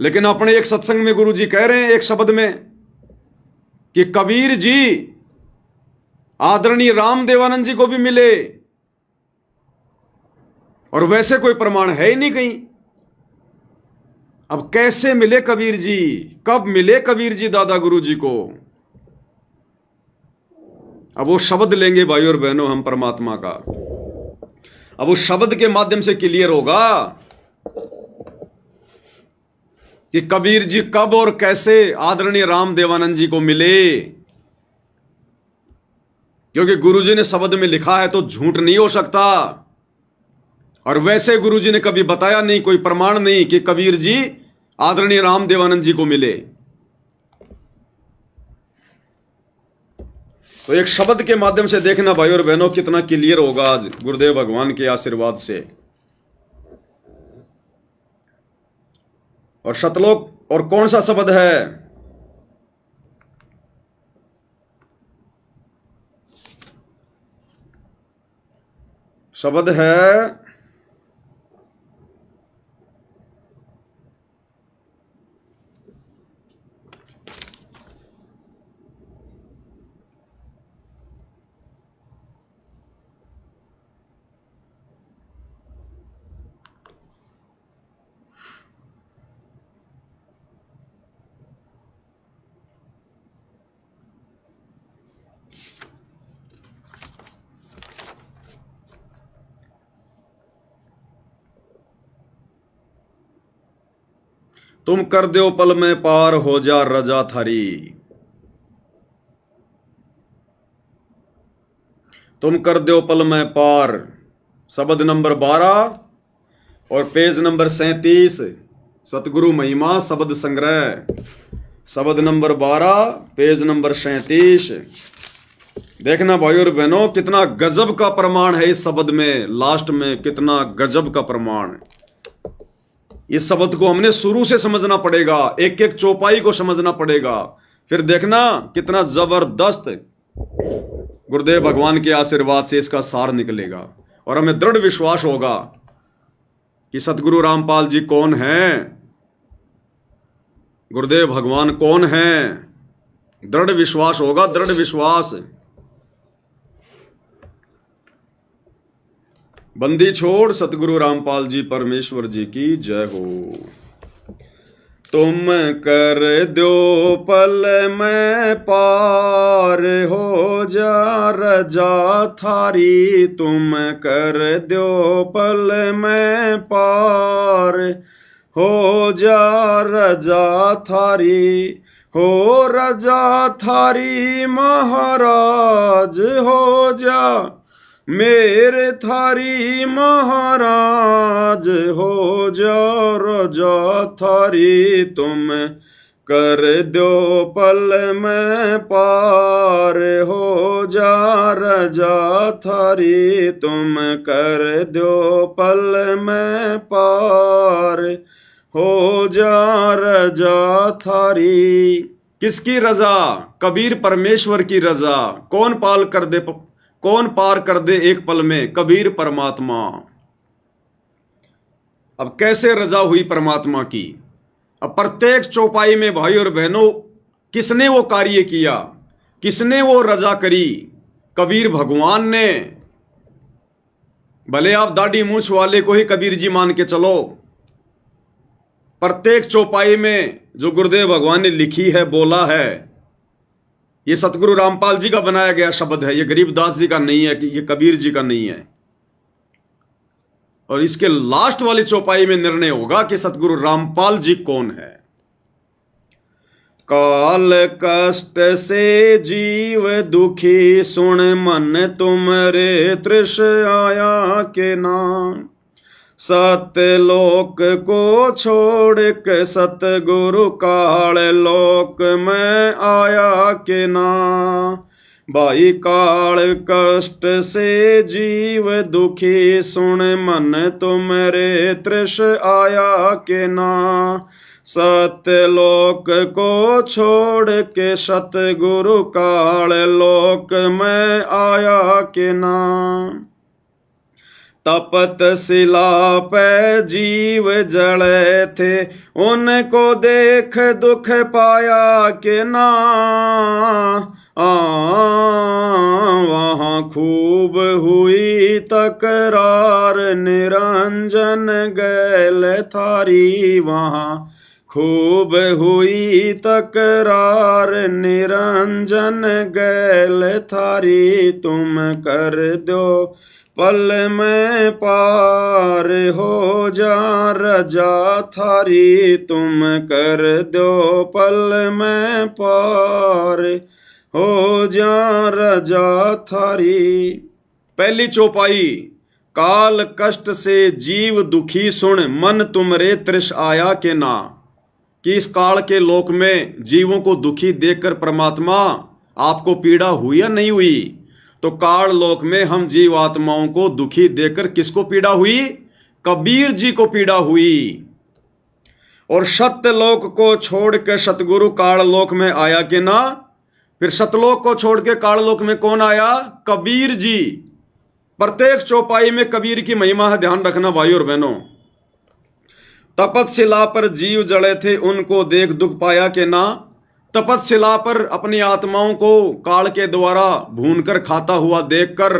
लेकिन अपने एक सत्संग में गुरु जी कह रहे हैं एक शब्द में कि कबीर जी आदरणीय रामदेवानंद जी को भी मिले, और वैसे कोई प्रमाण है ही नहीं कहीं। अब कैसे मिले कबीर जी, कब मिले कबीर जी दादा गुरु जी को? अब वो शब्द लेंगे भाई और बहनों हम परमात्मा का। अब उस शब्द के माध्यम से क्लियर होगा कि कबीर जी कब और कैसे आदरणीय रामदेवानंद जी को मिले। क्योंकि गुरु जी ने शब्द में लिखा है तो झूठ नहीं हो सकता, और वैसे गुरु जी ने कभी बताया नहीं, कोई प्रमाण नहीं कि कबीर जी आदरणीय रामदेवानंद जी को मिले। तो एक शब्द के माध्यम से देखना भाई और बहनों कितना क्लियर होगा आज गुरुदेव भगवान के आशीर्वाद से। और शतलोक और कौन सा शब्द है? शब्द है तुम कर दो पल में पार हो जा रजा थारी। तुम कर दो पल में पार, शब्द नंबर 12 और पेज नंबर 37 सतगुरु महिमा शब्द संग्रह, शब्द नंबर 12, पेज नंबर 37। देखना भाई और बहनों, कितना गजब का प्रमाण है इस शब्द में, लास्ट में कितना गजब का प्रमाण। इस शब्द को हमने शुरू से समझना पड़ेगा, एक एक चौपाई को समझना पड़ेगा, फिर देखना कितना जबरदस्त गुरुदेव भगवान के आशीर्वाद से इसका सार निकलेगा। और हमें दृढ़ विश्वास होगा कि सतगुरु रामपाल जी कौन हैं, गुरुदेव भगवान कौन हैं। दृढ़ विश्वास होगा, दृढ़ विश्वास। बंदी छोड़ सतगुरु रामपाल जी परमेश्वर जी की जय हो। तुम कर दो पल में पार, हो जा रजा थारी। तुम कर दो पल में पार, हो जा रजा थारी। हो रजा थारी महाराज, हो जा मेरे थारी महाराज। हो जा रजा थारी। तुम कर दो पल में पार, हो जा रजा थारी। तुम कर दो पल में पार, हो जा रजा थारी। किसकी रजा? कबीर परमेश्वर की रजा। कौन पार कर दे एक पल में? कबीर परमात्मा। अब कैसे रजा हुई परमात्मा की? अब प्रत्येक चौपाई में भाई और बहनों किसने वो कार्य किया, किसने वो रजा करी? कबीर भगवान ने। भले आप दाढ़ी मूछ वाले को ही कबीर जी मान के चलो, प्रत्येक चौपाई में जो गुरुदेव भगवान ने लिखी है, बोला है, ये सतगुरु रामपाल जी का बनाया गया शब्द है, ये गरीबदास जी का नहीं है, कि ये कबीर जी का नहीं है। और इसके लास्ट वाली चौपाई में निर्णय होगा कि सतगुरु रामपाल जी कौन है। काल कष्ट से जीव दुखी, सुन मन तुमरे तृष आया के नाम। सत्यलोक को छोड़ के सतगुरु काल लोक में आया के ना। भाई काल कष्ट से जीव दुखी, सुन मन तुमरे तृष आया के ना। सत्यलोक को छोड़ के सतगुरु काल लोक में आया के ना। तपत शिला पे जीव जड़े थे, उनको देख दुख पाया के ना। वहाँ खूब हुई तकरार, निरंजन गैल थारी। वहाँ खूब हुई तकरार, निरंजन गैल थारी। तुम कर दो पल में पार, हो जा रजा थारी। तुम कर दो पल में पार, हो जा रजा थारी। पहली चौपाई, काल कष्ट से जीव दुखी, सुन मन तुमरे तृष आया के ना। कि इस काल के लोक में जीवों को दुखी देखकर परमात्मा आपको पीड़ा हुई या नहीं हुई? तो काल लोक में हम जीवात्माओं को दुखी देखकर किसको पीड़ा हुई? कबीर जी को पीड़ा हुई। और सत्यलोक को छोड़ के सतगुरु काल लोक में आया कि ना। फिर सतलोक को छोड़ के काल लोक में कौन आया? कबीर जी। प्रत्येक चौपाई में कबीर की महिमा है, ध्यान रखना भाई और बहनों। तपतशिला पर जीव जड़े थे, उनको देख दुख पाया कि ना। तपतशिला पर अपनी आत्माओं को काल के द्वारा भूनकर खाता हुआ देखकर,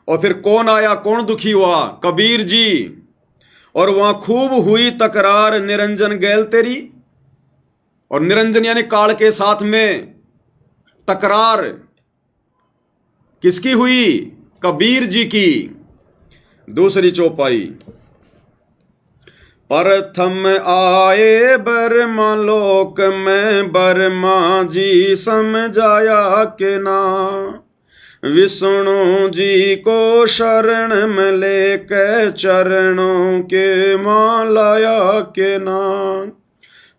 और फिर कौन आया, कौन दुखी हुआ? कबीर जी। और वहां खूब हुई तकरार, निरंजन गैल तेरी। और निरंजन यानी काल के साथ में तकरार किसकी हुई? कबीर जी की। दूसरी चौपाई, प्रथम आए बर्मा लोक में, बर्मा जी समझाया के ना। विष्णु जी को शरण में लेके चरणों के मालाया के नाम।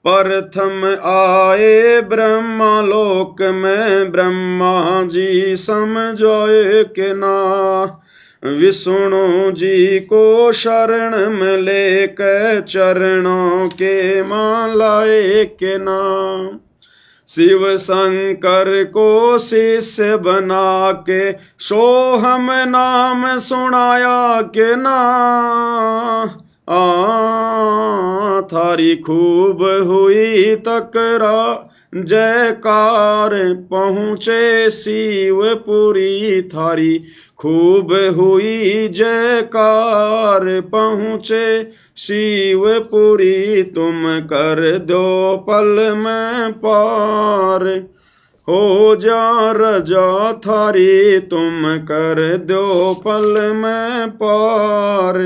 प्रथम आए ब्रह्मा लोक में ब्रह्मा जी समझाए के ना। विष्णु जी को शरण में लेके चरणों के मालाए के नाम। शिव शंकर को शिष्य बना के सोहम नाम सुनाया के ना। थारी खूब हुई तकरा जयकार पहुँचे शिवपुरी। थारी खूब हुई जयकार पहुँचे शिवपुरी। तुम कर दो पल में पार हो जा रजा थारी। तुम कर दो पल में पार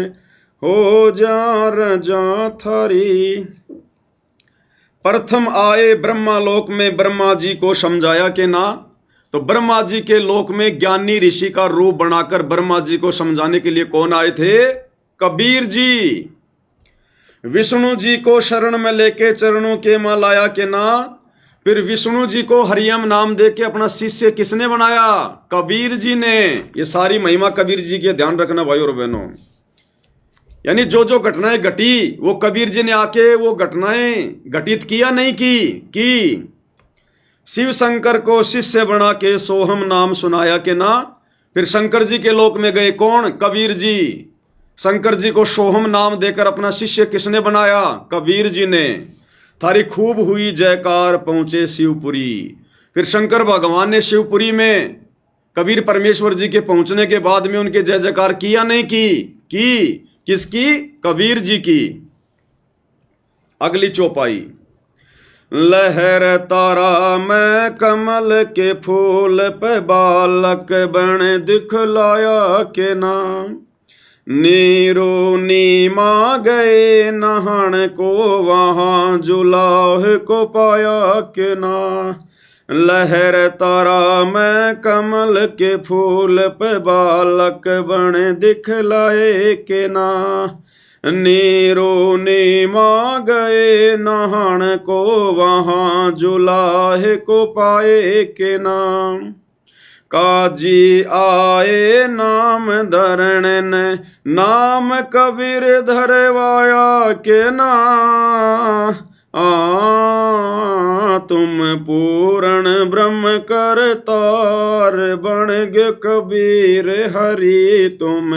हो जा रजा थारी। प्रथम आए ब्रह्मा लोक में ब्रह्मा जी को समझाया के ना। तो ब्रह्मा जी के लोक में ज्ञानी ऋषि का रूप बनाकर ब्रह्मा जी को समझाने के लिए कौन आए थे? कबीर जी। विष्णु जी को शरण में लेके चरणों के मां लाया के ना। फिर विष्णु जी को हरियम नाम दे के अपना शिष्य किसने बनाया? कबीर जी ने। ये सारी महिमा कबीर जी के, ध्यान रखना भाई और बहनों। यानी जो जो घटनाएं घटी वो कबीर जी ने आके वो घटनाएं घटित किया नहीं की। शिव शंकर को शिष्य बना के सोहम नाम सुनाया के ना। फिर शंकर जी के लोक में गए कौन? कबीर जी। शंकर जी को सोहम नाम देकर अपना शिष्य किसने बनाया? कबीर जी ने। थारी खूब हुई जयकार पहुंचे शिवपुरी। फिर शंकर भगवान ने शिवपुरी में कबीर परमेश्वर जी के पहुंचने के बाद में उनके जय जयकार किया नहीं की? किसकी? कबीर जी की। अगली चौपाई। लहर तारा में कमल के फूल पे बालक बन दिखलाया के नाम। नीरो नीमा गए नहान को वहां जुलाह को पाया के ना। लहर तारा में कमल के फूल पे बालक बन दिखलाए के ना। नीरो नीमा गए नहान को वहां जुलाह को पाए के नाम। काजी आए नाम धरण ने नाम कबीर धरवाया के ना। तुम पूर्ण ब्रह्म करतार बन गे कबीर हरि। तुम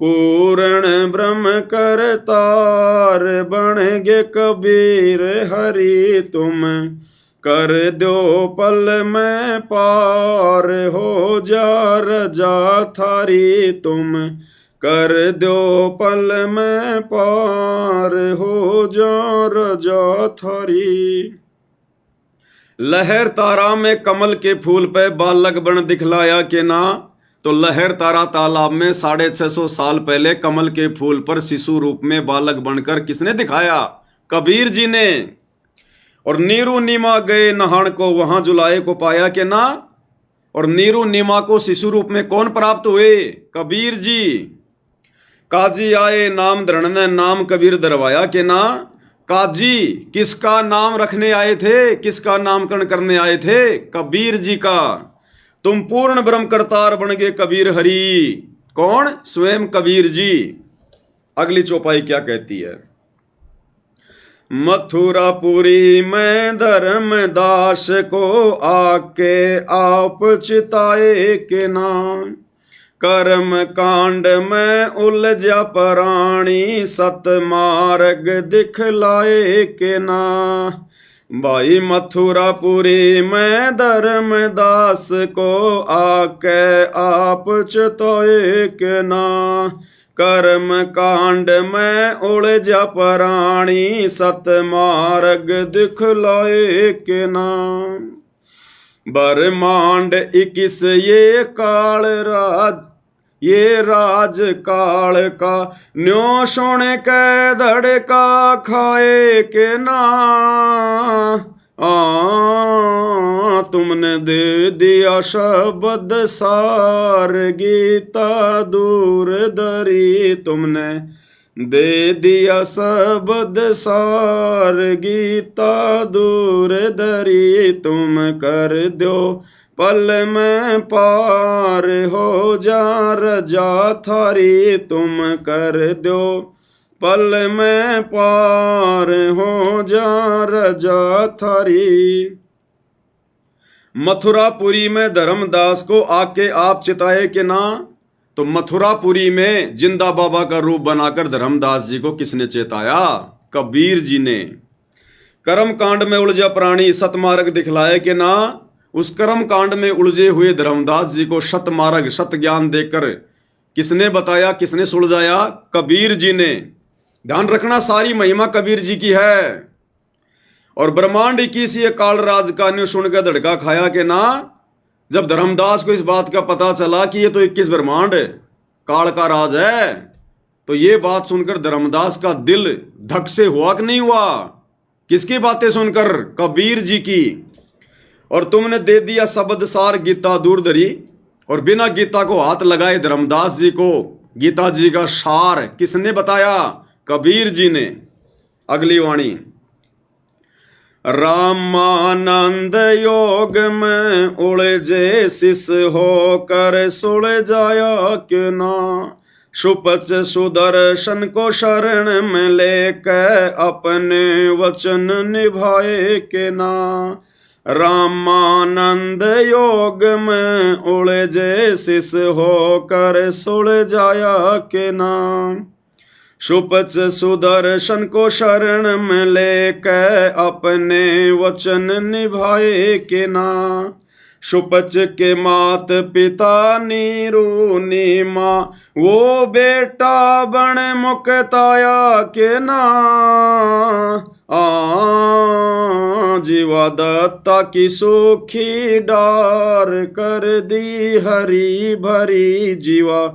पूर्ण ब्रह्म करतार बन गे कबीर हरि। तुम कर दो पल में पार हो जा रजा थारी। तुम कर दो पल में पार हो जा रजा थारी। लहर तारा में कमल के फूल पे बालक बन दिखलाया के ना। तो लहर तारा तालाब में 650 साल पहले कमल के फूल पर शिशु रूप में बालक बनकर किसने दिखाया? कबीर जी ने। और नीरू नीमा गए नहान को वहां जुलाए को पाया के ना। और नीरू नीमा को शिशु रूप में कौन प्राप्त हुए? कबीर जी। काजी आए नाम धरण ने नाम कबीर दरवाया के ना। काजी किसका नाम रखने आए थे? किसका नामकरण करने आए थे? कबीर जी का। तुम पूर्ण ब्रह्म करतार बन गए कबीर हरि। कौन? स्वयं कबीर जी। अगली चौपाई क्या कहती है? मथुरापुरी में धर्मदास को आके आप चिताए के नाम। कर्म कांड में उलझा प्राणी सतमार्ग दिखलाए के ना। भाई मथुरापुरी में धर्मदास को आके आप चिताए के ना। कर्म कांड में उलझा प्राणी सतमार्ग दिखलाए के नाम। ब्रह्मांड 21 ये काल राज ये राज काल का न्यो सुन के धड़का खाए के ना। तुमने दे दिया शब्द सार, गीता दूर दरी तुमने दे दिया शब्द सार, गीता दूर दरी तुम कर दो पल में पार, हो जा रजा थारी तुम कर दो पल में पार, हो जा रजा थारी। मथुरापुरी में धर्मदास को आके आप चिताए कि ना, तो मथुरापुरी में जिंदा बाबा का रूप बनाकर धर्मदास जी को किसने चेताया? कबीर जी ने। कर्म कांड में उलझा प्राणी सतमार्ग दिखलाए कि ना, उस कर्म कांड में उलझे हुए धर्मदास जी को सतमार्ग सत ज्ञान देकर किसने बताया, किसने सुलझाया? कबीर जी ने। ध्यान रखना, सारी महिमा कबीर जी की है। और ब्रह्मांड 21 ये काल राज का न्यू सुनकर धड़का खाया कि ना, जब धर्मदास को इस बात का पता चला कि ये तो 21 ब्रह्मांड काल का राज है, तो ये बात सुनकर धर्मदास का दिल धक से हुआ कि नहीं हुआ? किसकी बातें सुनकर? कबीर जी की। और तुमने दे दिया शब्द सार, गीता दूर धरी, और बिना गीता को हाथ लगाए धर्मदास जी को गीता जी का सार किसने बताया? कबीर जी ने। अगली वाणी, रामानंद योग में उलझे शिष होकर सुलझाया कि ना, सुपच सुदर्शन को शरण में लेकर अपने वचन निभाए कि ना, रामानंद योग में उलझे शिष होकर सुलझाया कि ना, सुपच सुदर्शन को शरण में लेकर अपने वचन निभाए कि ना, सुपच के मात पिता नीरू नीमा वो बेटा बन मुक्ताया के ना, जीवा दत्ता की सूखी डार कर दी हरी भरी, जीवा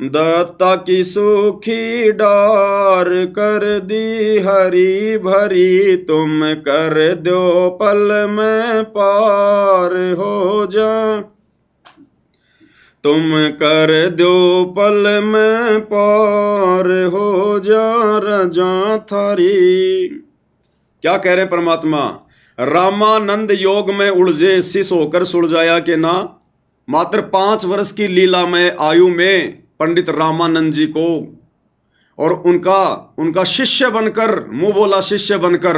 दत्ता की सूखी डार कर दी हरी भरी, तुम कर दो पल में पार, हो जा तुम कर दो पल में पार, हो जा रजा थारी। क्या कह रहे परमात्मा? रामानंद योग में उलझे शिष होकर सुलझाया के ना। मात्र 5 वर्ष की लीला में आयु में पंडित रामानंद जी को और उनका शिष्य बनकर, मुंह बोला शिष्य बनकर,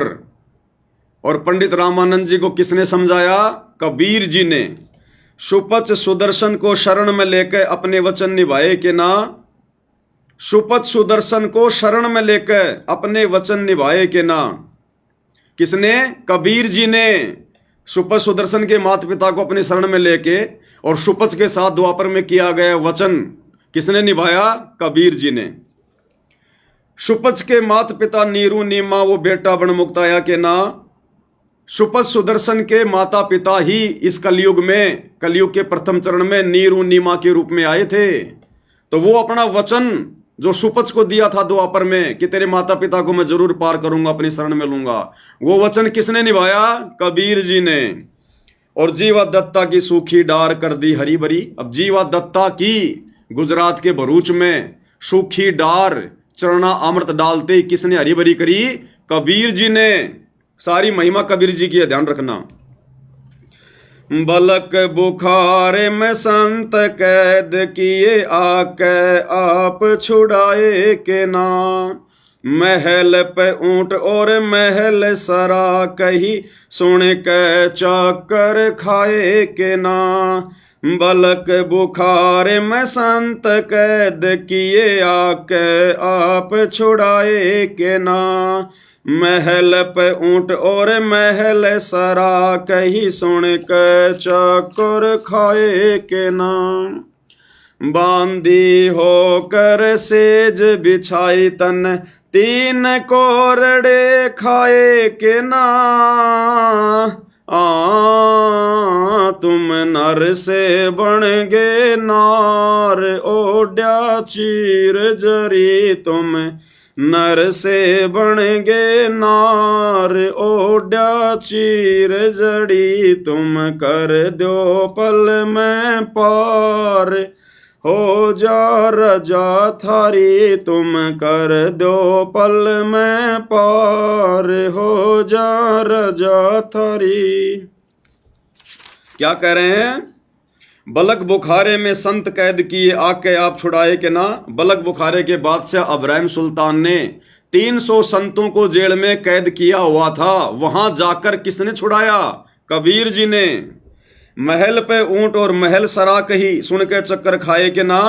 और पंडित रामानंद जी को किसने समझाया? कबीर जी ने। सुपच सुदर्शन को शरण में लेकर अपने वचन निभाए के ना, सुपच सुदर्शन को शरण में लेकर अपने वचन निभाए के ना। किसने? कबीर जी ने। सुपच सुदर्शन के माता पिता को अपने शरण में लेके और सुपच के साथ द्वापर में किया गया वचन किसने निभाया? कबीर जी ने। सुपच के माता पिता नीरू नीमा वो बेटा बन मुक्ताया के ना। सुपच सुदर्शन के माता पिता ही इस कलयुग में, कलयुग के प्रथम चरण में नीरू नीमा के रूप में आए थे। तो वो अपना वचन जो सुपच को दिया था द्वापर में कि तेरे माता पिता को मैं जरूर पार करूंगा, अपनी शरण में लूंगा, वो वचन किसने निभाया? कबीर जी ने। और जीवा दत्ता की सूखी डार कर दी हरी भरी। अब जीवा दत्ता की गुजरात के भरूच में सूखी डार चरना अमृत डालते किसने हरी भरी करी? कबीर जी ने। सारी महिमा कबीर जी की है, ध्यान रखना। बलक बुखार में संत कैद किए आके आप छुड़ाए के ना। महल पे ऊंट और महल सरा कही सुन के चक्कर खाए के ना। बलक बुखार में संत कैद किए आके आप छुड़ाए के ना। महल पे ऊंट और महल सरा कही सुन के चक्कर खाए के ना। बांधी होकर सेज बिछाई तन 3 कोरड़े खाए के ना। तुम नर से बन गे नार ओड्या चीर जरी। तुम नर से बन गे नार, ओड्या चीर जड़ी, तुम कर दो पल में पार, हो जा रजा थारी, तुम कर दो पल में पार, हो जा रजा थारी। क्या कह रहे हैं? बलक बुखारे में संत कैद किए, आके आप छुड़ाए के ना। बलक बुखारे के बादशाह इब्राहिम सुल्तान ने 300 संतों को जेल में कैद किया हुआ था, वहां जाकर किसने छुड़ाया? कबीर जी ने। महल पे ऊंट और महल सरा कही, सुन के चक्कर खाए के ना।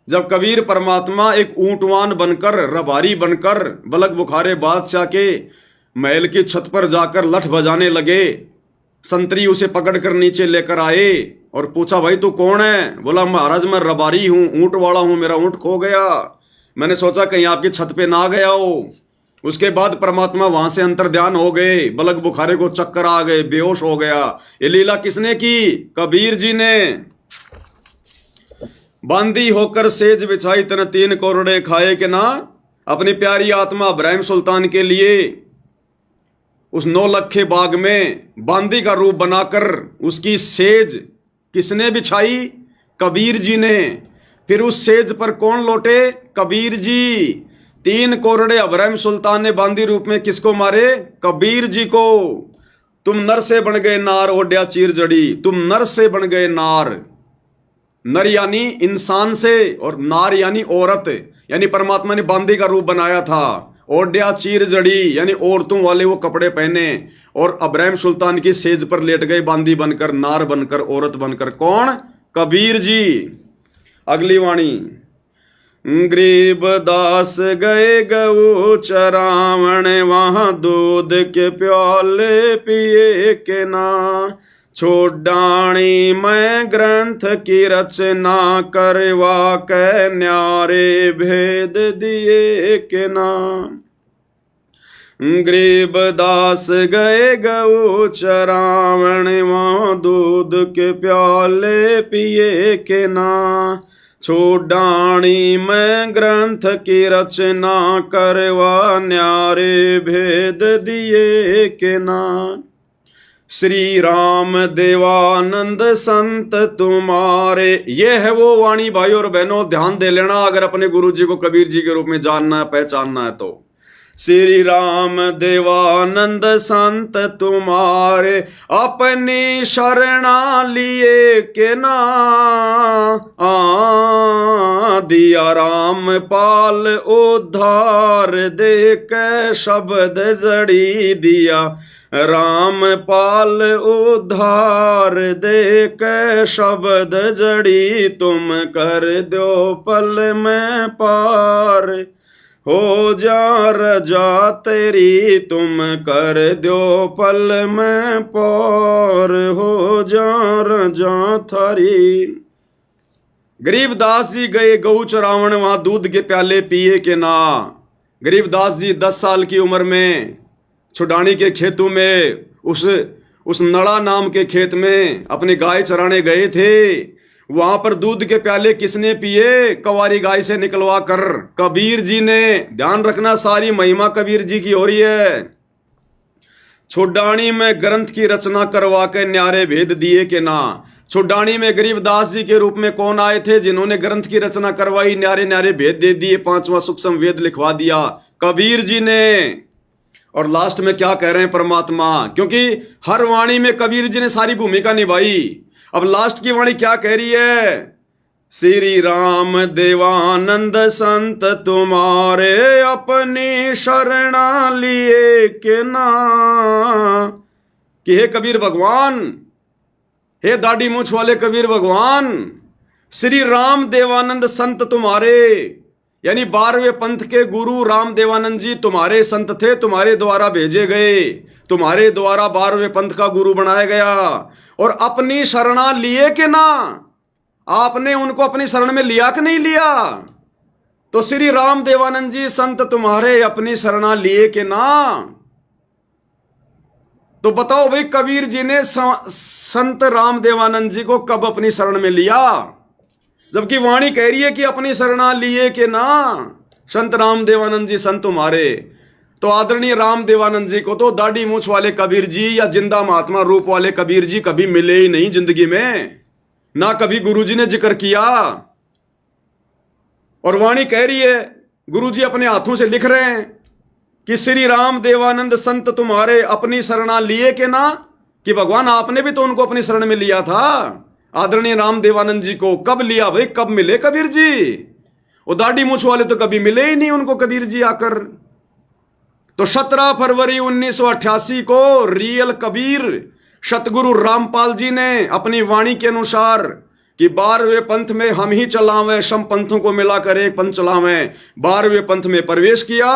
जब कबीर परमात्मा एक ऊंटवान बनकर, रबारी बनकर बलक बुखारे बादशाह के महल की छत पर जाकर लठ बजाने लगे, संतरी उसे पकड़कर नीचे लेकर आए और पूछा, भाई तू कौन है? बोला, महाराज मैं रबारी हूं, ऊंट वाला हूं, मेरा ऊंट खो गया, मैंने सोचा कहीं आपकी छत पे ना गया हो। उसके बाद परमात्मा वहां से अंतर्ध्यान हो गए, बलक बुखारे को चक्कर आ गए, बेहोश हो गया। ये लीला किसने की? कबीर जी ने। बांदी होकर सेज बिछाई, तन 3 कोरड़े खाए के ना। अपनी प्यारी आत्मा इब्राहिम सुल्तान के लिए उस 9 लखे बाग में बांदी का रूप बनाकर उसकी सेज किसने बिछाई? कबीर जी ने। फिर उस सेज पर कौन लौटे? कबीर जी। 3 कोरड़े इब्राहिम सुल्तान ने बांदी रूप में किसको मारे? कबीर जी को। तुम नर से बन गए नार, ओड्या चीर जड़ी, तुम नर से बन गए नार। नर यानी इंसान से, और नार यानी औरत, यानी परमात्मा ने बांदी का रूप बनाया था। ओड्या चीर जड़ी यानी औरतों वाले वो कपड़े पहने, और इब्राहिम सुल्तान की सेज पर लेट गए बांदी बनकर, नार बनकर, औरत बनकर। कौन? कबीर जी। अगली वाणी, गरीब दास गए गऊ चरावण, वहां दूध के प्याले पिए के ना। छोड़ाणी मैं ग्रंथ की रचना, करवा के न्यारे भेद दिए के ना। गरीब दास गए गऊ चरावण, वहां दूध के प्याले पिए के ना। छोड़ाणी मैं ग्रंथ की रचना, करवा न्यारे भेद दिए के ना। श्री राम देवानंद संत तुम्हारे। ये है वो वाणी भाई और बहनों, ध्यान दे लेना अगर अपने गुरु जी को कबीर जी के रूप में जानना है, पहचानना है तो। श्री राम देवानंद संत तुम्हारे, अपनी शरणा लिए के ना। दिया राम पाल उद्धार, दे के शब्द जड़ी दिया। राम पाल उद्धार, दे के शब्द जड़ी, तुम कर दो पल में पार। हो जा रजा तेरी, तुम कर दो पल में पार। हो जा रजा थारी। गरीबदास जी गए गऊ चरावण, वहां दूध के प्याले पिए के ना। गरीबदास जी 10 साल की उम्र में छुडानी के खेतों में, उस नड़ा नाम के खेत में अपनी गाय चराने गए थे। वहां पर दूध के प्याले किसने पिए? कवारी गाय से निकलवा कर कबीर जी ने। ध्यान रखना, सारी महिमा कबीर जी की हो रही है। छुडानी में ग्रंथ की रचना, करवा के न्यारे भेद दिए के ना। छुडानी में गरीबदास जी के रूप में कौन आए थे जिन्होंने ग्रंथ की रचना करवाई, न्यारे न्यारे भेद दे दिए, 5वां सूक्ष्म वेद लिखवा दिया? कबीर जी ने। और लास्ट में क्या कह रहे हैं परमात्मा? क्योंकि हर वाणी में कबीर जी ने सारी भूमिका निभाई। अब लास्ट की वाणी क्या कह रही है? श्री राम देवानंद संत तुम्हारे, अपनी शरणा लिए के ना। कि हे कबीर भगवान, हे दाढ़ी मूछ वाले कबीर भगवान, श्री राम देवानंद संत तुम्हारे, यानी 12वें पंथ के गुरु राम देवानंद जी तुम्हारे संत थे, तुम्हारे द्वारा भेजे गए, तुम्हारे द्वारा 12वें पंथ का गुरु बनाया गया। और अपनी शरणा लिए के ना। आपने उनको अपनी शरण में लिया कि नहीं लिया? तो श्री राम देवानंद जी संत तुम्हारे, अपनी शरणा लिए के ना। तो बताओ भाई, कबीर जी ने संत राम देवानंद जी को कब अपनी शरण में लिया? जबकि वाणी कह रही है कि अपनी शरणा लिए के ना। संत राम देवानंद जी संत तुम्हारे। तो आदरणीय राम देवानंद जी को तो दाढ़ी मूछ वाले कबीर जी या जिंदा महात्मा रूप वाले कबीर जी कभी मिले ही नहीं जिंदगी में, ना कभी गुरुजी ने जिक्र किया। और वाणी कह रही है, गुरुजी अपने हाथों से लिख रहे हैं कि श्री राम देवानंद संत तुम्हारे अपनी शरणा लिए के ना, कि भगवान आपने भी तो उनको अपनी शरण में लिया था। आदरणीय राम देवानंद जी को कब लिया भाई, कब मिले कबीर जी? वो दाढ़ी मूछ वाले तो कभी मिले ही नहीं उनको कबीर जी आकर। तो 17 फरवरी 1988 को रियल कबीर सतगुरु रामपाल जी ने अपनी वाणी के अनुसार कि 12वें पंथ में हम ही चलावें, सम पंथों को मिलाकर एक पंथ चलावें, 12वें पंथ में प्रवेश किया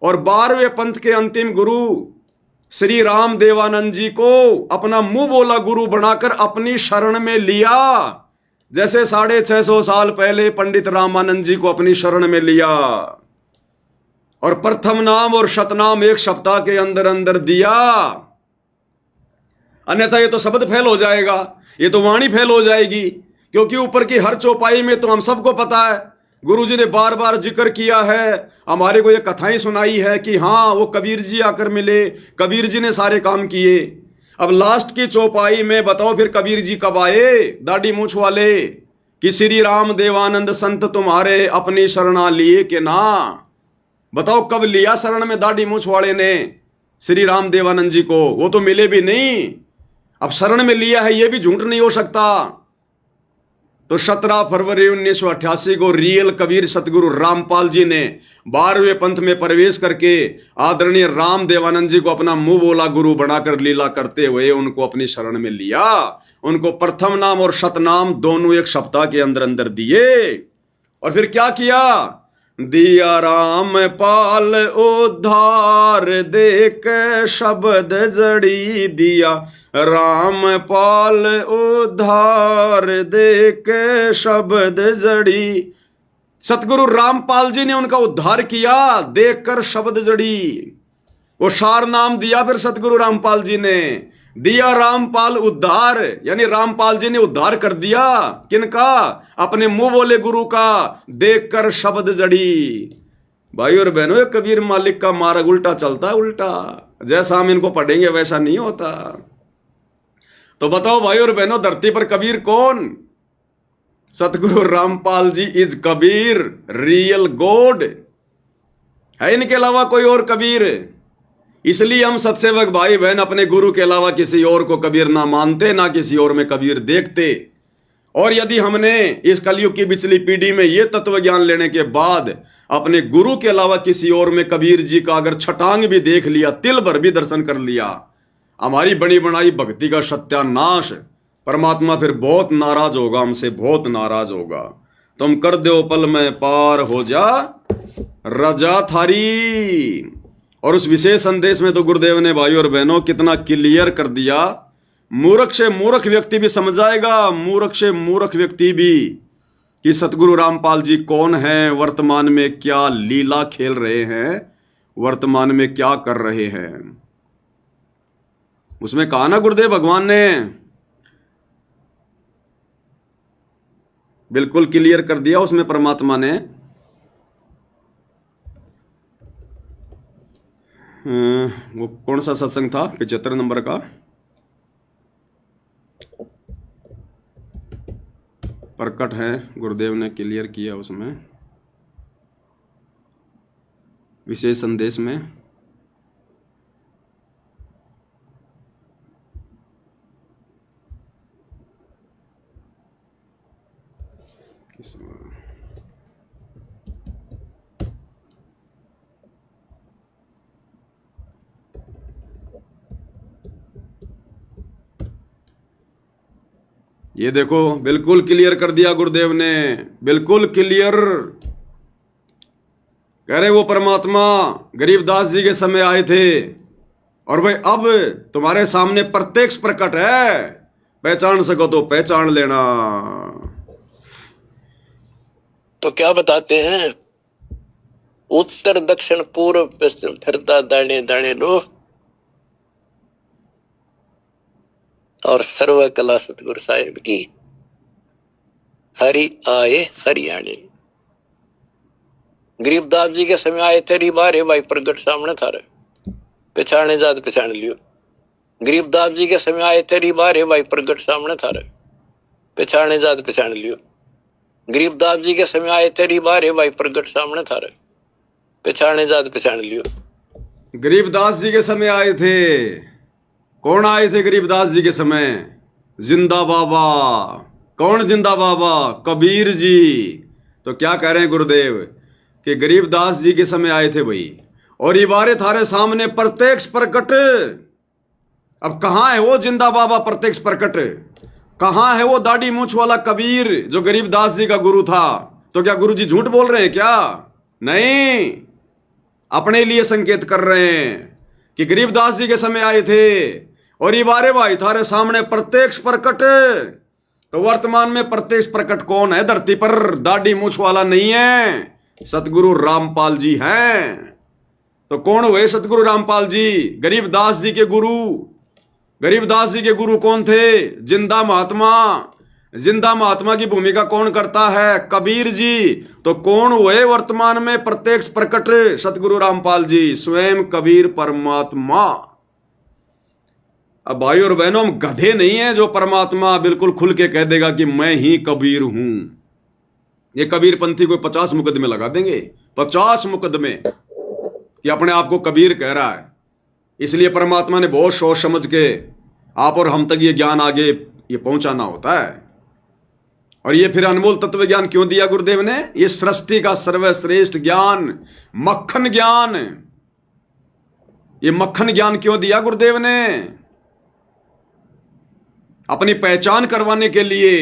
और 12वें पंथ के अंतिम गुरु श्री राम देवानंद जी को अपना मुंह बोला गुरु बनाकर अपनी शरण में लिया, जैसे 650 साल पहले पंडित रामानंद जी को अपनी शरण में लिया। और प्रथम नाम और शतनाम एक सप्ताह के अंदर अंदर दिया, अन्यथा ये तो शब्द फैल हो जाएगा, ये तो वाणी फैल हो जाएगी। क्योंकि ऊपर की हर चौपाई में तो हम सबको पता है, गुरुजी ने बार बार जिक्र किया है, हमारे को ये कथाएं सुनाई है कि हाँ वो कबीर जी आकर मिले, कबीर जी ने सारे काम किए। अब लास्ट की चौपाई में बताओ फिर कबीर जी कब आए, दाढ़ी मूछ वाले, कि श्री राम देवानंद संत तुम्हारे अपनी शरणा लिए के ना। बताओ कब लिया शरण में दाढ़ी मूछ वाले ने श्री राम देवानंद जी को? वो तो मिले भी नहीं, अब शरण में लिया है ये भी झूठ नहीं हो सकता। तो 17 फरवरी 1988 को रियल कबीर सतगुरु रामपाल जी ने 12वें पंथ में प्रवेश करके आदरणीय राम देवानंद जी को अपना मुंह बोला गुरु बनाकर लीला करते हुए उनको अपनी शरण में लिया। उनको प्रथम नाम और शतनाम दोनों एक सप्ताह के अंदर अंदर दिए। और फिर क्या किया? दिया राम पाल उद्धार देख शब्द जड़ी, दिया राम पाल उद्धार देख शब्द जड़ी। सतगुरु रामपाल जी ने उनका उद्धार किया देखकर शब्द जड़ी। वो सार नाम दिया फिर सतगुरु रामपाल जी ने, दिया रामपाल उद्धार, यानी रामपाल जी ने उद्धार कर दिया किनका? अपने मुंह बोले गुरु का, देखकर शब्द जड़ी। भाई और बहनों, कबीर मालिक का मार्ग उल्टा चलता है, उल्टा। जैसा हम इनको पढ़ेंगे वैसा नहीं होता। तो बताओ भाई और बहनों, धरती पर कबीर कौन? सतगुरु Rampal ji is Kabir, real God. है इनके अलावा कोई और कबीर? इसलिए हम सत्सेवक भाई बहन अपने गुरु के अलावा किसी और को कबीर ना मानते, ना किसी और में कबीर देखते। और यदि हमने इस कलयुग की पिछली पीढ़ी में यह तत्व ज्ञान लेने के बाद अपने गुरु के अलावा किसी और में कबीर जी का अगर छटांग भी देख लिया, तिल भर भी दर्शन कर लिया, हमारी बनी बनाई भक्ति का सत्यानाश। परमात्मा फिर बहुत नाराज होगा हमसे, बहुत नाराज होगा। तुम कर दो पल में पार हो जा रजा थारी। और उस विशेष संदेश में तो गुरुदेव ने भाई और बहनों कितना क्लियर कर दिया, मूर्ख से मूर्ख व्यक्ति भी समझ जाएगा, मूर्ख से मूर्ख व्यक्ति भी, कि सतगुरु रामपाल जी कौन है, वर्तमान में क्या लीला खेल रहे हैं, वर्तमान में क्या कर रहे हैं। उसमें कहा ना गुरुदेव भगवान ने, बिल्कुल क्लियर कर दिया उसमें परमात्मा ने। वो कौन सा सत्संग था? 75 नंबर का प्रकट है, गुरुदेव ने क्लियर किया उसमें विशेष संदेश में। ये देखो, बिल्कुल क्लियर कर दिया गुरुदेव ने, बिल्कुल क्लियर। कह रहे वो परमात्मा गरीबदास जी के समय आए थे और भाई अब तुम्हारे सामने प्रत्यक्ष प्रकट है, पहचान सको तो पहचान लेना। तो क्या बताते हैं? उत्तर दक्षिण पूर्व पश्चिम फिरता दाने दाने लो, और सर्व कला सतगुरु साहिब की। हरि आए हरियाणे। गरीबदास जी के समय आए थे रिबा रे भाई प्रगट सामने थारे, पहचाने जात पहचान लियो। गरीबदास जी के समय आए थे रिबा रे भाई प्रगट सामने थारे, पहचाने जात पहचान लियो। गरीबदास जी के समय आए थे रिबा रे भाई प्रगट सामने थारे, पहचाने जात पहचान लियो। गरीबदास जी के समय आए थे। कौन आए थे गरीबदास जी के समय? जिंदा बाबा। कौन जिंदा बाबा? कबीर जी। तो क्या कह रहे हैं गुरुदेव कि गरीबदास जी के समय आए थे भाई, और ये बारे थारे सामने प्रत्यक्ष प्रकट। अब कहां है वो जिंदा बाबा प्रत्यक्ष प्रकट? कहां है वो दाढ़ी मूंछ वाला कबीर जो गरीबदास जी का गुरु था? तो क्या गुरु जी झूठ बोल रहे हैं क्या? नहीं, अपने लिए संकेत कर रहे हैं कि गरीबदास जी के समय आए थे और ये बारे भाई थारे सामने प्रत्यक्ष प्रकट। तो वर्तमान में प्रत्यक्ष प्रकट कौन है धरती पर? दाढ़ी मूंछ वाला नहीं है, सतगुरु रामपाल जी हैं। तो कौन हुए सतगुरु रामपाल जी? गरीबदास जी के गुरु। गरीबदास जी के गुरु कौन थे? जिंदा महात्मा। जिंदा महात्मा की भूमिका कौन करता है? कबीर जी। तो कौन हुए वर्तमान में प्रत्यक्ष प्रकट? सतगुरु रामपाल जी, स्वयं कबीर परमात्मा। अब भाई और बहनों, हम गधे नहीं है जो परमात्मा बिल्कुल खुल के कह देगा कि मैं ही कबीर हूं। ये कबीर पंथी कोई 50 मुकदमे लगा देंगे, 50 मुकदमे, कि अपने आप को कबीर कह रहा है। इसलिए परमात्मा ने बहुत सोच समझ के आप और हम तक ये ज्ञान आगे ये पहुंचाना होता है। और ये फिर अनमोल तत्व ज्ञान क्यों दिया गुरुदेव ने? ये सृष्टि का सर्वश्रेष्ठ ज्ञान, मक्खन ज्ञान, ये मक्खन ज्ञान क्यों दिया गुरुदेव ने? अपनी पहचान करवाने के लिए।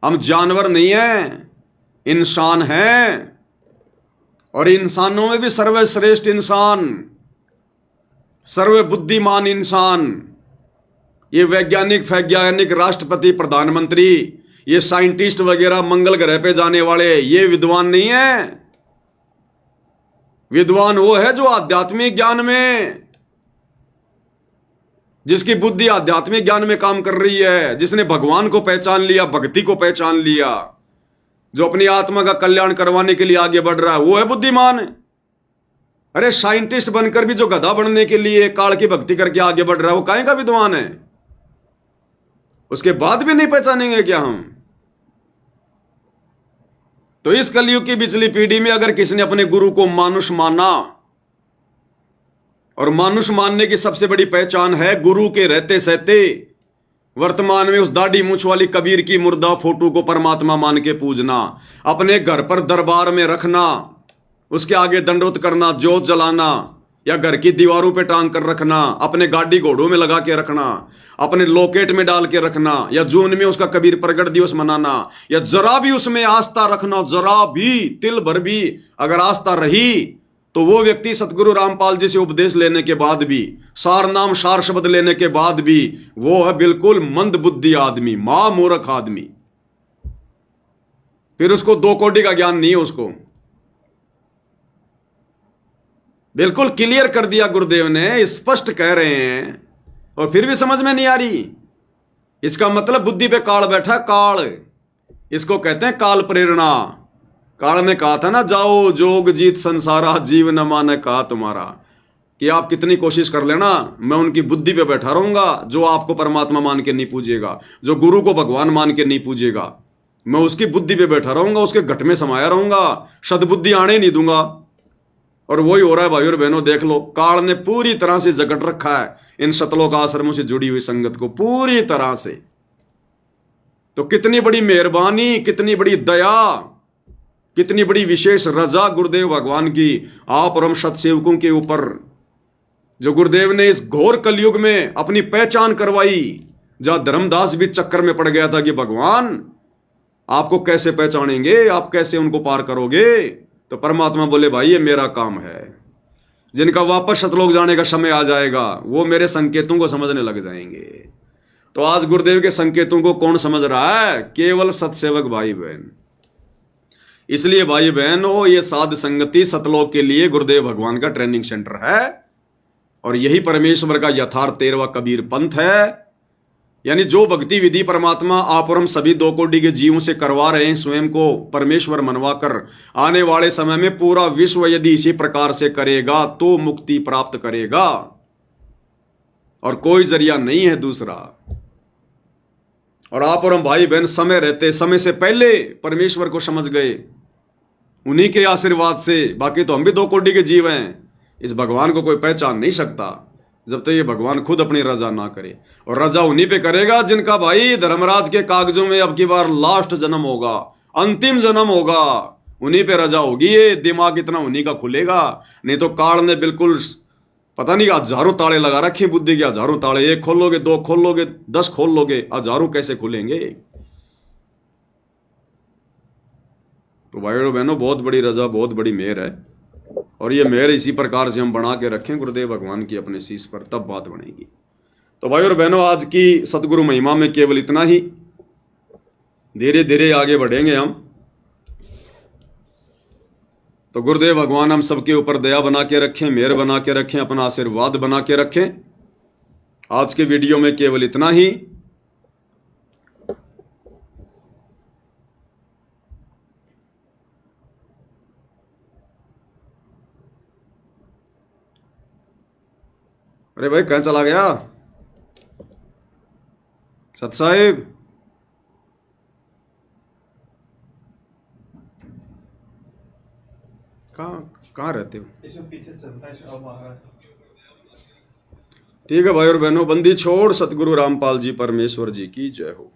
हम जानवर नहीं हैं, इंसान हैं, और इंसानों में भी सर्वश्रेष्ठ इंसान, सर्वबुद्धिमान इंसान, ये वैज्ञानिक राष्ट्रपति, प्रधानमंत्री, ये साइंटिस्ट वगैरह, मंगल ग्रह पे जाने वाले, ये विद्वान नहीं है। विद्वान वो है जो आध्यात्मिक ज्ञान में, जिसकी बुद्धि आध्यात्मिक ज्ञान में काम कर रही है, जिसने भगवान को पहचान लिया, भक्ति को पहचान लिया, जो अपनी आत्मा का कल्याण करवाने के लिए आगे बढ़ रहा है, वो है बुद्धिमान। अरे साइंटिस्ट बनकर भी जो गधा बनने के लिए काल की भक्ति करके आगे बढ़ रहा है, वो काहे का विद्वान है? उसके बाद भी नहीं पहचानेंगे क्या हम? तो इस कलयुग की पिछली पीढ़ी में अगर किसी ने अपने गुरु को मानुष माना, और मानुष मानने की सबसे बड़ी पहचान है गुरु के रहते सहते वर्तमान में उस दाढ़ी मूंछ वाली कबीर की मुर्दा फोटो को परमात्मा मान के पूजना, अपने घर पर दरबार में रखना, उसके आगे दंडोत करना, जोत जलाना, या घर की दीवारों पे टांग कर रखना, अपने गाड़ी घोड़ों में लगा के रखना, अपने लॉकेट में डाल के रखना, या जून में उसका कबीर प्रगट दिवस मनाना, या जरा भी उसमें आस्था रखना, जरा भी तिल भर भी अगर आस्था रही, तो वो व्यक्ति सतगुरु रामपाल जी से उपदेश लेने के बाद भी, सार नाम सार शब्द लेने के बाद भी, वो है बिल्कुल मंद बुद्धि आदमी, मां मूर्ख आदमी। फिर उसको 2 कोटि का ज्ञान नहीं है। उसको बिल्कुल क्लियर कर दिया गुरुदेव ने, स्पष्ट कह रहे हैं, और फिर भी समझ में नहीं आ रही। इसका मतलब बुद्धि पे काल बैठा, काल, इसको कहते हैं काल प्रेरणा। काल ने कहा था ना, जाओ जोग जीत संसारा, जीव न माने कहा तुम्हारा, कि आप कितनी कोशिश कर लेना, मैं उनकी बुद्धि पे बैठा रहूंगा जो आपको परमात्मा मान के नहीं पूजेगा, जो गुरु को भगवान मान के नहीं पूजेगा, मैं उसकी बुद्धि पे बैठा रहूंगा, उसके घट में समाया रहूंगा, सदबुद्धि आने नहीं दूंगा। और वही हो रहा है भाई और बहनों, देख लो, काल ने पूरी तरह से जकड़ रखा है इन सतलोक आश्रमों से जुड़ी हुई संगत को, पूरी तरह से। तो कितनी बड़ी मेहरबानी, कितनी बड़ी दया, कितनी बड़ी विशेष रजा गुरुदेव भगवान की आप और हम सतसेवकों के ऊपर, जो गुरुदेव ने इस घोर कलयुग में अपनी पहचान करवाई, जहां धर्मदास भी चक्कर में पड़ गया था कि भगवान आपको कैसे पहचानेंगे, आप कैसे उनको पार करोगे? तो परमात्मा बोले, भाई ये मेरा काम है। जिनका वापस सतलोक जाने का समय आ जाएगा, वो मेरे संकेतों को समझने लग जाएंगे। तो आज गुरुदेव के संकेतों को कौन समझ रहा है? केवल सतसेवक भाई बहन। इसलिए भाई बहनों, ये साध संगति सतलोक के लिए गुरुदेव भगवान का ट्रेनिंग सेंटर है, और यही परमेश्वर का यथार्थ 13वां कबीर पंथ है। यानी जो भक्ति विधि परमात्मा आप और हम सभी दो कोटि के जीवों से करवा रहे हैं, स्वयं को परमेश्वर मनवाकर, आने वाले समय में पूरा विश्व यदि इसी प्रकार से करेगा तो मुक्ति प्राप्त करेगा, और कोई जरिया नहीं है दूसरा। और आप और हम भाई बहन समय रहते, समय से पहले परमेश्वर को समझ गए, उन्हीं के आशीर्वाद से। बाकी तो हम भी दो कोटि के जीव हैं, इस भगवान को कोई पहचान नहीं सकता जब तक ये भगवान खुद अपनी रजा ना करे। और रजा उन्हीं पे करेगा जिनका भाई धर्मराज के कागजों में अब की बार लास्ट जन्म होगा, अंतिम जन्म होगा, उन्हीं पे रजा होगी। ये दिमाग इतना उन्हीं का खुलेगा, नहीं तो काल ने बिल्कुल पता नहीं हजारों ताले लगा रखे बुद्धि के, हजारों ताले, एक खोल लोगे, दो खोल लोगे, 10 खोल लोगे, हजारों कैसे खुलेंगे। तो भाइयों बहनों, बहुत बड़ी रजा, बहुत बड़ी मेहर है, और ये मेहर इसी प्रकार से हम बना के रखें गुरुदेव भगवान की अपने शीश पर, तब बात बनेगी। तो भाइयों बहनों, आज की सतगुरु महिमा में केवल इतना ही। धीरे धीरे आगे बढ़ेंगे हम। तो गुरुदेव भगवान हम सबके ऊपर दया बना के रखें, मेहर बना के रखें, अपना आशीर्वाद बना के रखें। आज के वीडियो में केवल इतना ही। अरे भाई कहाँ चला गया सत साहिब? कहाँ रहते हो? पीछे चलता है। ठीक है भाई और बहनों, बंदी छोड़। सतगुरु रामपाल जी परमेश्वर जी की जय हो।